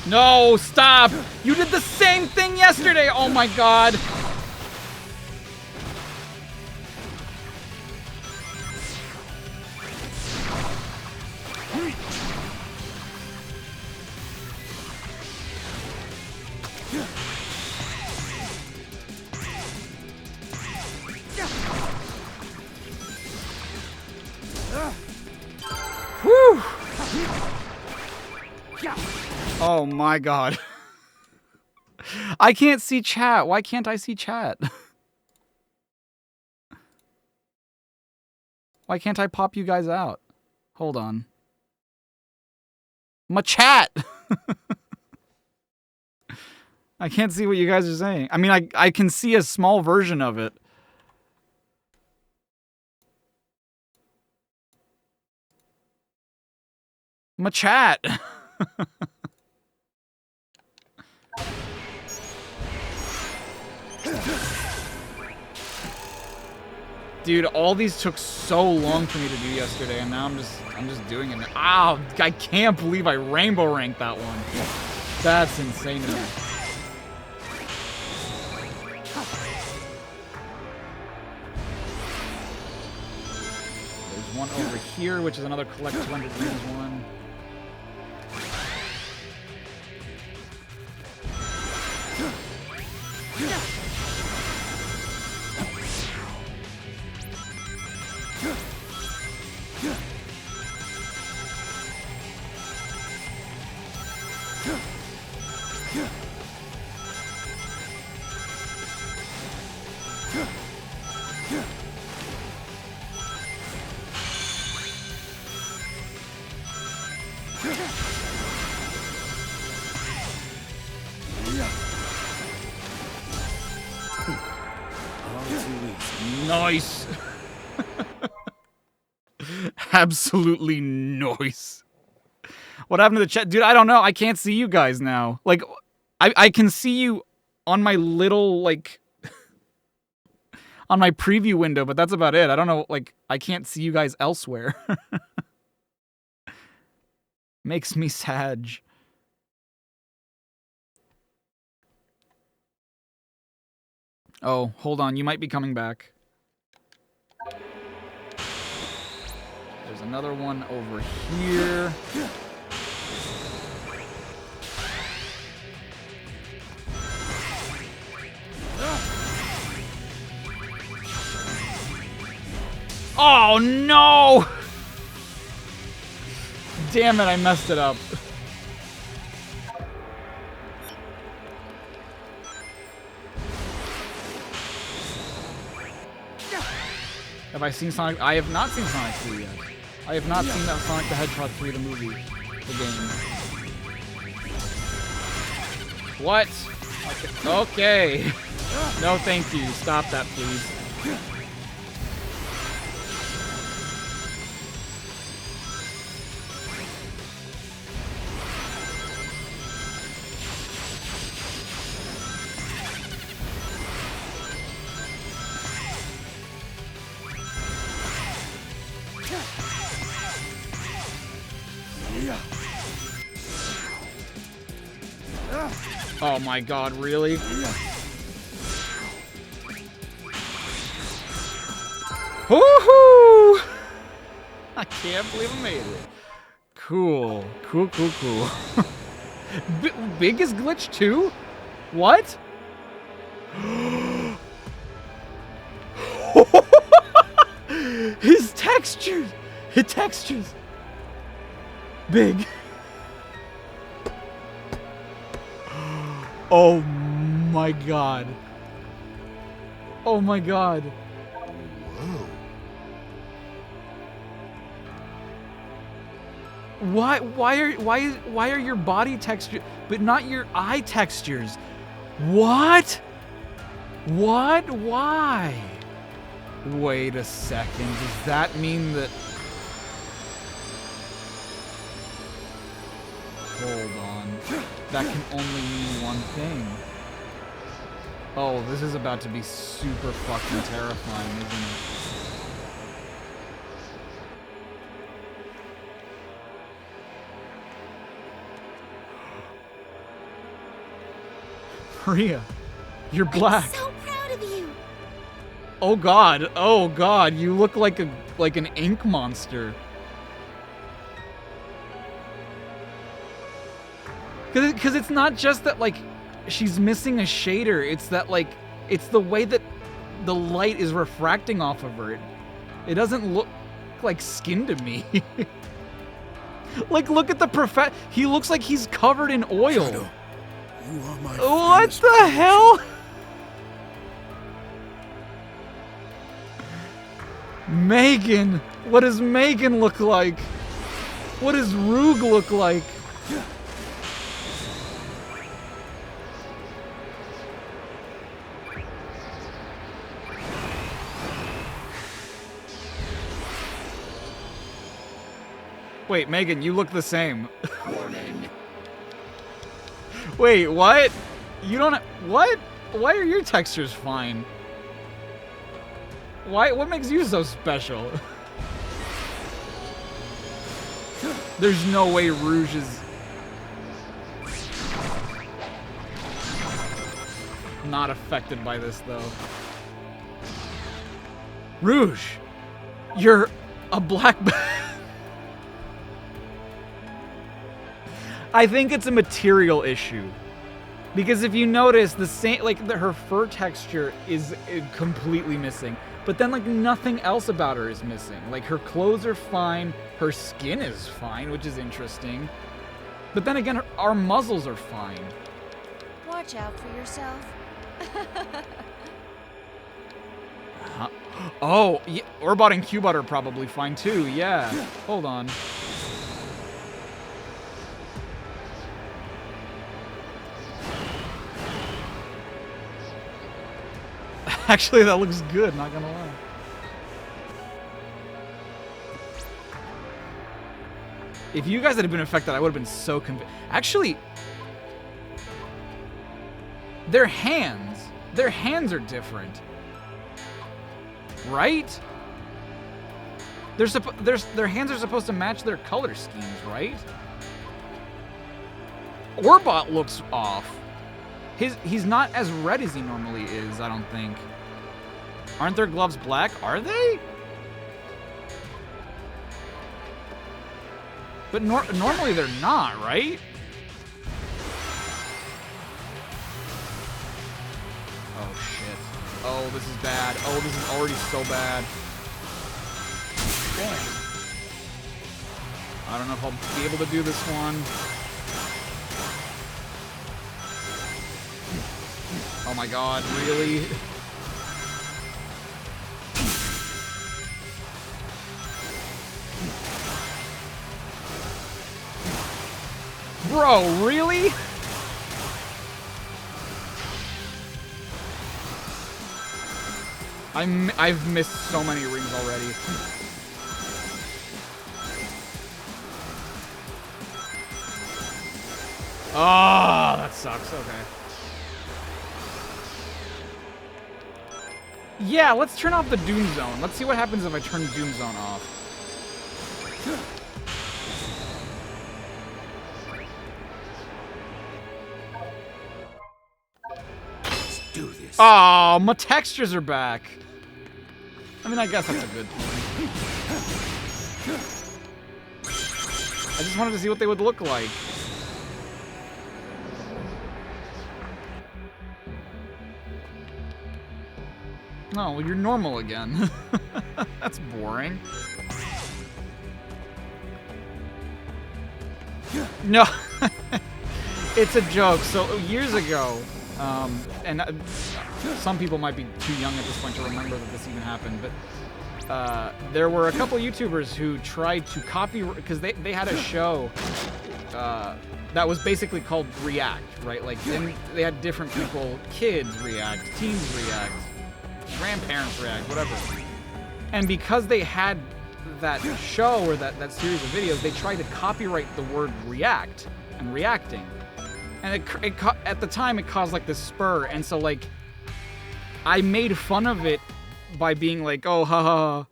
[SPEAKER 1] No, stop! You did the same thing yesterday! Oh my god! Whew! Oh my god. I can't see chat. Why can't I see chat? Why can't I pop you guys out? Hold on. My chat! I can't see what you guys are saying. I mean, I can see a small version of it. My chat! Dude, all these took so long for me to do yesterday, and now I'm just doing it. Ow! I can't believe I rainbow ranked that one. That's insane to me. There's one over here, which is another collect 200 wins one. Nice. Absolutely nice. What happened to the chat? Dude, I don't know. I can't see you guys now. Like, I can see you on my little, like, on my preview window, but that's about it. I don't know, like, I can't see you guys elsewhere. Makes me sad. Oh, hold on. You might be coming back. There's another one over here. Oh, no! Damn it, I messed it up. Have I seen Sonic? I have not seen Sonic 3 yet. I have not seen that Sonic the Hedgehog 3, the movie, the game. What? Okay. No, thank you. Stop that, please. Oh my god, really? Woohoo! I can't believe I made it. Cool. Cool. Biggest glitch too? What? His textures! His textures! Big. Oh my god. Oh my god.
[SPEAKER 2] Whoa.
[SPEAKER 1] Why are your body textures but not your eye textures? What? What? Why? Wait a second. Does that mean that... Hold on. That can only mean one thing. Oh, this is about to be super fucking terrifying, isn't it? Maria, you're black.
[SPEAKER 5] I'm so proud of you.
[SPEAKER 1] Oh god, you look like an ink monster. Cause it's not just that like she's missing a shader, it's that like it's the way that the light is refracting off of her. It doesn't look like skin to me. Like look at the he looks like he's covered in oil.
[SPEAKER 2] Shadow, you are my
[SPEAKER 1] What
[SPEAKER 2] finest
[SPEAKER 1] the
[SPEAKER 2] creation.
[SPEAKER 1] hell? Megan! What does Megan look like? What does Roog look like? Wait, Megan, you look the same. Wait, what? You don't... What? Why are your textures fine? Why? What makes you so special? There's no way Rouge is... not affected by this, though. Rouge! You're a black... I think it's a material issue. Because if you notice, the same, like, her fur texture is completely missing. But then, like, nothing else about her is missing. Like, her clothes are fine, her skin is fine, which is interesting. But then again, our muzzles are fine.
[SPEAKER 5] Watch out for yourself.
[SPEAKER 1] Huh? Oh, yeah, Orbot and Cubot are probably fine too, yeah. Hold on. Actually, that looks good, not gonna lie. If you guys had been affected, I would have been so convinced. Actually, their hands are different. Right? Their hands are supposed to match their color schemes, right? Orbot looks off. He's not as red as he normally is, I don't think. Aren't their gloves black? Are they? But normally they're not, right? Oh shit. Oh, this is bad. Oh, this is already so bad. Damn. I don't know if I'll be able to do this one. Oh my god, really? Bro, really? I've missed so many rings already. Oh, that sucks. Okay. Yeah, let's turn off the Doom Zone. Let's see what happens if I turn Doom Zone off.
[SPEAKER 3] Let's do this.
[SPEAKER 1] Oh, my textures are back. I mean, I guess that's a good thing. I just wanted to see what they would look like. No, well, you're normal again. That's boring. No, it's a joke. So years ago, and some people might be too young at this point to remember that this even happened, but there were a couple YouTubers who tried to copy, because they had a show that was basically called React, right? Like, then they had different people, kids react, teens react, grandparents react, whatever. And because they had that show or that series of videos, they tried to copyright the word react and reacting. And at the time, it caused like this spur. And so like, I made fun of it by being like, oh, haha.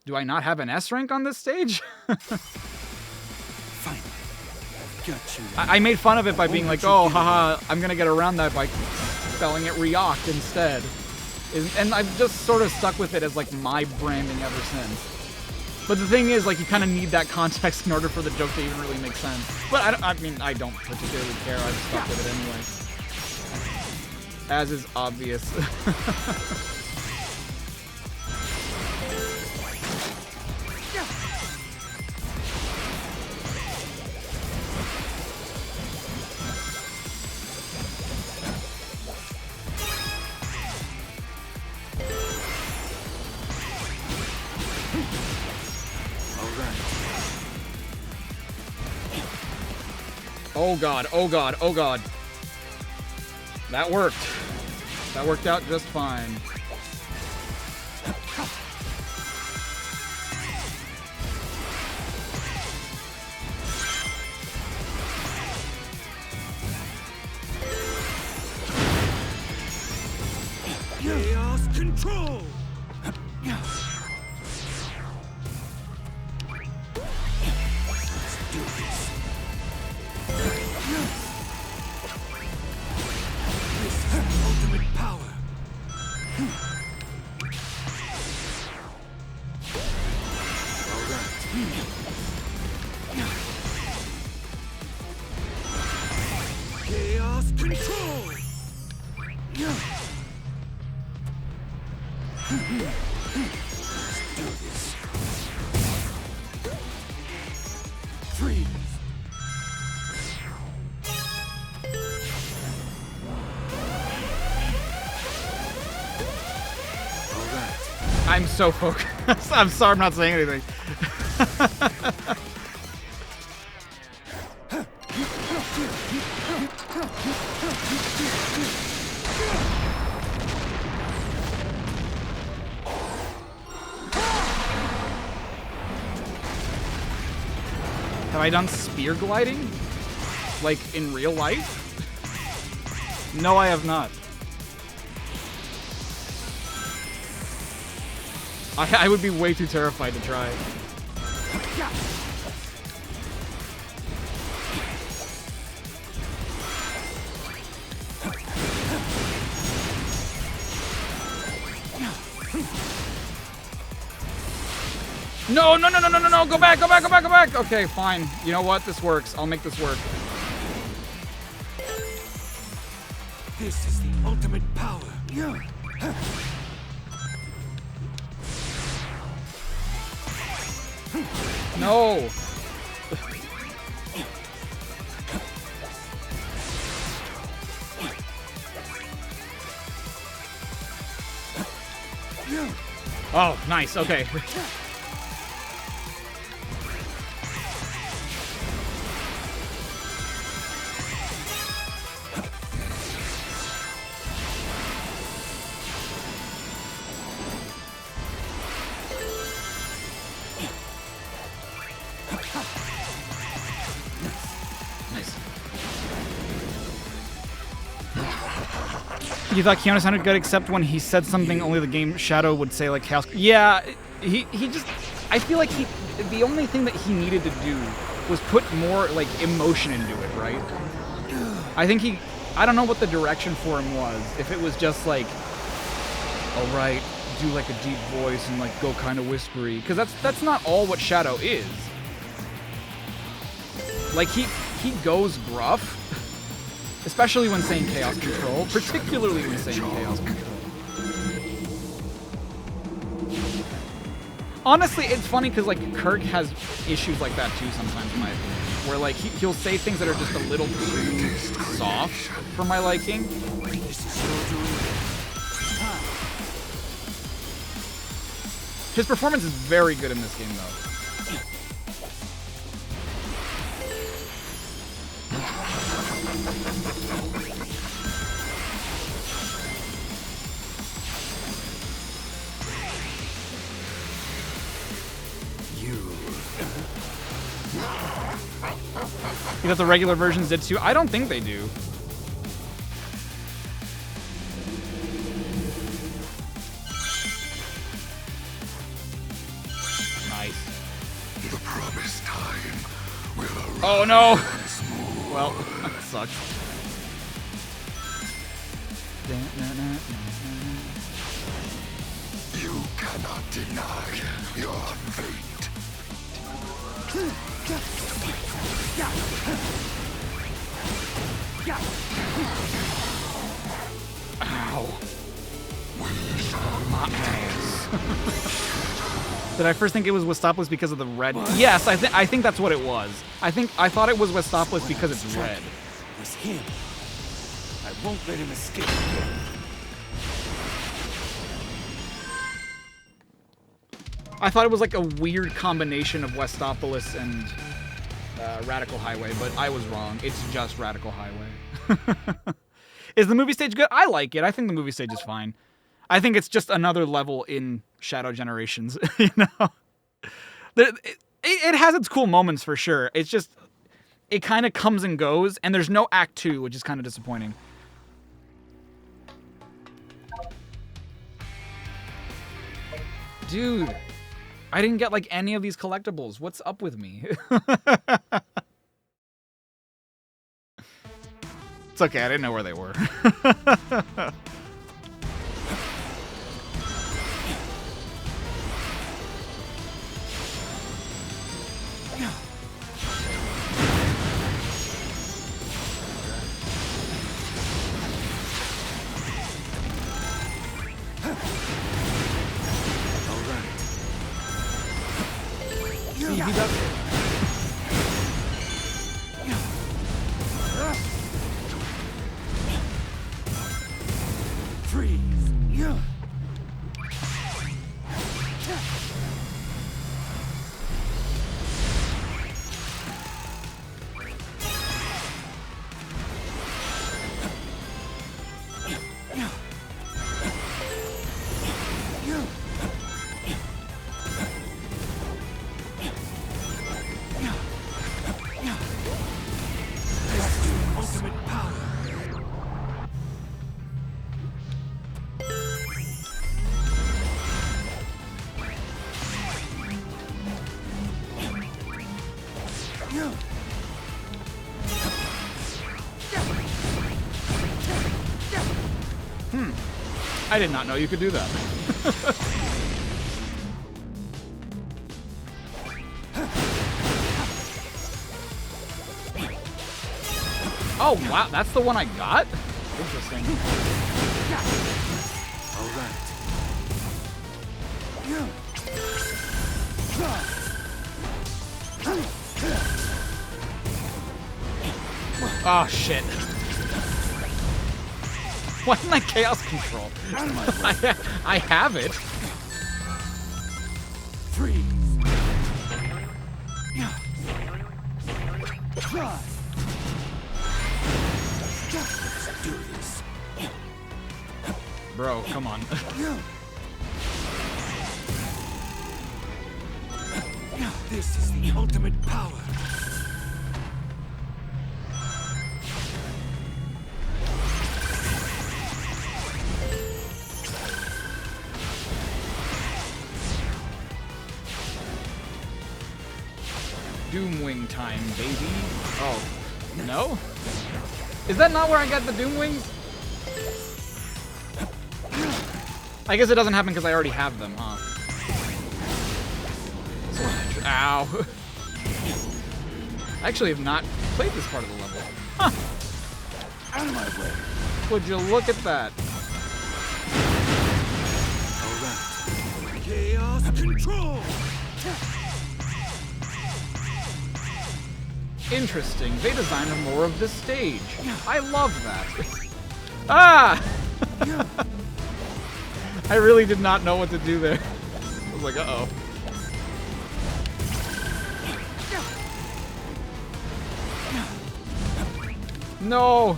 [SPEAKER 1] Do I not have an S rank on this stage?
[SPEAKER 3] Finally, I've got you.
[SPEAKER 1] I made fun of it by being like, oh, haha, I'm gonna get around that by spelling it Reoct instead. And I've just sort of stuck with it as like my branding ever since. But the thing is, like, you kind of need that context in order for the joke to even really make sense. But I mean, I don't particularly care. I've stuck with it anyway. As is obvious. Oh god, oh god, oh god. That worked. That worked out just fine.
[SPEAKER 3] Chaos control. Chaos control. Let's do this. Freeze. All right.
[SPEAKER 1] I'm so focused. I'm sorry I'm not saying anything. Have I done spear gliding? Like, in real life? No, I have not. I would be way too terrified to try. No, no, no, no, no, no, no, go back, go back, go back, go back. Okay, fine. You know what? This works. I'll make this work.
[SPEAKER 3] This is the ultimate power.
[SPEAKER 1] No. Oh, nice. Okay. Nice. You thought Keanu sounded good, except when he said something only the game Shadow would say, like Chaos. Yeah, he just. I feel like the only thing that he needed to do was put more like emotion into it, right? I think I don't know what the direction for him was. If it was just like, all right, do like a deep voice and like go kind of whispery, because that's not all what Shadow is. Like he goes gruff. Especially when saying Chaos Control, particularly when saying Chaos Control. Honestly, it's funny because like Kirk has issues like that too sometimes in my opinion, where like he'll say things that are just a little too soft for my liking. His performance is very good in this game though. You thought the regular versions did too? I don't think they do. Nice.
[SPEAKER 4] The promised time will arrive.
[SPEAKER 1] Oh no! Well, that sucks.
[SPEAKER 4] You cannot deny your fate.
[SPEAKER 1] Ow. My ass. Did I first think it was Westopoulos because of the red? Yes, I think that's what it was. I thought it was Westopoulos because it's red.
[SPEAKER 3] It was him. I won't let him escape again.
[SPEAKER 1] I thought it was like a weird combination of Westopoulos and Radical Highway, but I was wrong. It's just Radical Highway. Is the movie stage good? I like it. I think the movie stage is fine. I think it's just another level in Shadow Generations, you know? It has its cool moments for sure. It's just, it kind of comes and goes, and there's no Act 2, which is kind of disappointing. Dude, I didn't get like any of these collectibles. What's up with me? It's okay, I didn't know where they were. See, he does.
[SPEAKER 3] Freeze. Ultimate power.
[SPEAKER 1] I did not know you could do that. Oh, wow, that's the one I got? Interesting.
[SPEAKER 3] All right.
[SPEAKER 1] Oh shit. Why didn't I chaos control? I have it.
[SPEAKER 3] Freeze. Try. Let's do this.
[SPEAKER 1] Bro, come on.
[SPEAKER 3] This is the ultimate power.
[SPEAKER 1] Doomwing time, baby. Oh, no? Is that not where I got the Doomwings? I guess it doesn't happen because I already have them, huh? Ow. I actually have not played this part of the level. Huh.
[SPEAKER 3] Out of my way.
[SPEAKER 1] Would you look at that?
[SPEAKER 3] All right. Chaos control.
[SPEAKER 1] Interesting. They designed more of this stage. I love that. Ah! I really did not know what to do there. I was like, uh-oh. No!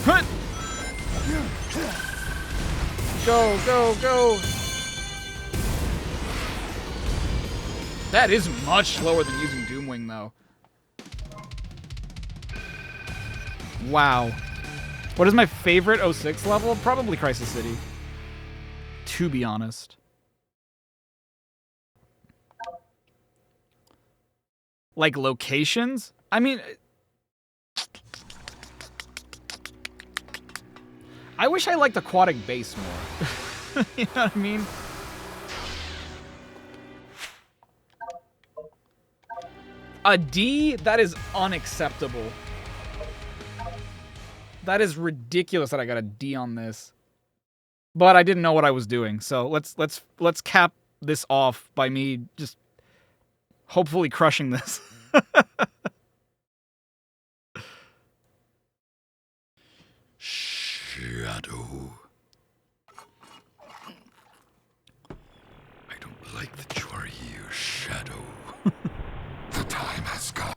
[SPEAKER 1] Hunt! Go, go, go! That is much slower than using Doomwing, though. Wow. What is my favorite 06 level? Probably Crisis City. To be honest. Like locations? I mean... I wish I liked Aquatic Base more. You know what I mean? A D? That is unacceptable. That is ridiculous that I got a D on this. But I didn't know what I was doing, so let's cap this off by me just hopefully crushing this.
[SPEAKER 4] Shadow. I don't like the Charriii shadow. The time has come.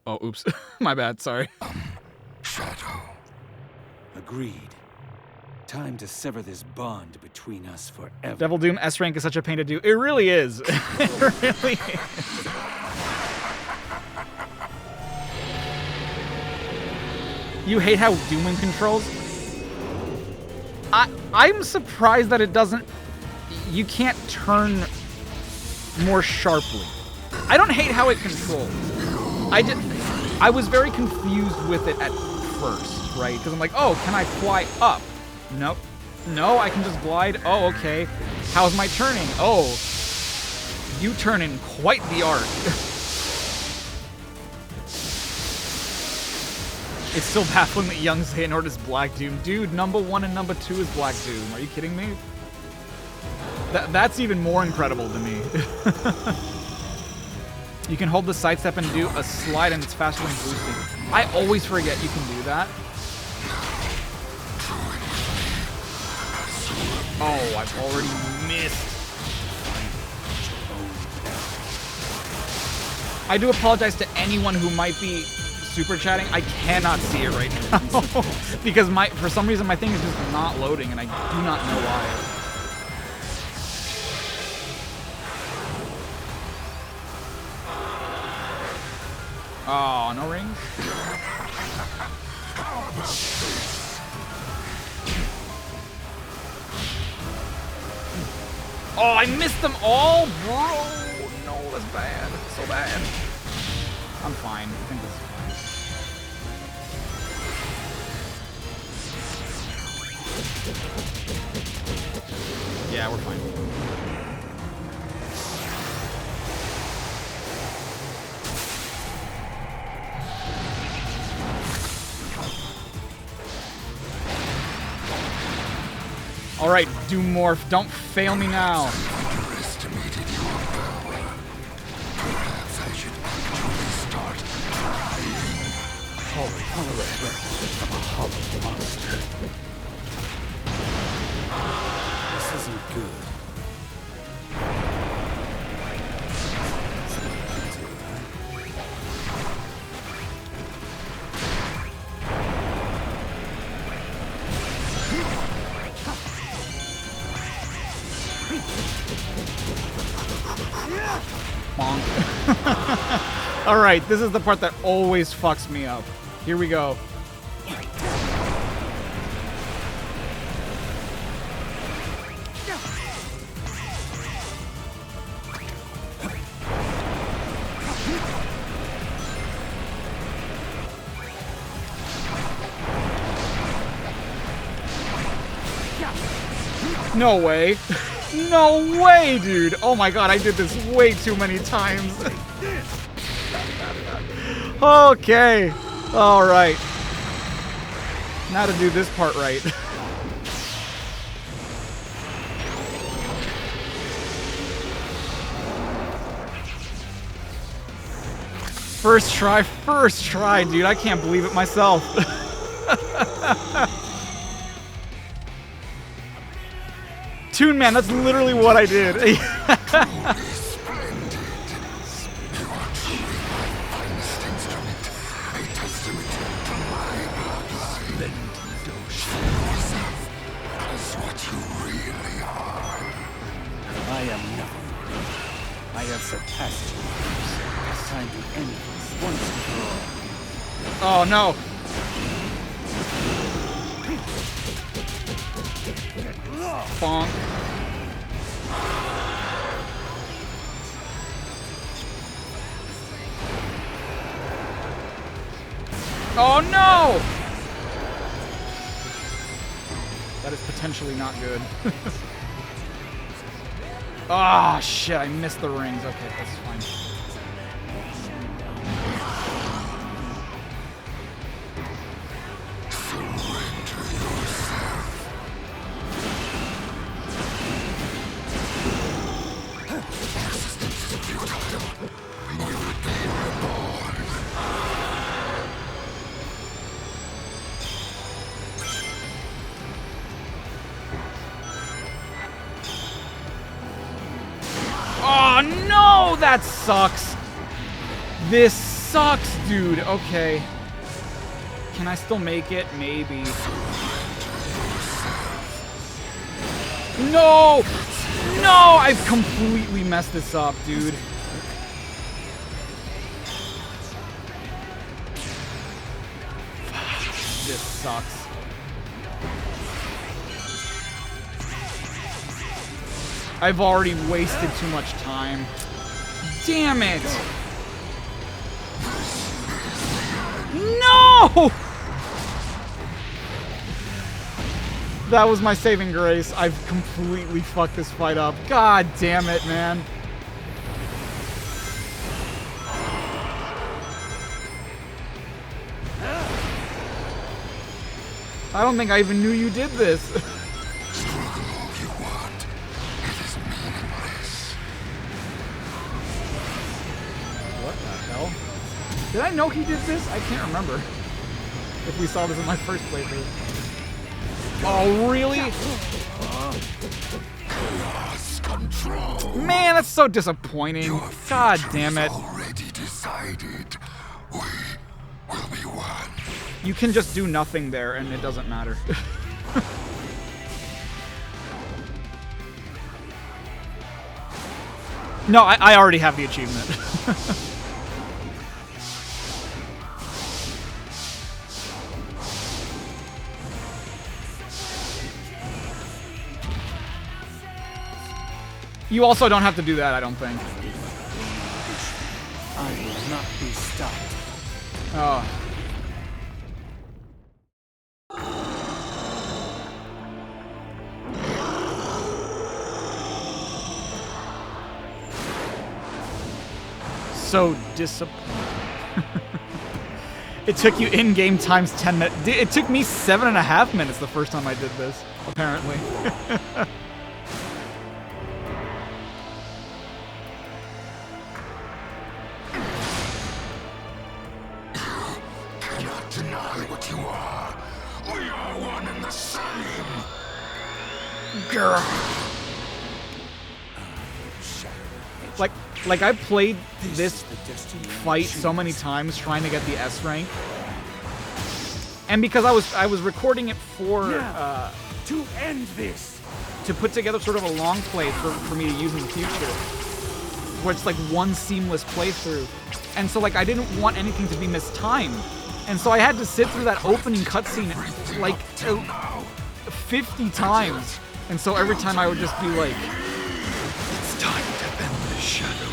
[SPEAKER 1] Oh, oops. My bad, sorry.
[SPEAKER 4] Shadow.
[SPEAKER 3] Agreed. Time to sever this bond between us forever.
[SPEAKER 1] Devil Doom S rank is such a pain to do. It really is. It really is. You hate how Doomwing controls? I'm surprised that it doesn't... You can't turn more sharply. I don't hate how it controls. I was very confused with it at first, right? Because I'm like, oh, can I fly up? Nope. No, I can just glide. Oh, okay. How's my turning? Oh, you turn in quite the arc. It's still baffling that Young Xehanort is Black Doom. Dude, number 1 and number 2 is Black Doom. Are you kidding me? That's even more incredible to me. You can hold the sidestep and do a slide and it's faster than boosting. I always forget you can do that. Oh, I've already missed. I do apologize to anyone who might be super chatting. I cannot see it right now because for some reason my thing is just not loading and I do not know why. Oh, no rings? Oh, I missed them all, bro. No, that's bad. So bad. I'm fine. I think this is fine. Yeah, we're fine. Alright, do morph. Don't fail me now.
[SPEAKER 4] Underestimated your power. Perhaps I should actually start trying.
[SPEAKER 3] Hollow breath of a hollow monster. This isn't good.
[SPEAKER 1] Bonk. Alright, this is the part that always fucks me up. Here we go. No way. No way, dude. Oh my god, I did this way too many times. Okay. Alright. Now to do this part right. First try, dude. I can't believe it myself. Toon Man, that's literally what I did.
[SPEAKER 4] Truly splendid. You are truly my finest instrument. A testament to my bloodline. Show yourself as what you really are.
[SPEAKER 3] I am nothing. I have surpassed you. It's time to end this once and for all.
[SPEAKER 1] Oh no. Bonk. Oh no! That is potentially not good. Ah, shit, I missed the rings. Okay, that's fine. Oh no, that sucks. This sucks, dude. Okay. Can I still make it? Maybe. No! No! I've completely messed this up, dude. This sucks. I've already wasted too much time. Damn it! No! That was my saving grace. I've completely fucked this fight up. God damn it, man. I don't think I even knew you did this. What the hell? Did I know he did this? I can't remember. If we saw this in my first playthrough. Oh, really?
[SPEAKER 4] Chaos control.
[SPEAKER 1] Man, that's so disappointing. God damn it.
[SPEAKER 4] Already decided. We will be one.
[SPEAKER 1] You can just do nothing there and it doesn't matter. No, I already have the achievement. You also don't have to do that, I don't think.
[SPEAKER 3] I will not be stopped.
[SPEAKER 1] Oh. So disappointing. It took you in-game times 10 minutes. It took me 7.5 minutes the first time I did this, apparently.
[SPEAKER 4] Cannot deny what you are. We are one and the same.
[SPEAKER 1] Girl. Like I played this fight so many times trying to get the S rank, and because I was recording it for
[SPEAKER 3] to end this,
[SPEAKER 1] to put together sort of a long play for me to use in the future, where it's like one seamless playthrough, and so like I didn't want anything to be mistimed, and so I had to sit through that opening cutscene like 50 times, and so every time I would just be like,
[SPEAKER 2] It's time to end the shadow.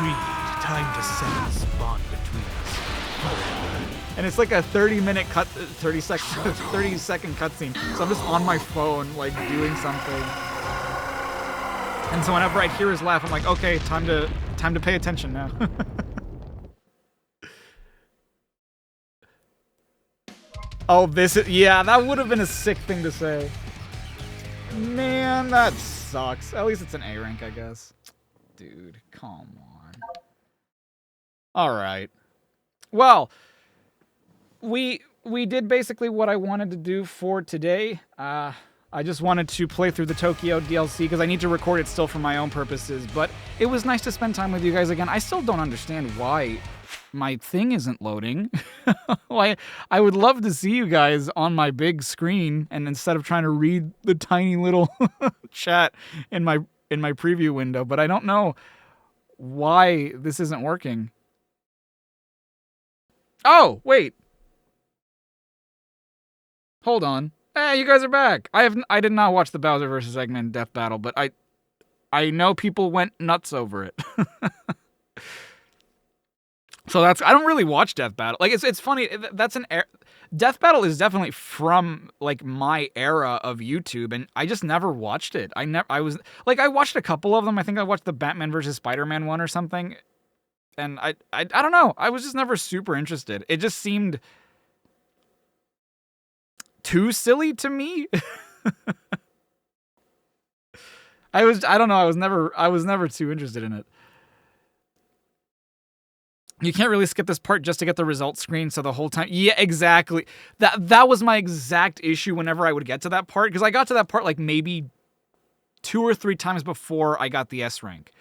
[SPEAKER 2] Agreed. Time to settle this bond between us forever.
[SPEAKER 1] and it's like a 30 second cutscene, so I'm just on my phone like doing something, and so whenever I hear his laugh, I'm like, okay, time to pay attention now. Oh, yeah, that would have been a sick thing to say. Man, that sucks. At least it's an A rank, I guess. Dude, come on. Alright. Well, we did basically what I wanted to do for today. I just wanted to play through the Tokyo DLC because I need to record it still for my own purposes, but it was nice to spend time with you guys again. I still don't understand why my thing isn't loading. Why I would love to see you guys on my big screen, and instead of trying to read the tiny little chat in my preview window, but I don't know why this isn't working. Oh, wait. Hold on. Hey, you guys are back. I did not watch the Bowser vs. Eggman death battle, but I know people went nuts over it. So I don't really watch Death Battle. Like it's funny. That's Death Battle is definitely from like my era of YouTube, and I just never watched it. I watched a couple of them. I think I watched the Batman vs. Spider-Man one or something, and I don't know. I was just never super interested. It just seemed too silly to me. I don't know. I was never too interested in it. You can't really skip this part just to get the results screen, so the whole time... Yeah, exactly. That was my exact issue whenever I would get to that part, because I got to that part like maybe 2 or 3 times before I got the S rank.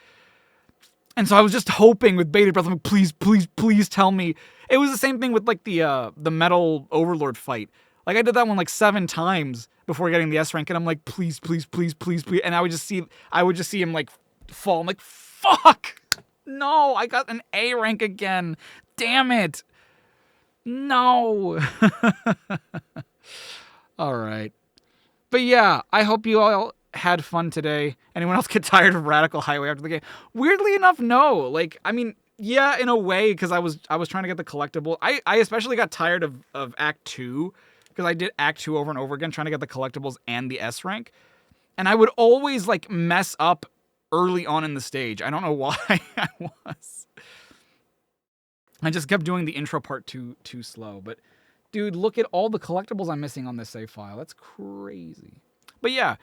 [SPEAKER 1] And so I was just hoping with bated breath, I'm like, please, please, please tell me. It was the same thing with like the Metal Overlord fight. Like I did that one like 7 times before getting the S rank, and I'm like, please, please, please, please, please. And I would just see him like fall. I'm like, fuck! No, I got an A rank again. Damn it. No. All right. But yeah, I hope you all had fun today. Anyone else get tired of Radical Highway after the game? Weirdly enough, no. Like, I mean, yeah, in a way, because I was trying to get the collectible. I especially got tired of Act 2, because I did Act 2 over and over again, trying to get the collectibles and the S rank. And I would always, like, mess up early on in the stage. I don't know why I was. I just kept doing the intro part too slow. But, dude, look at all the collectibles I'm missing on this save file. That's crazy. But yeah,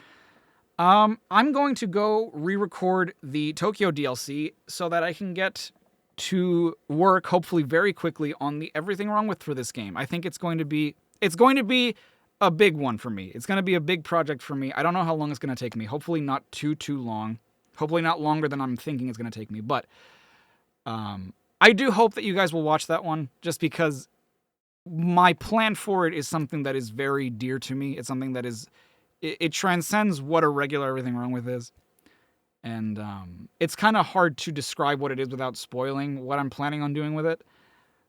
[SPEAKER 1] I'm going to go re-record the Tokyo DLC so that I can get to work, hopefully very quickly, on the everything wrong with for this game. I think it's going to be a big one for me. It's going to be a big project for me. I don't know how long it's going to take me. Hopefully not too long. Hopefully not longer than I'm thinking it's going to take me. But I do hope that you guys will watch that one, just because my plan for it is something that is very dear to me. It's something that is... It transcends what a regular everything wrong with is. And it's kind of hard to describe what it is without spoiling what I'm planning on doing with it.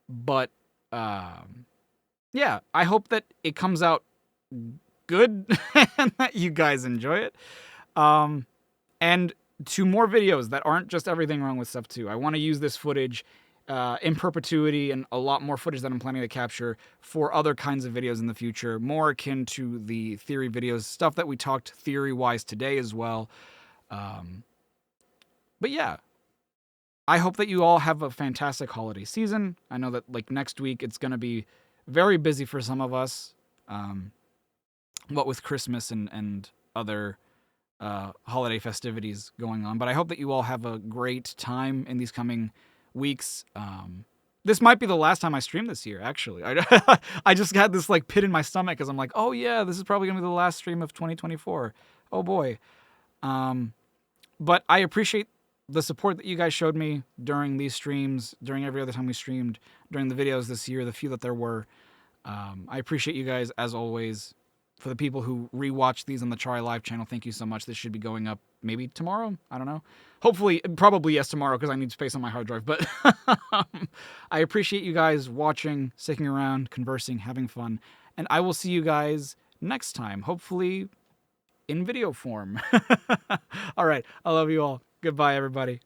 [SPEAKER 1] But yeah, I hope that it comes out good and that you guys enjoy it. And to more videos that aren't just everything wrong with stuff too. I want to use this footage in perpetuity, and a lot more footage that I'm planning to capture for other kinds of videos in the future, more akin to the theory videos, stuff that we talked theory-wise today as well. But yeah, I hope that you all have a fantastic holiday season. I know that like next week it's going to be very busy for some of us, what with Christmas and other holiday festivities going on. But I hope that you all have a great time in these coming weeks. This might be the last time I stream this year, actually. I just had this like pit in my stomach because I'm like, oh yeah, this is probably going to be the last stream of 2024. Oh boy. But I appreciate the support that you guys showed me during these streams, during every other time we streamed, during the videos this year, the few that there were. I appreciate you guys, as always. For the people who rewatch these on the Charriii5 channel, thank you so much. This should be going up maybe tomorrow? I don't know. Hopefully, probably yes tomorrow, because I need space on my hard drive. But I appreciate you guys watching, sticking around, conversing, having fun. And I will see you guys next time, hopefully in video form. All right. I love you all. Goodbye, everybody.